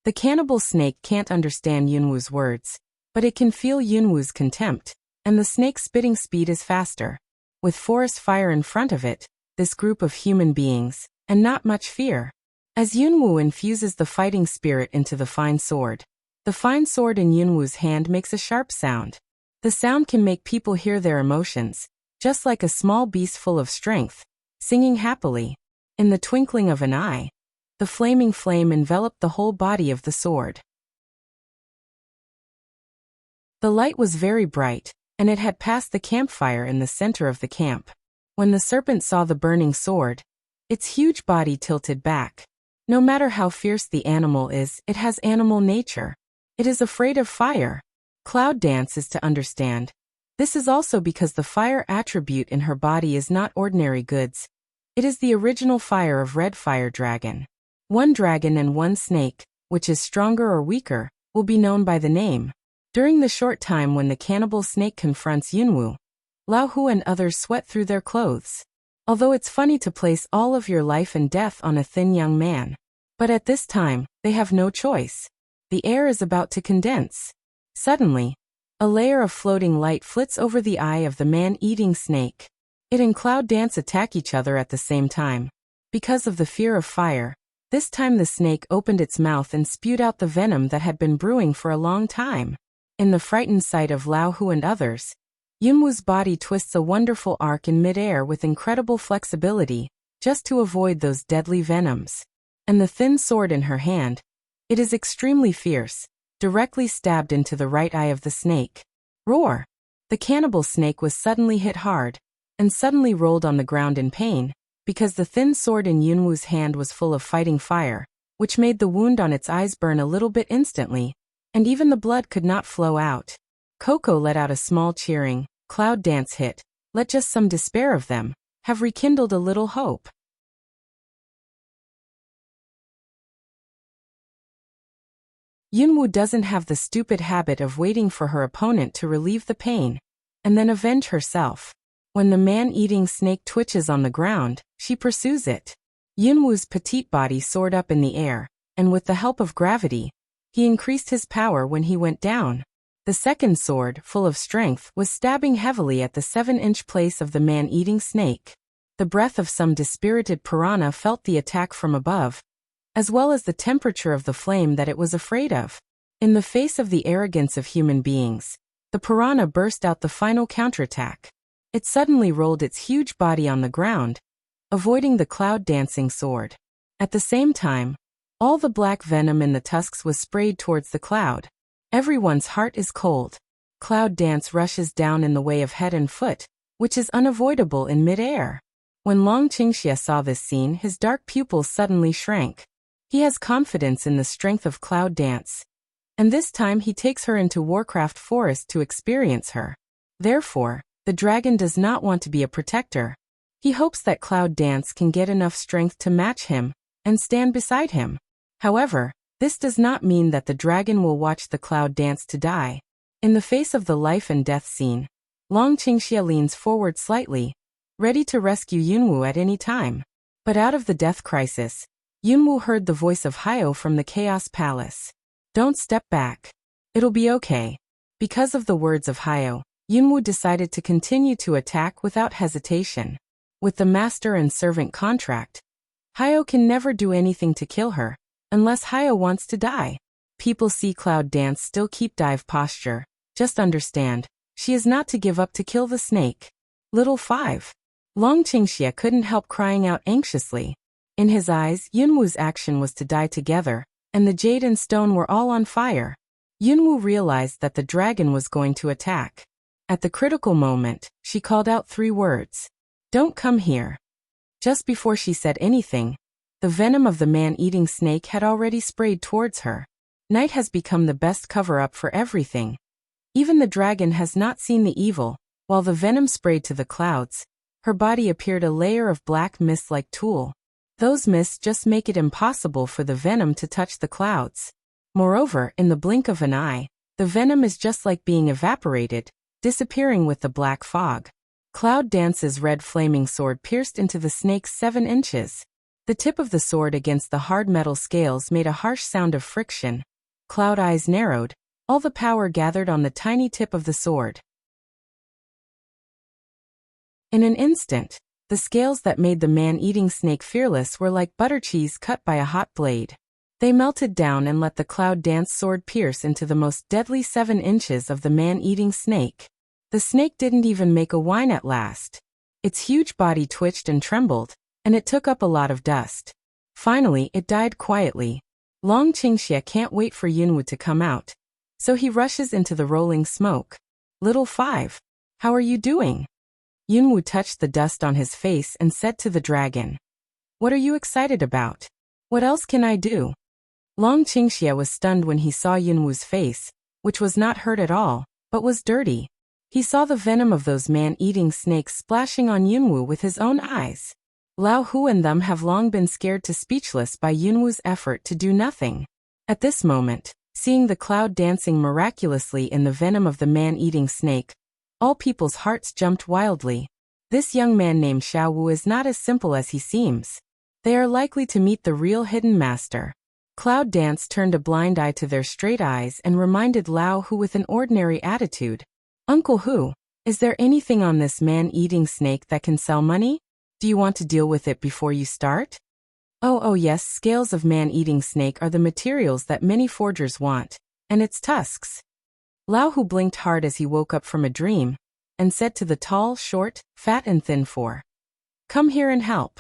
The cannibal snake can't understand Yunwoo's words, but it can feel Yunwoo's contempt, and the snake's spitting speed is faster. With forest fire in front of it, this group of human beings, and not much fear. As Yunwoo infuses the fighting spirit into the fine sword, the fine sword in Yunwoo's hand makes a sharp sound. The sound can make people hear their emotions, just like a small beast full of strength, singing happily. In the twinkling of an eye, the flaming flame enveloped the whole body of the sword. The light was very bright, and it had passed the campfire in the center of the camp. When the serpent saw the burning sword, its huge body tilted back. No matter how fierce the animal is, it has animal nature. It is afraid of fire. Cloud Dance is to understand. This is also because the fire attribute in her body is not ordinary goods. It is the original fire of Red Fire Dragon. One dragon and one snake, which is stronger or weaker, will be known by the name. During the short time when the cannibal snake confronts Yunwoo, Laohu and others sweat through their clothes. Although it's funny to place all of your life and death on a thin young man. But at this time, they have no choice. The air is about to condense. Suddenly, a layer of floating light flits over the eye of the man-eating snake. It and Cloud Dance attack each other at the same time. Because of the fear of fire, this time the snake opened its mouth and spewed out the venom that had been brewing for a long time. In the frightened sight of Laohu and others, Yunwoo's body twists a wonderful arc in midair with incredible flexibility, just to avoid those deadly venoms. And the thin sword in her hand, it is extremely fierce, directly stabbed into the right eye of the snake. Roar! The cannibal snake was suddenly hit hard, and suddenly rolled on the ground in pain, because the thin sword in Yunwoo's hand was full of fighting fire, which made the wound on its eyes burn a little bit instantly, and even the blood could not flow out. Coco let out a small cheering. Cloud Dance hit, let just some despair of them, have rekindled a little hope. Yunwoo doesn't have the stupid habit of waiting for her opponent to relieve the pain, and then avenge herself. When the man-eating snake twitches on the ground, she pursues it. Yunwoo's petite body soared up in the air, and with the help of gravity, he increased his power when he went down. The second sword, full of strength, was stabbing heavily at the 7-inch place of the man-eating snake. The breath of some dispirited piranha felt the attack from above, as well as the temperature of the flame that it was afraid of. In the face of the arrogance of human beings, the piranha burst out the final counterattack. It suddenly rolled its huge body on the ground, avoiding the cloud-dancing sword. At the same time, all the black venom in the tusks was sprayed towards the cloud. Everyone's heart is cold. Cloud Dance rushes down in the way of head and foot, which is unavoidable in mid-air. When Long Qingxia saw this scene, his dark pupils suddenly shrank. He has confidence in the strength of Cloud Dance, and this time he takes her into Warcraft Forest to experience her. Therefore, the dragon does not want to be a protector. He hopes that Cloud Dance can get enough strength to match him and stand beside him. However, this does not mean that the dragon will watch the Cloud Dance to die. In the face of the life and death scene, Long Qingxia leans forward slightly, ready to rescue Yunwoo at any time. But out of the death crisis, Yunwoo heard the voice of Hyo from the Chaos Palace. Don't step back. It'll be okay. Because of the words of Hyo, Yunwoo decided to continue to attack without hesitation. With the master and servant contract, Hyo can never do anything to kill her, unless Hyo wants to die. People see Cloud Dance still keep dive posture. Just understand, she is not to give up to kill the snake. Little 5. Long Qingxie couldn't help crying out anxiously. In his eyes, Yunwu's action was to die together, and the jade and stone were all on fire. Yunwu realized that the dragon was going to attack. At the critical moment, she called out 3 words. Don't come here. Just before she said anything, the venom of the man-eating snake had already sprayed towards her. Night has become the best cover-up for everything. Even the dragon has not seen the evil. While the venom sprayed to the clouds, her body appeared a layer of black mist like tulle. Those mists just make it impossible for the venom to touch the clouds. Moreover, in the blink of an eye, the venom is just like being evaporated, disappearing with the black fog. Cloud Dance's red flaming sword pierced into the snake's 7 inches. The tip of the sword against the hard metal scales made a harsh sound of friction. Cloud eyes narrowed, all the power gathered on the tiny tip of the sword. In an instant, the scales that made the man-eating snake fearless were like butter cheese cut by a hot blade. They melted down and let the Cloud Dance sword pierce into the most deadly 7 inches of the man-eating snake. The snake didn't even make a whine at last. Its huge body twitched and trembled, and it took up a lot of dust. Finally, it died quietly. Long Qingxie can't wait for Yunwu to come out, so he rushes into the rolling smoke. Little 5. How are you doing? Yunwu touched the dust on his face and said to the dragon. What are you excited about? What else can I do? Long Qingxie was stunned when he saw Yunwu's face, which was not hurt at all, but was dirty. He saw the venom of those man-eating snakes splashing on Yunwu with his own eyes. Lao Hu and them have long been scared to speechless by Yunwu's effort to do nothing. At this moment, seeing the cloud dancing miraculously in the venom of the man-eating snake, all people's hearts jumped wildly. This young man named Xiao Wu is not as simple as he seems. They are likely to meet the real hidden master. Cloud Dance turned a blind eye to their straight eyes and reminded Lao Hu with an ordinary attitude. Uncle Hu, is there anything on this man-eating snake that can sell money? Do you want to deal with it before you start? Oh yes, scales of man-eating snake are the materials that many forgers want, and its tusks. Lao Hu blinked hard as he woke up from a dream, and said to the tall, short, fat and thin 4. Come here and help.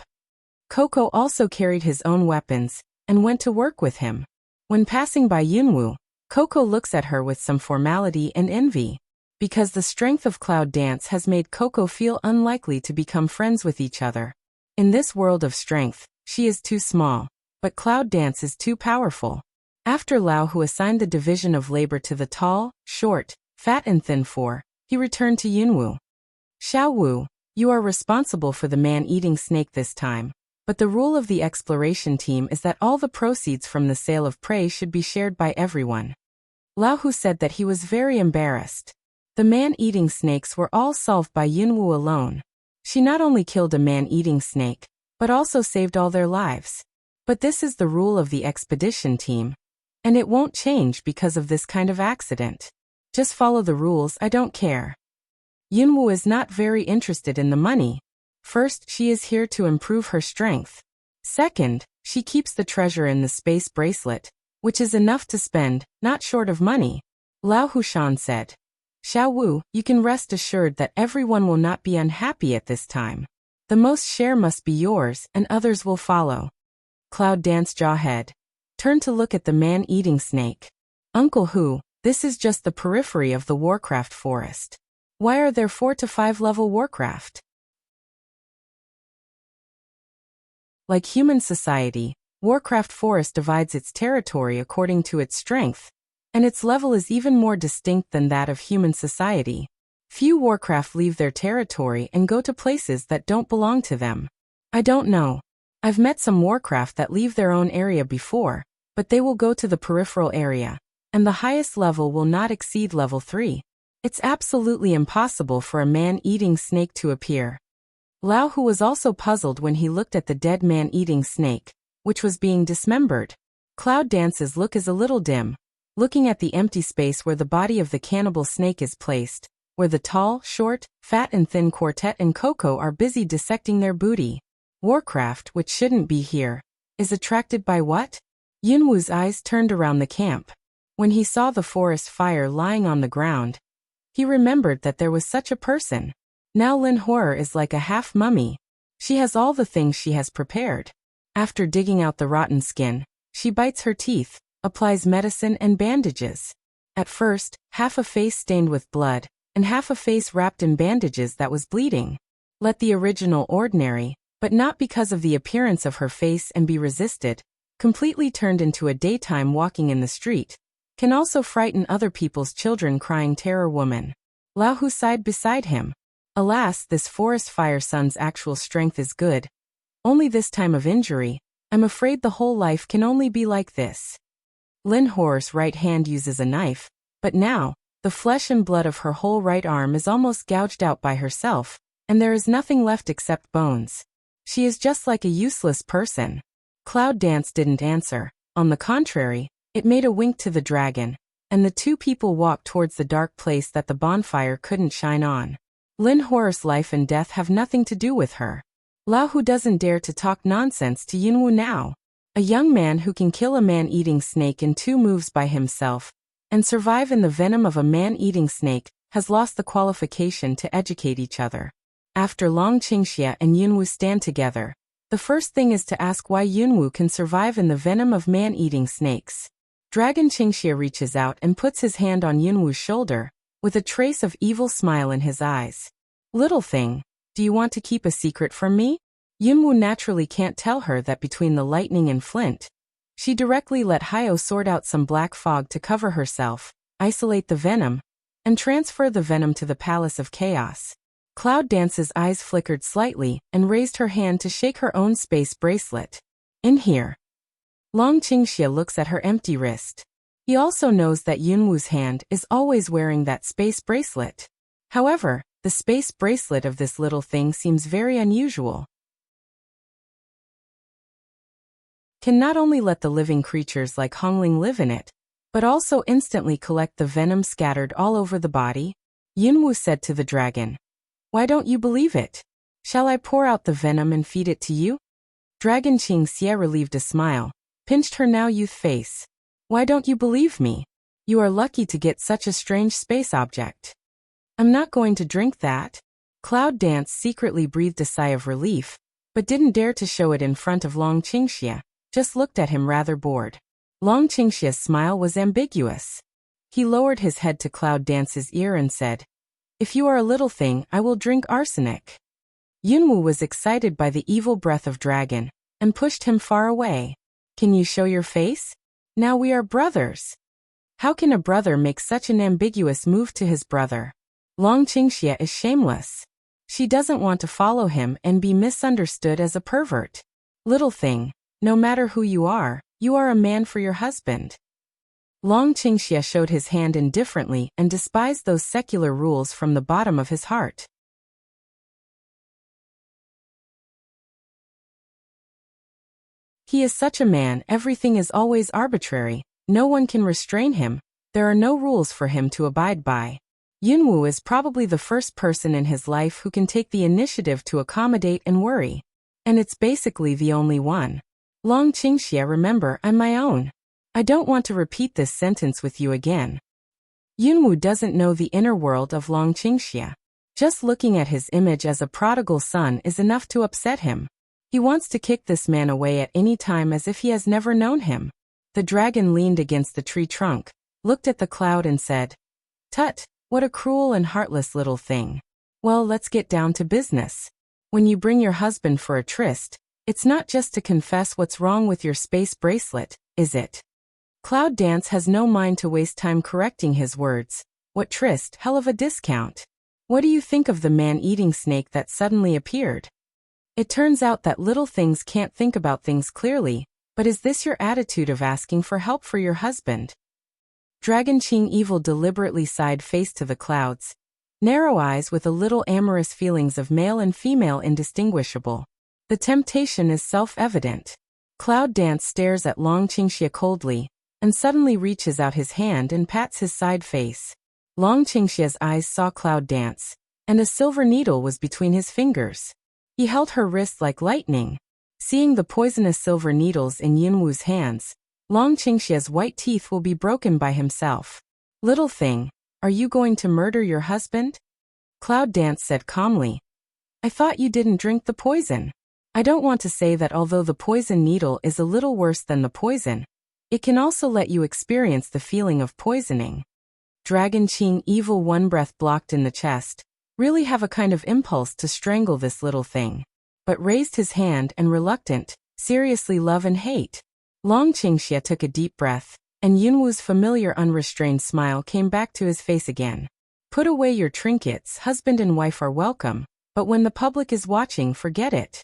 Coco also carried his own weapons, and went to work with him. When passing by Yunwu, Coco looks at her with some formality and envy. Because the strength of Cloud Dance has made Coco feel unlikely to become friends with each other. In this world of strength, she is too small, but Cloud Dance is too powerful. After Lao Hu assigned the division of labor to the tall, short, fat and thin 4, he returned to Yunwu. Xiao Wu, you are responsible for the man-eating snake this time. But the rule of the exploration team is that all the proceeds from the sale of prey should be shared by everyone. Lao Hu said that he was very embarrassed. The man-eating snakes were all solved by Yunwu alone. She not only killed a man-eating snake, but also saved all their lives. But this is the rule of the expedition team. And it won't change because of this kind of accident. Just follow the rules, I don't care. Yunwu is not very interested in the money. First, she is here to improve her strength. Second, she keeps the treasure in the space bracelet, which is enough to spend, not short of money. Lao Hushan said. Xiao Wu, you can rest assured that everyone will not be unhappy at this time. The most share must be yours, and others will follow. Cloud Dance Jawhead turned to look at the man-eating snake. Uncle Hu, this is just the periphery of the Warcraft forest. Why are there 4 to 5 level Warcraft? Like human society, Warcraft Forest divides its territory according to its strength, and its level is even more distinct than that of human society. Few Warcraft leave their territory and go to places that don't belong to them. I don't know. I've met some Warcraft that leave their own area before, but they will go to the peripheral area, and the highest level will not exceed level 3. It's absolutely impossible for a man-eating snake to appear. Lao Hu was also puzzled when he looked at the dead man-eating snake, which was being dismembered. Cloud Dance's look is a little dim, looking at the empty space where the body of the cannibal snake is placed, where the tall, short, fat and thin quartet and Coco are busy dissecting their booty. Warcraft, which shouldn't be here, is attracted by what? Yunwu's eyes turned around the camp. When he saw the forest fire lying on the ground, he remembered that there was such a person. Now Lin Horror is like a half-mummy. She has all the things she has prepared. After digging out the rotten skin, she bites her teeth, applies medicine and bandages. At first, half a face stained with blood, and half a face wrapped in bandages that was bleeding. Let the original ordinary, but not because of the appearance of her face and be resisted, completely turned into a daytime walking in the street, can also frighten other people's children crying terror woman. Lao Hu sighed beside him. Alas, this forest fire son's actual strength is good. Only this time of injury, I'm afraid the whole life can only be like this. Lin Horror's right hand uses a knife, but now, the flesh and blood of her whole right arm is almost gouged out by herself, and there is nothing left except bones. She is just like a useless person. Cloud Dance didn't answer. On the contrary, it made a wink to the dragon, and the two people walked towards the dark place that the bonfire couldn't shine on. Lin Horror's life and death have nothing to do with her. Lao Hu doesn't dare to talk nonsense to Yunwu now. A young man who can kill a man-eating snake in 2 moves by himself, and survive in the venom of a man-eating snake, has lost the qualification to educate each other. After Long Qingxia and Yunwu stand together, the first thing is to ask why Yunwu can survive in the venom of man-eating snakes. Dragon Qingxia reaches out and puts his hand on Yunwu's shoulder, with a trace of evil smile in his eyes. Little thing, do you want to keep a secret from me? Yunwu naturally can't tell her that between the lightning and flint. She directly let Hyo sort out some black fog to cover herself, isolate the venom, and transfer the venom to the Palace of Chaos. Cloud Dance's eyes flickered slightly and raised her hand to shake her own space bracelet. In here. Long Qingxia looks at her empty wrist. He also knows that Yunwu's hand is always wearing that space bracelet. However, the space bracelet of this little thing seems very unusual. Can not only let the living creatures like Hongling live in it, but also instantly collect the venom scattered all over the body? Yunwu said to the dragon. Why don't you believe it? Shall I pour out the venom and feed it to you? Dragon Qingxia relieved a smile, pinched her now youth face. Why don't you believe me? You are lucky to get such a strange space object. I'm not going to drink that. Cloud Dance secretly breathed a sigh of relief, but didn't dare to show it in front of Long Qingxia, just looked at him rather bored. Long Qingxia's smile was ambiguous. He lowered his head to Cloud Dance's ear and said, If you are a little thing, I will drink arsenic. Yunwu was excited by the evil breath of dragon, and pushed him far away. Can you show your face? Now we are brothers. How can a brother make such an ambiguous move to his brother? Long Qingxia is shameless. She doesn't want to follow him and be misunderstood as a pervert. Little thing, no matter who you are a man for your husband. Long Qingxia showed his hand indifferently and despised those secular rules from the bottom of his heart. He is such a man, everything is always arbitrary, no one can restrain him, there are no rules for him to abide by. Yunwu is probably the first person in his life who can take the initiative to accommodate and worry. And it's basically the only one. Long Qingxia, remember, I'm my own. I don't want to repeat this sentence with you again. Yunwu doesn't know the inner world of Long Qingxia. Just looking at his image as a prodigal son is enough to upset him. He wants to kick this man away at any time as if he has never known him. The dragon leaned against the tree trunk, looked at the cloud and said, Tut, what a cruel and heartless little thing. Well, let's get down to business. When you bring your husband for a tryst, it's not just to confess what's wrong with your space bracelet, is it? Cloud Dance has no mind to waste time correcting his words. What tryst, hell of a discount. What do you think of the man-eating snake that suddenly appeared? It turns out that little things can't think about things clearly, but is this your attitude of asking for help for your husband? Dragon Qing Evil deliberately sighed face to the clouds. Narrow eyes with a little amorous feelings of male and female indistinguishable. The temptation is self-evident. Cloud Dance stares at Long Qingxia coldly, and suddenly reaches out his hand and pats his side face. Long Qingxia's eyes saw Cloud Dance, and a silver needle was between his fingers. He held her wrist like lightning. Seeing the poisonous silver needles in Yunwu's hands, Long Qingxia's white teeth will be broken by himself. Little thing, are you going to murder your husband? Cloud Dance said calmly. I thought you didn't drink the poison. I don't want to say that although the poison needle is a little worse than the poison, it can also let you experience the feeling of poisoning. Dragon Qing Evil One breath blocked in the chest, really have a kind of impulse to strangle this little thing. But raised his hand and reluctant, seriously love and hate. Long Qingxia took a deep breath, and Yunwu's familiar unrestrained smile came back to his face again. Put away your trinkets, husband and wife are welcome, but when the public is watching, forget it.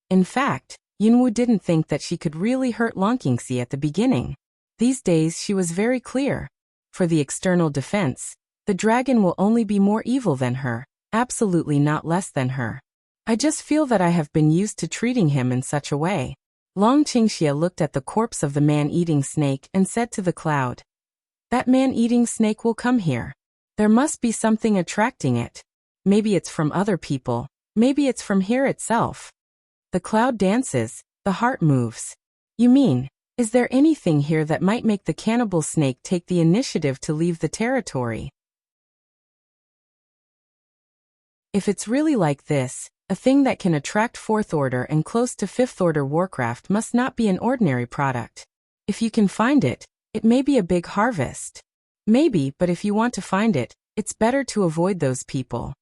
In fact, Yunwu didn't think that she could really hurt Long Qingxi at the beginning. These days she was very clear. For the external defense, the dragon will only be more evil than her, absolutely not less than her. I just feel that I have been used to treating him in such a way. Long Qingxia looked at the corpse of the man-eating snake and said to the cloud, that man-eating snake will come here. There must be something attracting it. Maybe it's from other people, maybe it's from here itself. The cloud dances, the heart moves. You mean, is there anything here that might make the cannibal snake take the initiative to leave the territory? If it's really like this, a thing that can attract 4th order and close to 5th order warcraft must not be an ordinary product. If you can find it, it may be a big harvest. Maybe, but if you want to find it, it's better to avoid those people.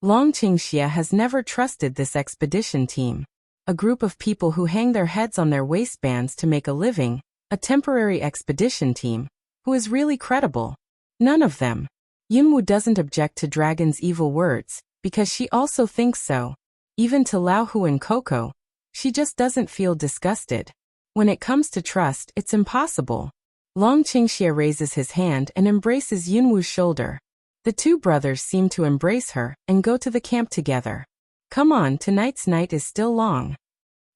Long Qingxia has never trusted this expedition team. A group of people who hang their heads on their waistbands to make a living, a temporary expedition team, who is really credible. None of them. Yunwu doesn't object to Dragon's evil words, because she also thinks so. Even to Laohu and Coco, she just doesn't feel disgusted. When it comes to trust, it's impossible. Long Qingxia raises his hand and embraces Yunwu's shoulder. The two brothers seem to embrace her and go to the camp together. Come on, tonight's night is still long.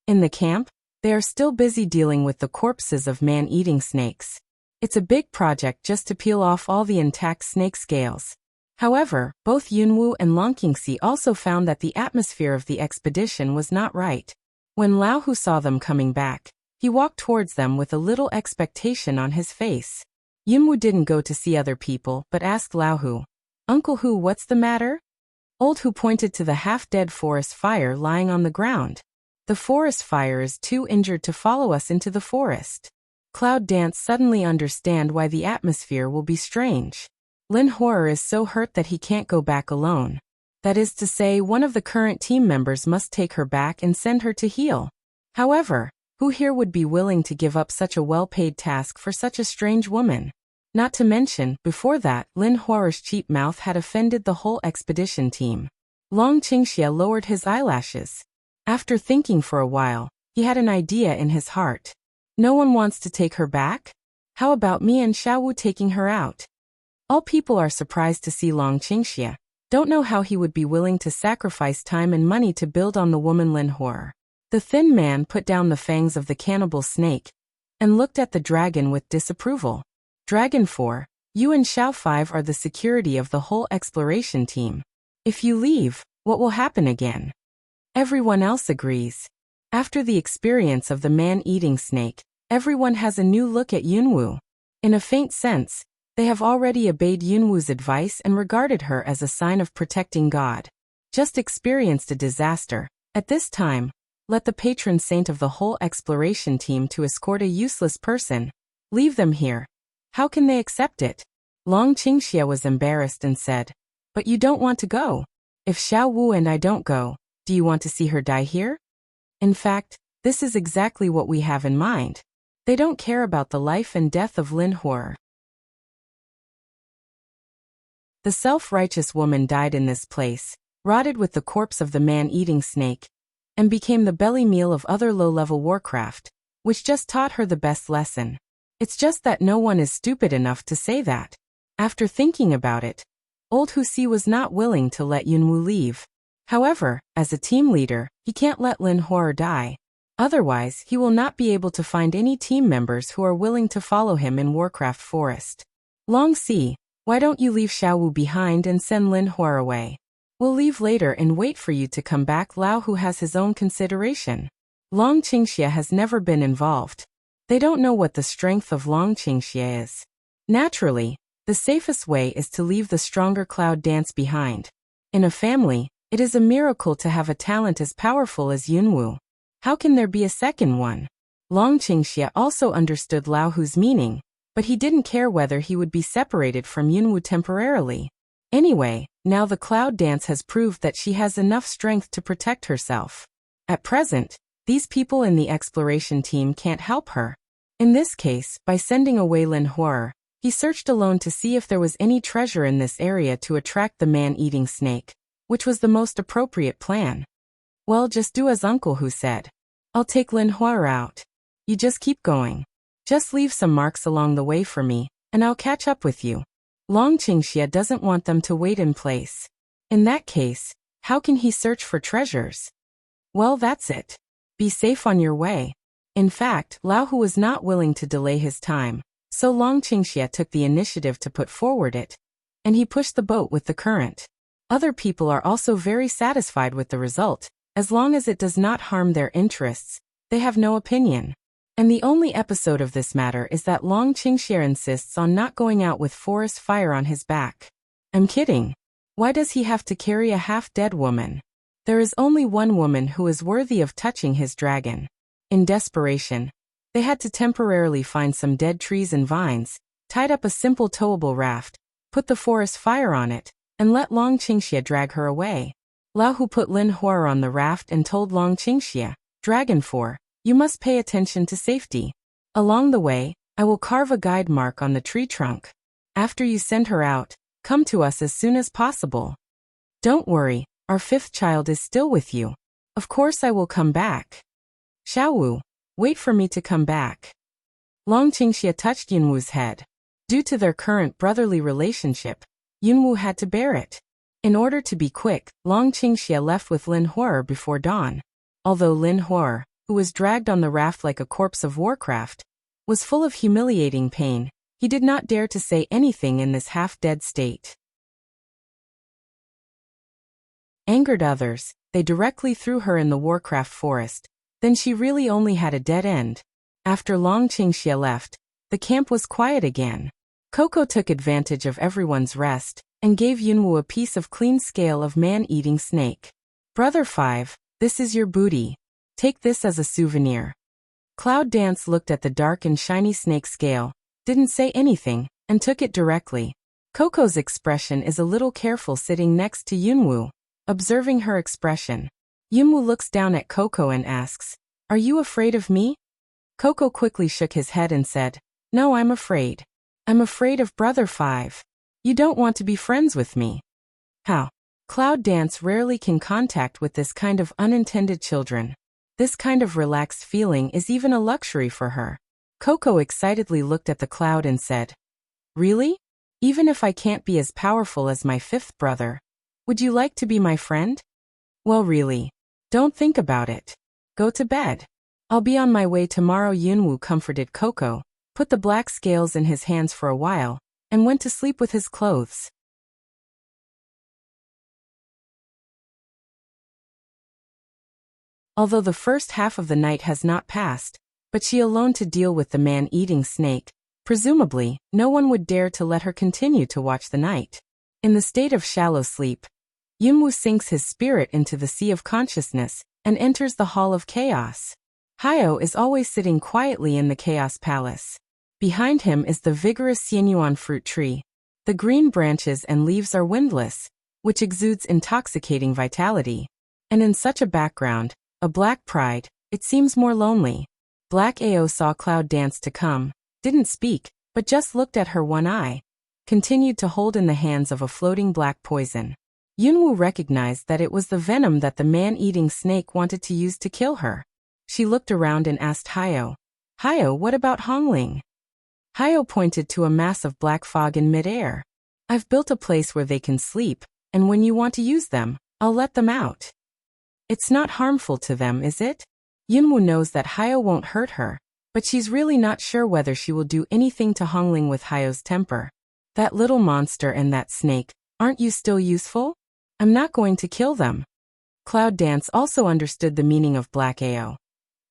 In the camp, they are still busy dealing with the corpses of man-eating snakes. It's a big project just to peel off all the intact snake scales. However, both Yunwu and Long Qingxi also found that the atmosphere of the expedition was not right. When Laohu saw them coming back, he walked towards them with a little expectation on his face. Yunwu didn't go to see other people but asked Laohu, Uncle Hu, what's the matter? Old Hu pointed to the half-dead forest fire lying on the ground. The forest fire is too injured to follow us into the forest. Cloud Dance suddenly understand why the atmosphere will be strange. Lin Horror is so hurt that he can't go back alone. That is to say, one of the current team members must take her back and send her to heal. However, who here would be willing to give up such a well-paid task for such a strange woman? Not to mention, before that, Lin Horror's cheap mouth had offended the whole expedition team. Long Qingxia lowered his eyelashes. After thinking for a while, he had an idea in his heart. No one wants to take her back? How about me and Xiaowu taking her out? All people are surprised to see Long Qingxia. Don't know how he would be willing to sacrifice time and money to build on the woman Lin Horror. The thin man put down the fangs of the cannibal snake and looked at the dragon with disapproval. Dragon 4, you and Xiao 5 are the security of the whole exploration team. If you leave, what will happen again? Everyone else agrees. After the experience of the man-eating snake, everyone has a new look at Yunwu. In a faint sense, they have already obeyed Yunwu's advice and regarded her as a sign of protecting God. Just experienced a disaster. At this time, let the patron saint of the whole exploration team to escort a useless person. Leave them here. How can they accept it? Long Qingxia was embarrassed and said, But you don't want to go. If Xiao Wu and I don't go, do you want to see her die here? In fact, this is exactly what we have in mind. They don't care about the life and death of Lin Horror. The self-righteous woman died in this place, rotted with the corpse of the man-eating snake, and became the belly meal of other low-level warcraft, which just taught her the best lesson. It's just that no one is stupid enough to say that. After thinking about it, old Husi was not willing to let Yunwu leave. However, as a team leader, he can't let Lin Horror die. Otherwise, he will not be able to find any team members who are willing to follow him in Warcraft Forest. Long Si, why don't you leave Xiaowu behind and send Lin Horror away? We'll leave later and wait for you to come back. Lao Hu has his own consideration. Long Qingxia has never been involved. They don't know what the strength of Long Qingxia is. Naturally, the safest way is to leave the stronger Cloud Dance behind. In a family, it is a miracle to have a talent as powerful as Yunwu. How can there be a second one? Long Qingxia also understood Lao Hu's meaning, but he didn't care whether he would be separated from Yunwu temporarily. Anyway, now the cloud dance has proved that she has enough strength to protect herself. At present, these people in the exploration team can't help her. In this case, by sending away Lin Huer, he searched alone to see if there was any treasure in this area to attract the man-eating snake, which was the most appropriate plan. Well, just do as Uncle Hu said. I'll take Lin Huer out. You just keep going. Just leave some marks along the way for me, and I'll catch up with you. Long Qingxia doesn't want them to wait in place. In that case, how can he search for treasures? Well, that's it. Be safe on your way. In fact, Lao Hu was not willing to delay his time, so Long Qingxia took the initiative to put forward it, and he pushed the boat with the current. Other people are also very satisfied with the result. As long as it does not harm their interests, they have no opinion. And the only episode of this matter is that Long Qingxia insists on not going out with forest fire on his back. I'm kidding. Why does he have to carry a half-dead woman? There is only one woman who is worthy of touching his dragon. In desperation, they had to temporarily find some dead trees and vines, tied up a simple towable raft, put the forest fire on it, and let Long Qingxia drag her away. Lao Hu put Lin Huer on the raft and told Long Qingxia, Dragon 4, you must pay attention to safety. Along the way, I will carve a guide mark on the tree trunk. After you send her out, come to us as soon as possible. Don't worry, our fifth child is still with you. Of course I will come back. Xiaowu, wait for me to come back. Long Qingxia touched Yunwu's head. Due to their current brotherly relationship, Yunwu had to bear it. In order to be quick, Long Qingxia left with Lin Huer before dawn. Although Lin Huer, who was dragged on the raft like a corpse of Warcraft, was full of humiliating pain, he did not dare to say anything in this half-dead state. Angered others, they directly threw her in the Warcraft forest. Then she really only had a dead end. After Long Qingxia left, the camp was quiet again. Coco took advantage of everyone's rest and gave Yunwu a piece of clean scale of man-eating snake. Brother 5, this is your booty. Take this as a souvenir. Cloud Dance looked at the dark and shiny snake scale, didn't say anything, and took it directly. Coco's expression is a little careful sitting next to Yunwu, observing her expression. Yunwu looks down at Coco and asks, Are you afraid of me? Coco quickly shook his head and said, No, I'm afraid. I'm afraid of Brother 5. You don't want to be friends with me. How? Cloud Dance rarely can contact with this kind of unintended children. This kind of relaxed feeling is even a luxury for her. Coco excitedly looked at the cloud and said, Really? Even if I can't be as powerful as my fifth brother, would you like to be my friend? Well, really. Don't think about it. Go to bed. I'll be on my way tomorrow. Yunwu comforted Coco, put the black scales in his hands for a while, and went to sleep with his clothes. Although the first half of the night has not passed, but she alone to deal with the man-eating snake, presumably, no one would dare to let her continue to watch the night. In the state of shallow sleep, Yunwu sinks his spirit into the sea of consciousness and enters the Hall of Chaos. Hayo is always sitting quietly in the Chaos Palace. Behind him is the vigorous Xianyuan fruit tree. The green branches and leaves are windless, which exudes intoxicating vitality. And in such a background, a black pride, it seems more lonely. Black Ao saw Cloud Dance to come, didn't speak, but just looked at her one eye, continued to hold in the hands of a floating black poison. Yunwu recognized that it was the venom that the man-eating snake wanted to use to kill her. She looked around and asked Hayo, Hayo, what about Hongling? Hayo pointed to a mass of black fog in midair. I've built a place where they can sleep, and when you want to use them, I'll let them out. It's not harmful to them, is it? Yunwu knows that Hayo won't hurt her, but she's really not sure whether she will do anything to Hongling with Hayo's temper. That little monster and that snake, aren't you still useful? I'm not going to kill them. Cloud Dance also understood the meaning of Black Ao.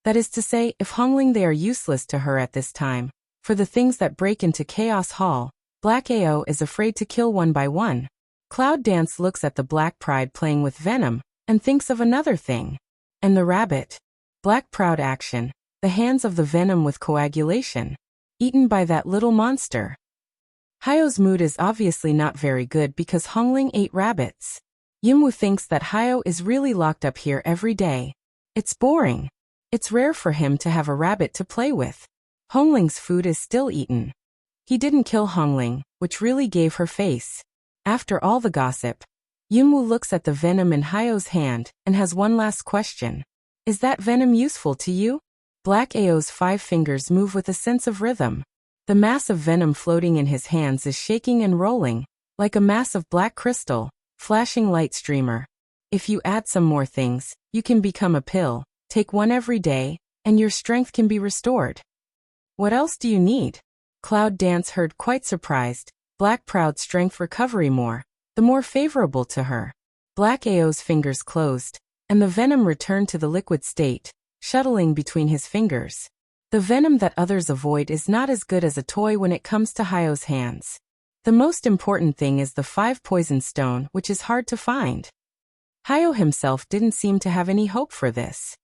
That is to say, if Hongling they are useless to her at this time, for the things that break into Chaos Hall, Black Ao is afraid to kill one by one. Cloud Dance looks at the Black Pride playing with venom and thinks of another thing. And the rabbit. Black Proud action. The hands of the venom with coagulation. Eaten by that little monster. Hayo's mood is obviously not very good because Hongling ate rabbits. Yunwoo thinks that Hayo is really locked up here every day. It's boring. It's rare for him to have a rabbit to play with. Hongling's food is still eaten. He didn't kill Hongling, which really gave her face. After all the gossip, Yunwoo looks at the venom in Hayo's hand and has one last question. Is that venom useful to you? Black Ao's 5 fingers move with a sense of rhythm. The mass of venom floating in his hands is shaking and rolling, like a mass of black crystal, flashing light streamer. If you add some more things, you can become a pill, take one every day, and your strength can be restored. What else do you need? Cloud Dance heard quite surprised. Black Proud strength recovery more, the more favorable to her. Black Ao's fingers closed, and the venom returned to the liquid state, shuttling between his fingers. The venom that others avoid is not as good as a toy when it comes to Hayo's hands. The most important thing is the 5 poison stone, which is hard to find. Hayo himself didn't seem to have any hope for this.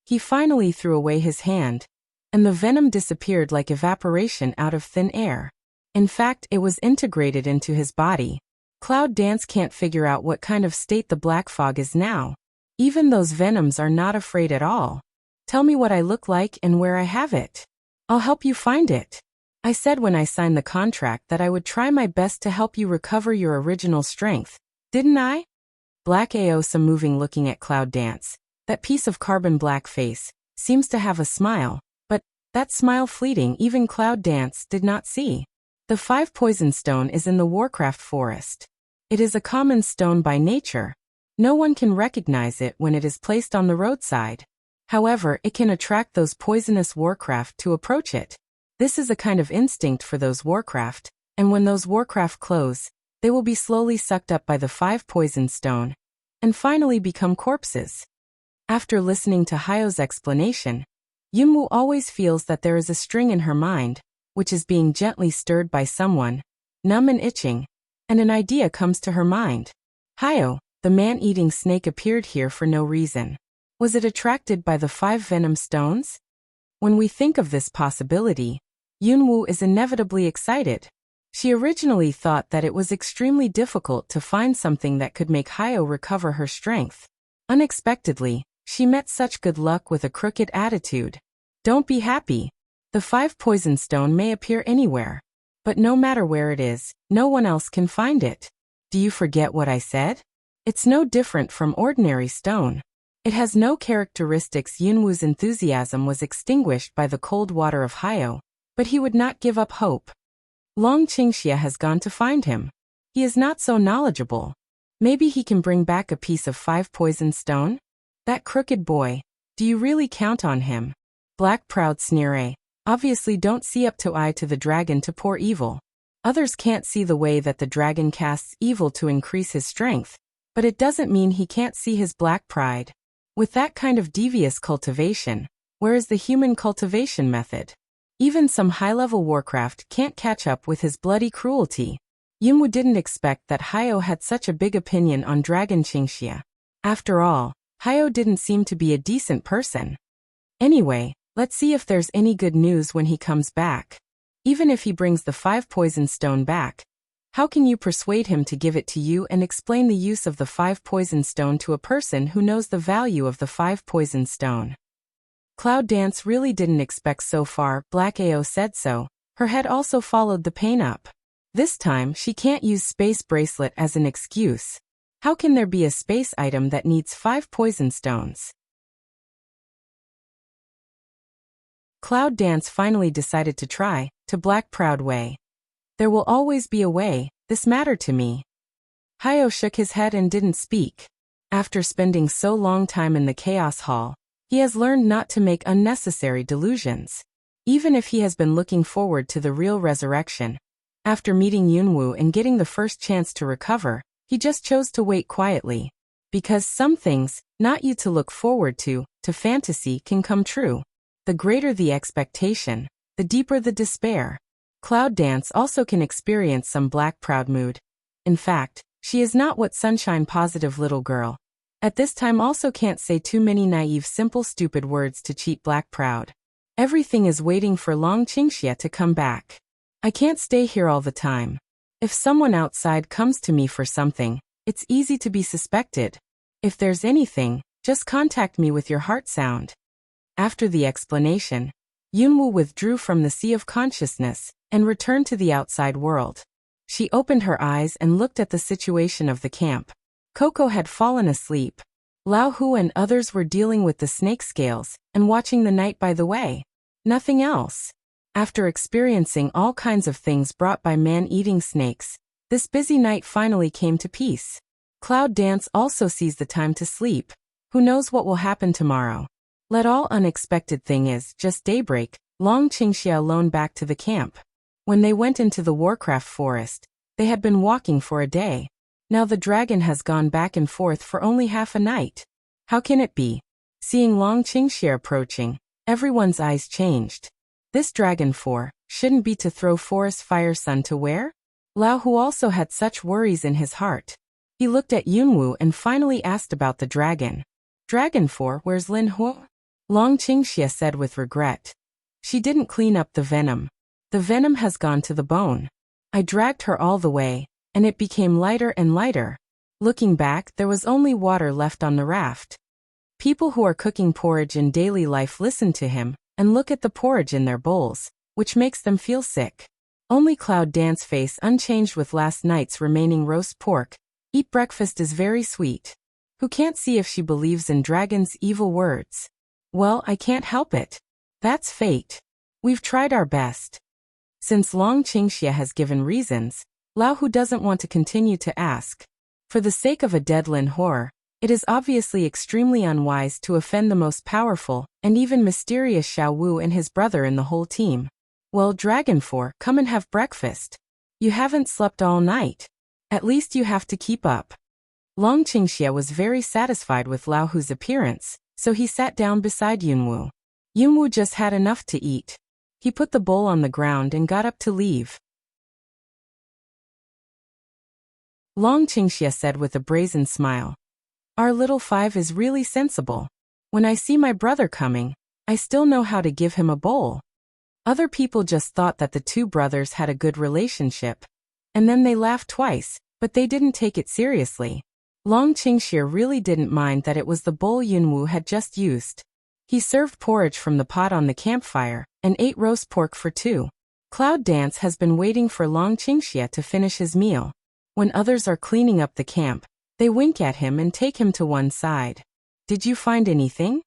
He finally threw away his hand, and the venom disappeared like evaporation out of thin air. In fact, it was integrated into his body. Cloud Dance can't figure out what kind of state the black fog is now. Even those venoms are not afraid at all. Tell me what I look like and where I have it. I'll help you find it. I said when I signed the contract that I would try my best to help you recover your original strength, didn't I? Black Aosa moving looking at Cloud Dance. That piece of carbon black face seems to have a smile, but that smile fleeting even Cloud Dance did not see. The 5 poison stone is in the Warcraft forest. It is a common stone by nature. No one can recognize it when it is placed on the roadside. However, it can attract those poisonous Warcraft to approach it. This is a kind of instinct for those Warcraft, and when those Warcraft close, they will be slowly sucked up by the 5 poison stone, and finally become corpses. After listening to Hayo's explanation, Yunwoo always feels that there is a string in her mind, which is being gently stirred by someone, numb and itching, and an idea comes to her mind. Hayo, the man-eating snake, appeared here for no reason. Was it attracted by the 5 venom stones? When we think of this possibility, Yunwoo is inevitably excited. She originally thought that it was extremely difficult to find something that could make Hayo recover her strength. Unexpectedly, she met such good luck with a crooked attitude. Don't be happy. The 5 poison stone may appear anywhere. But no matter where it is, no one else can find it. Do you forget what I said? It's no different from ordinary stone. It has no characteristics. Yunwoo's enthusiasm was extinguished by the cold water of Hayo, but he would not give up hope. Long Qingxia has gone to find him. He is not so knowledgeable. Maybe he can bring back a piece of 5 poison stone? That crooked boy. Do you really count on him? Black Proud sneer. Obviously don't see up to eye to the dragon to pour evil. Others can't see the way that the dragon casts evil to increase his strength, but it doesn't mean he can't see his black pride. With that kind of devious cultivation, where is the human cultivation method? Even some high-level Warcraft can't catch up with his bloody cruelty. Yunwoo didn't expect that Hayo had such a big opinion on Dragon Qingxia. After all, Hayo didn't seem to be a decent person. Anyway, let's see if there's any good news when he comes back. Even if he brings the 5 poison stone back, how can you persuade him to give it to you and explain the use of the 5 poison stone to a person who knows the value of the 5 poison stone? Cloud Dance really didn't expect so far. Black Ao said so. Her head also followed the pain up. This time she can't use space bracelet as an excuse. How can there be a space item that needs 5 poison stones? Cloud Dance finally decided to try, to Black Proud way. There will always be a way, this mattered to me. Hayo shook his head and didn't speak. After spending so long time in the Chaos Hall, he has learned not to make unnecessary delusions. Even if he has been looking forward to the real resurrection, after meeting Yunwoo and getting the first chance to recover, he just chose to wait quietly. Because some things, not you to look forward to fantasy can come true. The greater the expectation, the deeper the despair. Cloud Dance also can experience some black proud mood. In fact, she is not what sunshine positive little girl. At this time also can't say too many naive simple stupid words to cheat black proud. Everything is waiting for Long Qingxia to come back. I can't stay here all the time. If someone outside comes to me for something, it's easy to be suspected. If there's anything, just contact me with your heart sound. After the explanation, Yunwu withdrew from the sea of consciousness and returned to the outside world. She opened her eyes and looked at the situation of the camp. Coco had fallen asleep. Lao Hu and others were dealing with the snake scales and watching the night by the way. Nothing else. After experiencing all kinds of things brought by man-eating snakes, this busy night finally came to peace. Cloud Dance also sees the time to sleep. Who knows what will happen tomorrow? Let all unexpected thing is just daybreak. Long Qingxia alone back to the camp. When they went into the Warcraft forest, they had been walking for a day. Now the dragon has gone back and forth for only half a night. How can it be? Seeing Long Qingxia approaching, everyone's eyes changed. This dragon shouldn't be to throw forest fire sun to where? Lao Hu also had such worries in his heart. He looked at Yunwu and finally asked about the dragon. Dragon where's Lin Hu? Long Qingxia said with regret. She didn't clean up the venom. The venom has gone to the bone. I dragged her all the way, and it became lighter and lighter. Looking back, there was only water left on the raft. People who are cooking porridge in daily life listen to him and look at the porridge in their bowls, which makes them feel sick. Only Cloud Dance face unchanged with last night's remaining roast pork. Eat breakfast is very sweet. Who can't see if she believes in dragon's evil words? Well, I can't help it. That's fate. We've tried our best. Since Long Qingxia has given reasons, Lao Hu doesn't want to continue to ask. For the sake of a dead Lin Hor, it is obviously extremely unwise to offend the most powerful and even mysterious Xiao Wu and his brother in the whole team. Well, Dragon 4, come and have breakfast. You haven't slept all night. At least you have to keep up. Long Qingxia was very satisfied with Lao Hu's appearance, so he sat down beside Yunwu. Yunwu just had enough to eat. He put the bowl on the ground and got up to leave. Long Qingxia said with a brazen smile. Our little five is really sensible. When I see my brother coming, I still know how to give him a bowl. Other people just thought that the two brothers had a good relationship. And then they laughed twice, but they didn't take it seriously. Long Qingxia really didn't mind that it was the bowl Yunwu had just used. He served porridge from the pot on the campfire and ate roast pork for two. Cloud Dance has been waiting for Long Qingxia to finish his meal. When others are cleaning up the camp, they wink at him and take him to one side. Did you find anything?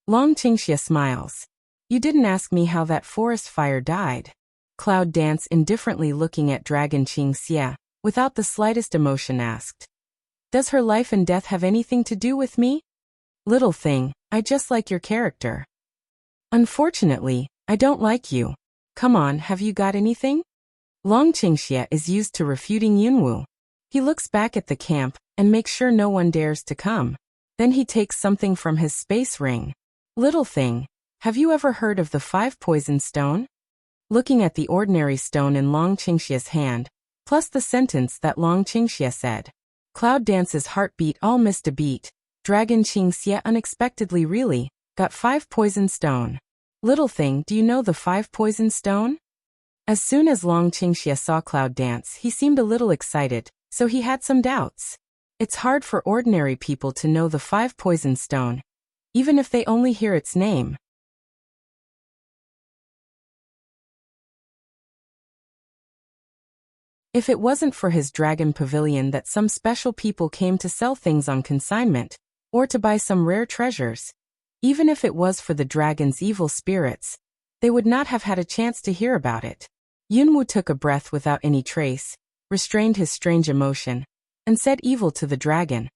Long Qingxia smiles. You didn't ask me how that forest fire died. Cloud Dance, indifferently looking at Dragon Qingxia, without the slightest emotion, asked. Does her life and death have anything to do with me? Little thing, I just like your character. Unfortunately, I don't like you. Come on, have you got anything? Long Qingxia is used to refuting Yunwu. He looks back at the camp and makes sure no one dares to come. Then he takes something from his space ring. Little thing, have you ever heard of the 5 poison stone? Looking at the ordinary stone in Long Qingxia's hand, plus the sentence that Long Qingxia said, Cloud Dance's heartbeat all missed a beat. Dragon Qingxia unexpectedly really got 5 poison stone. Little thing, do you know the 5 poison stone? As soon as Long Qingxia saw Cloud Dance, he seemed a little excited, so he had some doubts. It's hard for ordinary people to know the 5 poison stone, even if they only hear its name. If it wasn't for his dragon pavilion that some special people came to sell things on consignment, or to buy some rare treasures, even if it was for the dragon's evil spirits, they would not have had a chance to hear about it. Yunwu took a breath without any trace, restrained his strange emotion, and said evil to the dragon.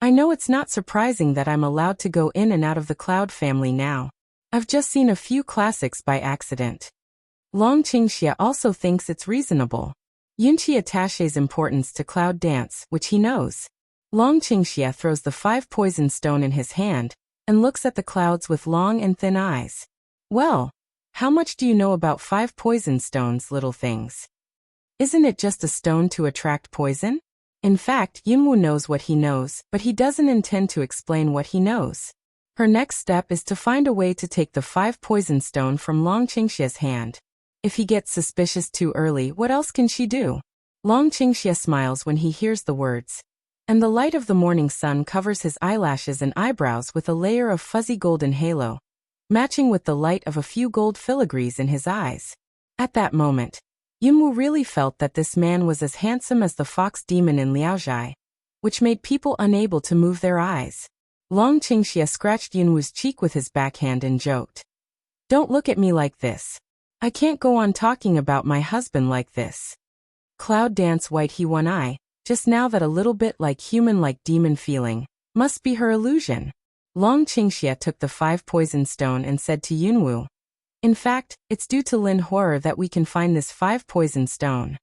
I know it's not surprising that I'm allowed to go in and out of the Cloud family now. I've just seen a few classics by accident. Long Qingxia also thinks it's reasonable. Yunqi attaches importance to Cloud Dance, which he knows. Long Qingxia throws the 5 poison stone in his hand, and looks at the clouds with long and thin eyes. Well, How much do you know about 5 poison stones, little things? Isn't it just a stone to attract poison? In fact, Yunwu knows what he knows, but he doesn't intend to explain what he knows. Her next step is to find a way to take the 5 poison stone from Long Qingxia's hand. If he gets suspicious too early, what else can she do? Long Qingxia smiles when he hears the words, and the light of the morning sun covers his eyelashes and eyebrows with a layer of fuzzy golden halo, matching with the light of a few gold filigrees in his eyes. At that moment, Yunwu really felt that this man was as handsome as the fox demon in Liaozhai, which made people unable to move their eyes. Long Qingxia scratched Yunwu's cheek with his backhand and joked, "Don't look at me like this. I can't go on talking about my husband like this." Cloud Dance white he one eye, just now that a little bit like human-like demon feeling, must be her illusion. Long Qingxia took the 5 poison stone and said to Yunwu, "In fact, it's due to Lin Horror that we can find this 5 poison stone."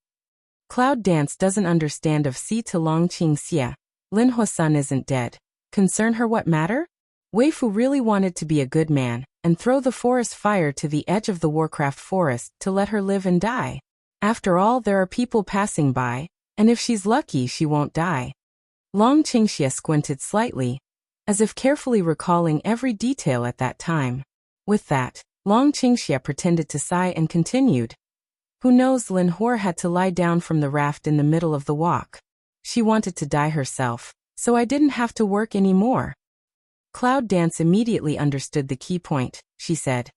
Cloud Dance doesn't understand of Si to Long Qingxia. Lin Hua-sun isn't dead. Concern her what matter? Wei Fu really wanted to be a good man and throw the forest fire to the edge of the Warcraft forest to let her live and die. After all, there are people passing by, and if she's lucky she won't die. Long Qingxia squinted slightly, as if carefully recalling every detail at that time. With that, Long Qingxia pretended to sigh and continued, "Who knows, Lin Hor had to lie down from the raft in the middle of the walk. She wanted to die herself, so I didn't have to work anymore." Cloud Dance immediately understood the key point. She said,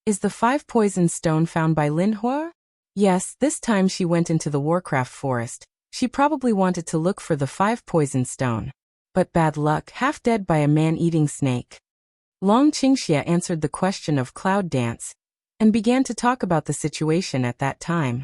"Is the 5 poison stone found by Lin Hua?" Yes, this time she went into the Warcraft forest. She probably wanted to look for the 5 poison stone. But bad luck, half dead by a man-eating snake. Long Qingxia answered the question of Cloud Dance and began to talk about the situation at that time.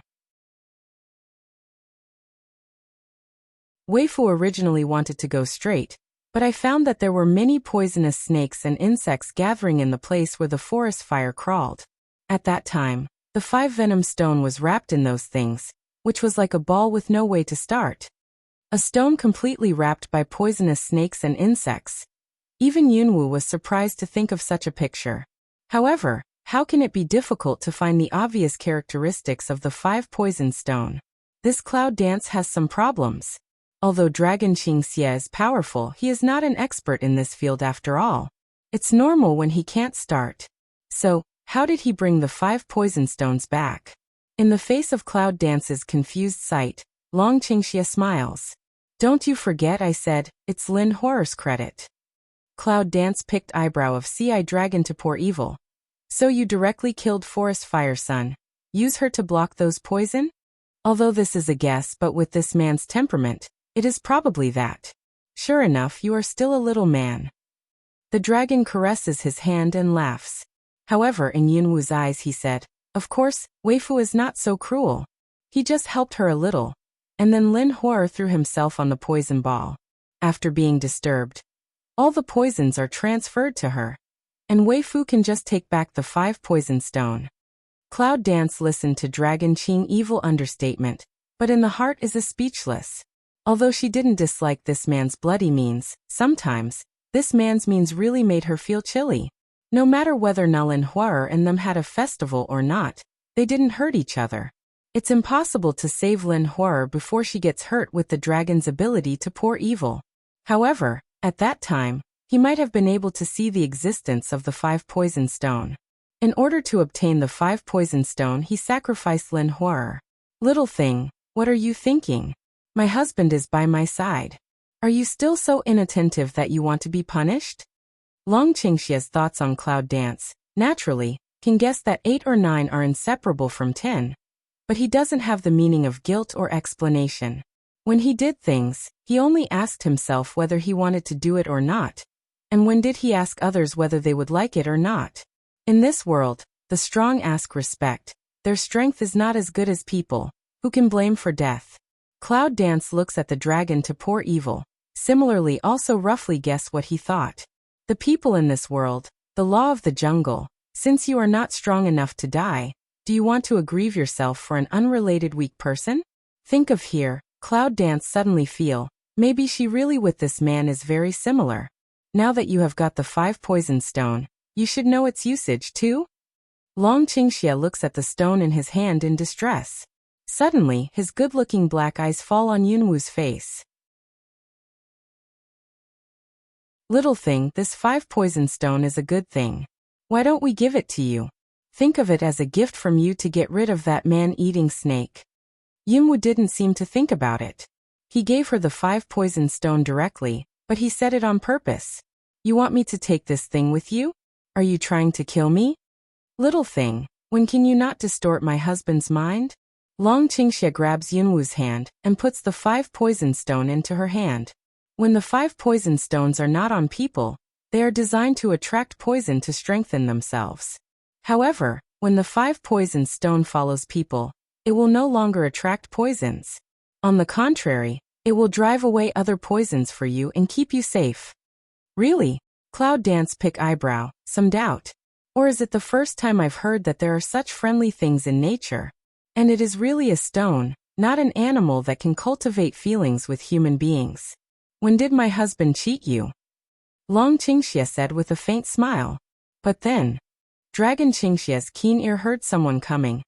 Wei Fu originally wanted to go straight, but I found that there were many poisonous snakes and insects gathering in the place where the forest fire crawled. At that time, the 5 venom stone was wrapped in those things, which was like a ball with no way to start. A stone completely wrapped by poisonous snakes and insects. Even Yunwu was surprised to think of such a picture. However, how can it be difficult to find the obvious characteristics of the 5 poison stone? This Cloud Dance has some problems. Although Dragon Qingxia is powerful, he is not an expert in this field after all. It's normal when he can't start. So, how did he bring the 5 poison stones back? In the face of Cloud Dance's confused sight, Long Qingxia smiles. "Don't you forget I said, it's Lin Horror's credit." Cloud Dance picked eyebrow of Ci Dragon to pour evil. "So you directly killed Forest Fire Sun. Use her to block those poison?" Although this is a guess, but with this man's temperament, it is probably that. "Sure enough, you are still a little man." The dragon caresses his hand and laughs. However, in Yunwu's eyes he said, "Of course, Wei Fu is not so cruel. He just helped her a little." And then Lin Horror threw himself on the poison ball. After being disturbed, all the poisons are transferred to her, and Wei Fu can just take back the 5 poison stone. Cloud Dance listened to Dragon Qing evil understatement, but in the heart is a speechless. Although she didn't dislike this man's bloody means, sometimes, this man's means really made her feel chilly. No matter whether Lin Hua and them had a festival or not, they didn't hurt each other. It's impossible to save Lin Hua before she gets hurt with the dragon's ability to pour evil. However, at that time, he might have been able to see the existence of the 5 poison stone. In order to obtain the 5 poison stone, he sacrificed Lin Hua. "Little thing, what are you thinking? My husband is by my side. Are you still so inattentive that you want to be punished?" Long Qingxia's thoughts on Cloud Dance, naturally, can guess that 8 or 9 are inseparable from 10. But he doesn't have the meaning of guilt or explanation. When he did things, he only asked himself whether he wanted to do it or not. And when did he ask others whether they would like it or not? In this world, the strong ask respect. Their strength is not as good as people, who can blame for death. Cloud Dance looks at the dragon to pour evil, similarly also roughly guess what he thought. The people in this world, the law of the jungle, since you are not strong enough to die, do you want to aggrieve yourself for an unrelated weak person? Think of here, Cloud Dance suddenly feel, maybe she really with this man is very similar. Now that you have got the 5 poison stone, you should know its usage too? Long Qingxia looks at the stone in his hand in distress. Suddenly, his good-looking black eyes fall on Yunwu's face. Little thing, this 5 poison stone is a good thing. Why don't we give it to you? Think of it as a gift from you to get rid of that man-eating snake. Yunwu didn't seem to think about it. He gave her the 5 poison stone directly, but he said it on purpose. You want me to take this thing with you? Are you trying to kill me? Little thing, when can you not distort my husband's mind? Long Qingxia grabs Yunwu's hand and puts the 5 poison stone into her hand. When the 5 poison stones are not on people, they are designed to attract poison to strengthen themselves. However, when the 5 poison stone follows people, it will no longer attract poisons. On the contrary, it will drive away other poisons for you and keep you safe. Really? Cloud Dance pick eyebrow, some doubt. Or is it the first time I've heard that there are such friendly things in nature? And it is really a stone, not an animal that can cultivate feelings with human beings. When did my husband cheat you? Long Qingxia said with a faint smile. But then, Dragon Qingxia's keen ear heard someone coming,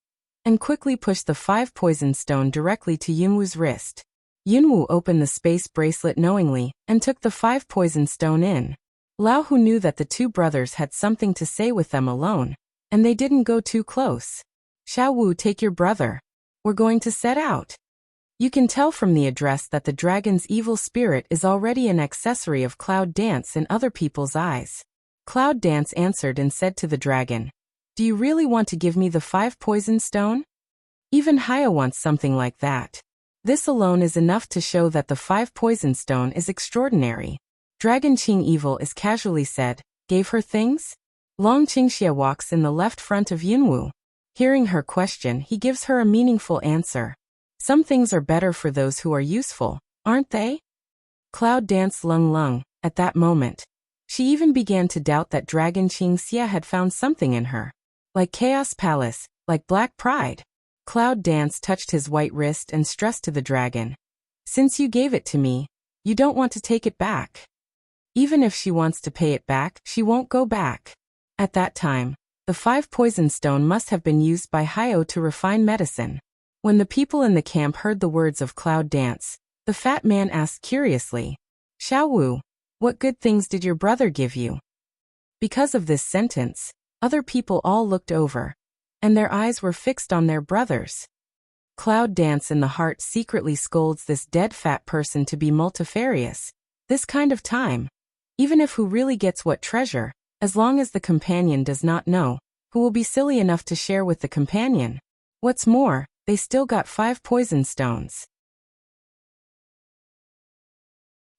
and quickly pushed the 5 poison stone directly to Yunwu's wrist. Yunwu opened the space bracelet knowingly, and took the 5 poison stone in. Lao Hu knew that the two brothers had something to say with them alone, and they didn't go too close. Xiao Wu, take your brother. We're going to set out. You can tell from the address that the dragon's evil spirit is already an accessory of Cloud Dance in other people's eyes. Cloud Dance answered and said to the dragon, do you really want to give me the 5 poison stone? Even Haya wants something like that. This alone is enough to show that the 5 poison stone is extraordinary. Dragon Qing Evil is casually said, gave her things? Long Qingxia walks in the left front of Yunwu. Hearing her question, he gives her a meaningful answer. Some things are better for those who are useful, aren't they? Cloud Dance lung. At that moment, she even began to doubt that Dragon Qingxia had found something in her. Like Chaos Palace, like Black Pride. Cloud Dance touched his white wrist and stressed to the dragon. Since you gave it to me, you don't want to take it back. Even if she wants to pay it back, she won't go back. At that time, the 5 poison stone must have been used by Hyo to refine medicine. When the people in the camp heard the words of Cloud Dance, the fat man asked curiously, Xiao Wu, what good things did your brother give you? Because of this sentence, other people all looked over, and their eyes were fixed on their brothers. Cloud Dance in the heart secretly scolds this dead fat person to be multifarious. This kind of time, even if who really gets what treasure, as long as the companion does not know, who will be silly enough to share with the companion? What's more, they still got 5 poison stones.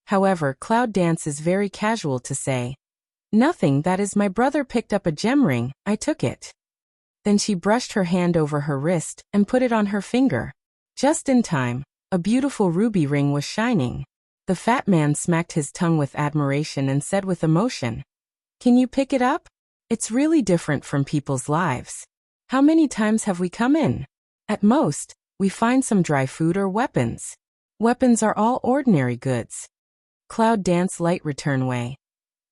However, Cloud Dance is very casual to say, nothing, that is, my brother picked up a gem ring, I took it. Then she brushed her hand over her wrist and put it on her finger. Just in time, a beautiful ruby ring was shining. The fat man smacked his tongue with admiration and said with emotion, can you pick it up? It's really different from people's lives. How many times have we come in? At most, we find some dry food or weapons. Weapons are all ordinary goods. Cloud Dance light return way.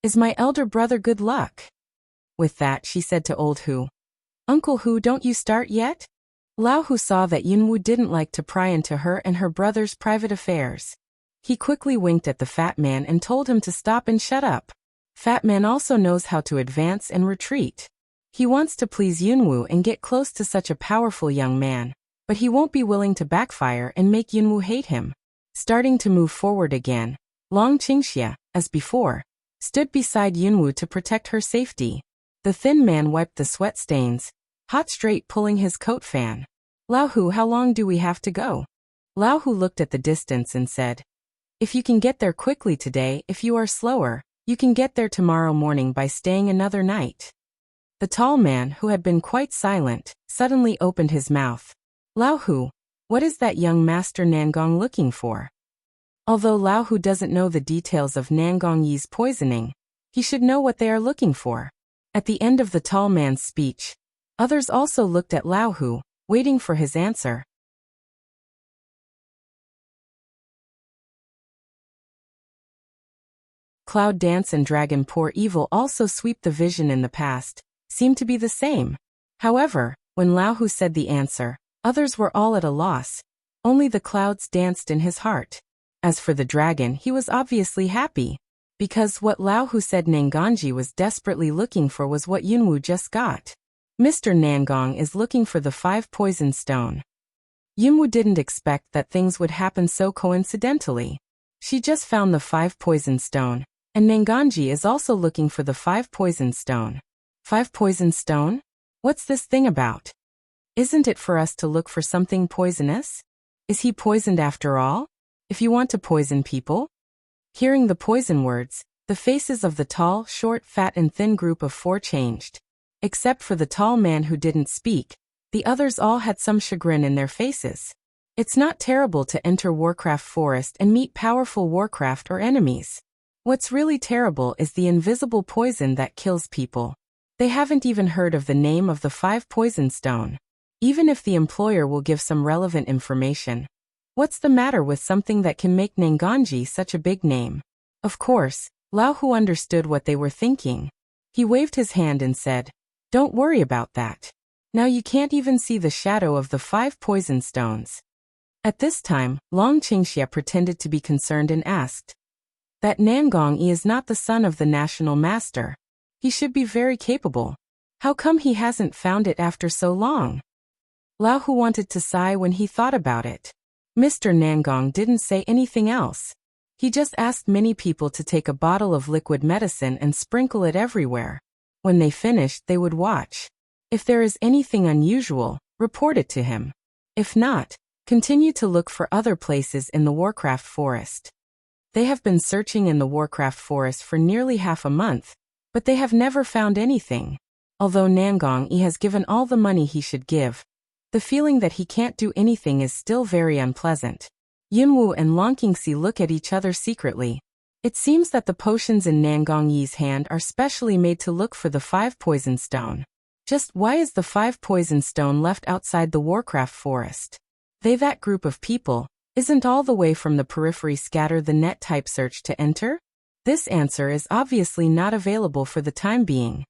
Is my elder brother good luck? With that she said to old Hu, Uncle Hu, don't you start yet? Lao Hu saw that Yunwu didn't like to pry into her and her brother's private affairs. He quickly winked at the fat man and told him to stop and shut up. Fat man also knows how to advance and retreat. He wants to please Yunwu and get close to such a powerful young man, but he won't be willing to backfire and make Yunwu hate him. Starting to move forward again, Long Qingxia, as before, stood beside Yunwu to protect her safety. The thin man wiped the sweat stains, hot straight pulling his coat fan. Lao Hu, how long do we have to go? Lao Hu looked at the distance and said, if you can get there quickly today, if you are slower, you can get there tomorrow morning by staying another night. The tall man, who had been quite silent, suddenly opened his mouth. Lao Hu, what is that young master Nangong looking for? Although Lao Hu doesn't know the details of Nangong Yi's poisoning, he should know what they are looking for. At the end of the tall man's speech, others also looked at Lao Hu, waiting for his answer. Cloud Dance and Dragon Pour Evil also sweep the vision in the past, seem to be the same. However, when Lao Hu said the answer, others were all at a loss. Only the clouds danced in his heart. As for the dragon, he was obviously happy, because what Lao Hu said Nanganji was desperately looking for was what Yunwu just got. Mr. Nangong is looking for the 5 poison stone. Yunwu didn't expect that things would happen so coincidentally. She just found the 5 poison stone, and Nanganji is also looking for the 5 poison stone. 5 poison stone? What's this thing about? Isn't it for us to look for something poisonous? Is he poisoned after all? If you want to poison people? Hearing the poison words, the faces of the tall, short, fat and thin group of 4 changed. Except for the tall man who didn't speak, the others all had some chagrin in their faces. It's not terrible to enter Warcraft Forest and meet powerful Warcraft or enemies. What's really terrible is the invisible poison that kills people. They haven't even heard of the name of the 5 poison stone. Even if the employer will give some relevant information. What's the matter with something that can make Nanganji such a big name? Of course, Lao Hu understood what they were thinking. He waved his hand and said, "Don't worry about that. Now you can't even see the shadow of the 5 poison stones." At this time, Long Qingxia pretended to be concerned and asked, "That Nangong is not the son of the national master. He should be very capable. How come he hasn't found it after so long?" Lao Hu wanted to sigh when he thought about it. Mr. Nangong didn't say anything else. He just asked many people to take a bottle of liquid medicine and sprinkle it everywhere. When they finished, they would watch. If there is anything unusual, report it to him. If not, continue to look for other places in the Warcraft Forest. They have been searching in the Warcraft Forest for nearly half a month, but they have never found anything. Although Nangong has given all the money he should give, the feeling that he can't do anything is still very unpleasant. Yunwu and Long Qingxi look at each other secretly. It seems that the potions in Nangong Yi's hand are specially made to look for the 5 poison stone. Just why is the 5 poison stone left outside the Warcraft Forest? That group of people, isn't all the way from the periphery scatter the net type search to enter? This answer is obviously not available for the time being.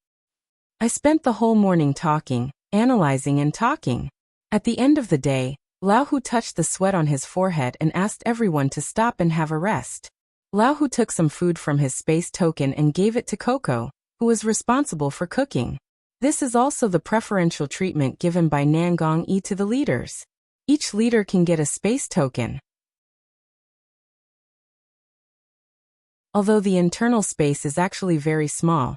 I spent the whole morning talking, analyzing and talking. At the end of the day, Lao Hu touched the sweat on his forehead and asked everyone to stop and have a rest. Lao Hu took some food from his space token and gave it to Coco, who was responsible for cooking. This is also the preferential treatment given by Nangong to the leaders. Each leader can get a space token. Although the internal space is actually very small,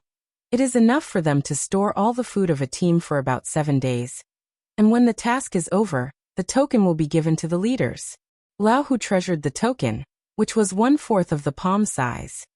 it is enough for them to store all the food of a team for about 7 days. And when the task is over, the token will be given to the leaders. Lao Hu treasured the token, which was 1/4 of the palm size.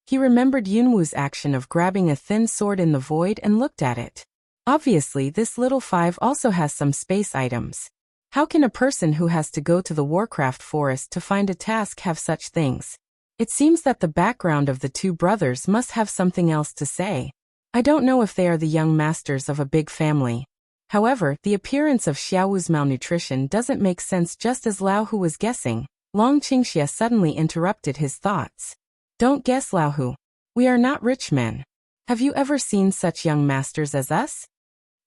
He remembered Yunwu's action of grabbing a thin sword in the void and looked at it. Obviously, this little 5 also has some space items. How can a person who has to go to the Warcraft Forest to find a task have such things? It seems that the background of the 2 brothers must have something else to say. I don't know if they are the young masters of a big family. However, the appearance of Xiaowu's malnutrition doesn't make sense. Just as Lao Hu was guessing, Long Qingxia suddenly interrupted his thoughts. "Don't guess, Lao Hu. We are not rich men. Have you ever seen such young masters as us?"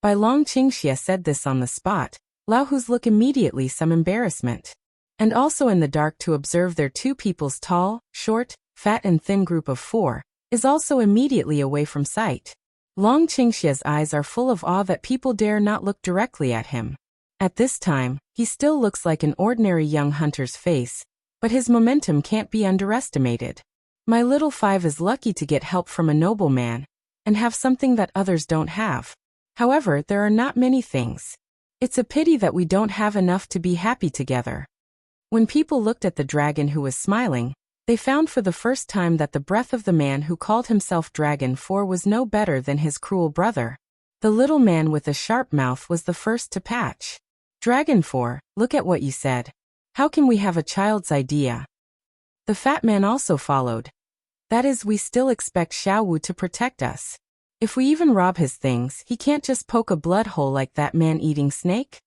By Long Qingxia said this on the spot, Lao Hu's look immediately some embarrassment. And also in the dark to observe their 2 people's tall, short, fat and thin group of 4, is also immediately away from sight. Long Qingxia's eyes are full of awe that people dare not look directly at him. At this time, he still looks like an ordinary young hunter's face, but his momentum can't be underestimated. My little 5 is lucky to get help from a nobleman, and have something that others don't have. However, there are not many things. It's a pity that we don't have enough to be happy together. When people looked at the dragon who was smiling, they found for the first time that the breath of the man who called himself Dragon 4 was no better than his cruel brother. The little man with a sharp mouth was the first to patch. "Dragon 4, look at what you said. How can we have a child's idea?" The fat man also followed. "That is, we still expect Xiaowu to protect us. If we even rob his things, he can't just poke a blood hole like that man-eating snake."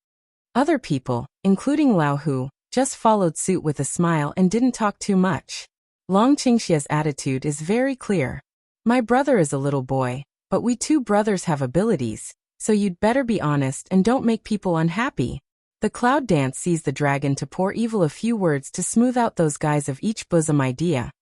Other people, including Lao Hu, just followed suit with a smile and didn't talk too much. Long Qingxia's attitude is very clear. "My brother is a little boy, but we 2 brothers have abilities. So you'd better be honest and don't make people unhappy. The cloud dance sees the dragon to pour evil a few words to smooth out those guys of each bosom idea.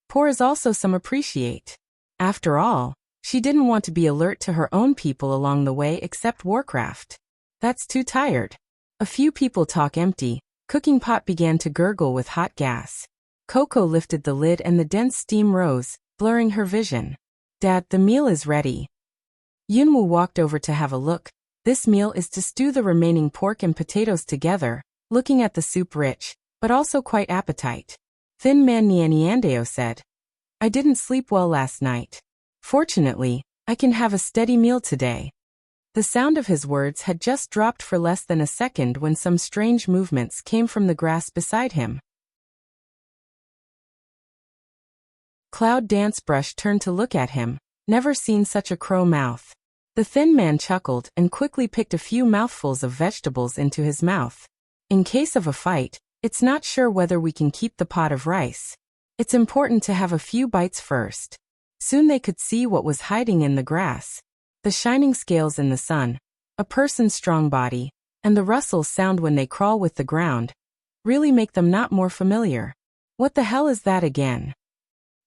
Pour is also some appreciate. After all, she didn't want to be alert to her own people along the way except Warcraft. That's too tired. A few people talk empty. Cooking pot began to gurgle with hot gas. Coco lifted the lid and the dense steam rose, blurring her vision. Dad, the meal is ready. Yunwu walked over to have a look. This meal is to stew the remaining pork and potatoes together, looking at the soup rich, but also quite appetite. Thin man Nianiandeo said. I didn't sleep well last night. Fortunately, I can have a steady meal today. The sound of his words had just dropped for less than a second when some strange movements came from the grass beside him. Cloud Dance Brush turned to look at him. Never seen such a crow mouth. The thin man chuckled and quickly picked a few mouthfuls of vegetables into his mouth. In case of a fight, it's not sure whether we can keep the pot of rice. It's important to have a few bites first. Soon they could see what was hiding in the grass. The shining scales in the sun, a person's strong body, and the rustle sound when they crawl with the ground really make them not more familiar. What the hell is that again?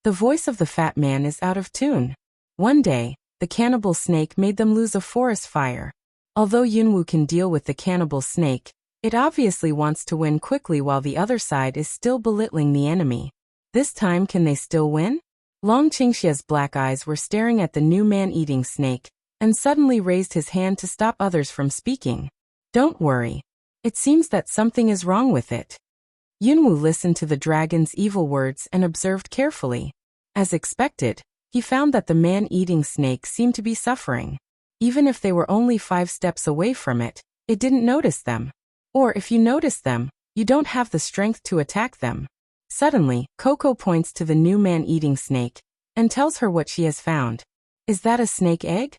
The voice of the fat man is out of tune. One day, the cannibal snake made them lose a forest fire. Although Yunwu can deal with the cannibal snake, it obviously wants to win quickly while the other side is still belittling the enemy. This time can they still win? Long Qingxia's black eyes were staring at the new man-eating snake, and suddenly raised his hand to stop others from speaking. Don't worry. It seems that something is wrong with it. Yunwu listened to the dragon's evil words and observed carefully. As expected, he found that the man-eating snake seemed to be suffering. Even if they were only 5 steps away from it, it didn't notice them. Or if you notice them, you don't have the strength to attack them. Suddenly, Coco points to the new man-eating snake and tells her what she has found. Is that a snake egg?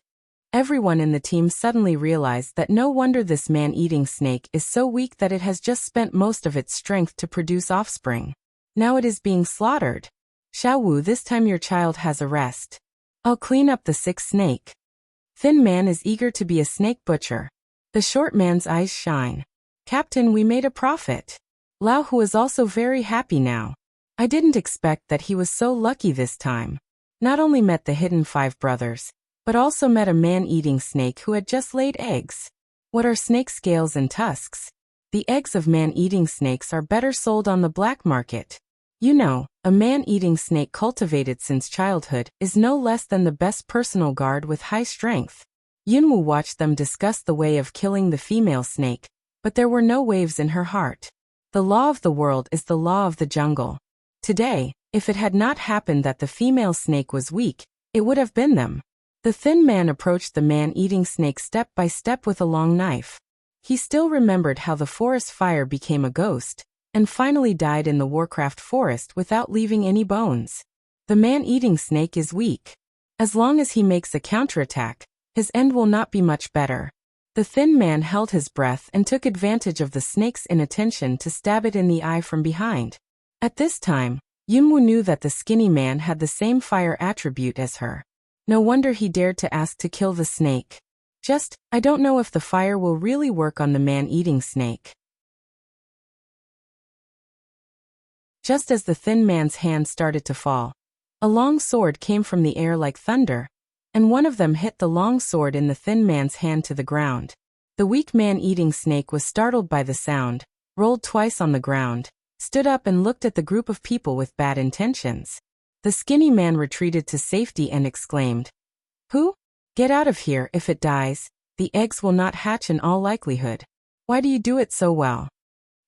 Everyone in the team suddenly realized that no wonder this man-eating snake is so weak that it has just spent most of its strength to produce offspring. Now it is being slaughtered. Xiaowu, this time your child has a rest. I'll clean up the sick snake. Thin man is eager to be a snake butcher. The short man's eyes shine. Captain, we made a profit. Lao Hu is also very happy now. I didn't expect that he was so lucky this time. Not only met the hidden 5 brothers, but also met a man-eating snake who had just laid eggs. What are snake scales and tusks? The eggs of man-eating snakes are better sold on the black market. You know, a man-eating snake cultivated since childhood is no less than the best personal guard with high strength. Yunwu watched them discuss the way of killing the female snake, but there were no waves in her heart. The law of the world is the law of the jungle. Today, if it had not happened that the female snake was weak, it would have been them. The thin man approached the man-eating snake step by step with a long knife. He still remembered how the forest fire became a ghost, and finally died in the Warcraft forest without leaving any bones. The man-eating snake is weak. As long as he makes a counterattack, his end will not be much better. The thin man held his breath and took advantage of the snake's inattention to stab it in the eye from behind. At this time, Yunwu knew that the skinny man had the same fire attribute as her. No wonder he dared to ask to kill the snake. I don't know if the fire will really work on the man-eating snake. Just as the thin man's hand started to fall, a long sword came from the air like thunder, and one of them hit the long sword in the thin man's hand to the ground. The weak man-eating snake was startled by the sound, rolled twice on the ground, stood up and looked at the group of people with bad intentions. The skinny man retreated to safety and exclaimed, "Who? Get out of here. If it dies, the eggs will not hatch in all likelihood. Why do you do it so well?"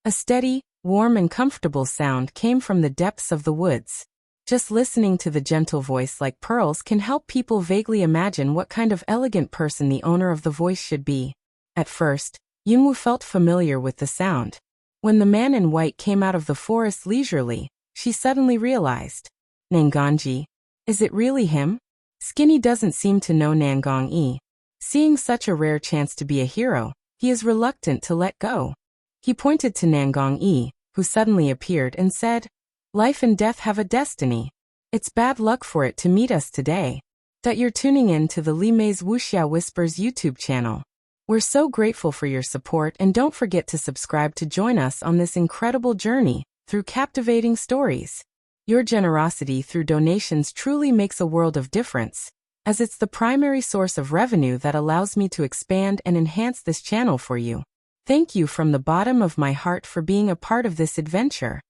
A steady, warm and comfortable sound came from the depths of the woods. Just listening to the gentle voice like pearls can help people vaguely imagine what kind of elegant person the owner of the voice should be. At first, Yunwu felt familiar with the sound. When the man in white came out of the forest leisurely, she suddenly realized. Nangongji. Is it really him? Skinny doesn't seem to know Nangong-yi. Seeing such a rare chance to be a hero, he is reluctant to let go. He pointed to Nangong-yi, who suddenly appeared and said, "Life and death have a destiny. It's bad luck for it to meet us today. that you're tuning in to the Li Mei's Wuxia Whispers YouTube channel. We're so grateful for your support, and don't forget to subscribe to join us on this incredible journey through captivating stories. Your generosity through donations truly makes a world of difference, as it's the primary source of revenue that allows me to expand and enhance this channel for you. Thank you from the bottom of my heart for being a part of this adventure.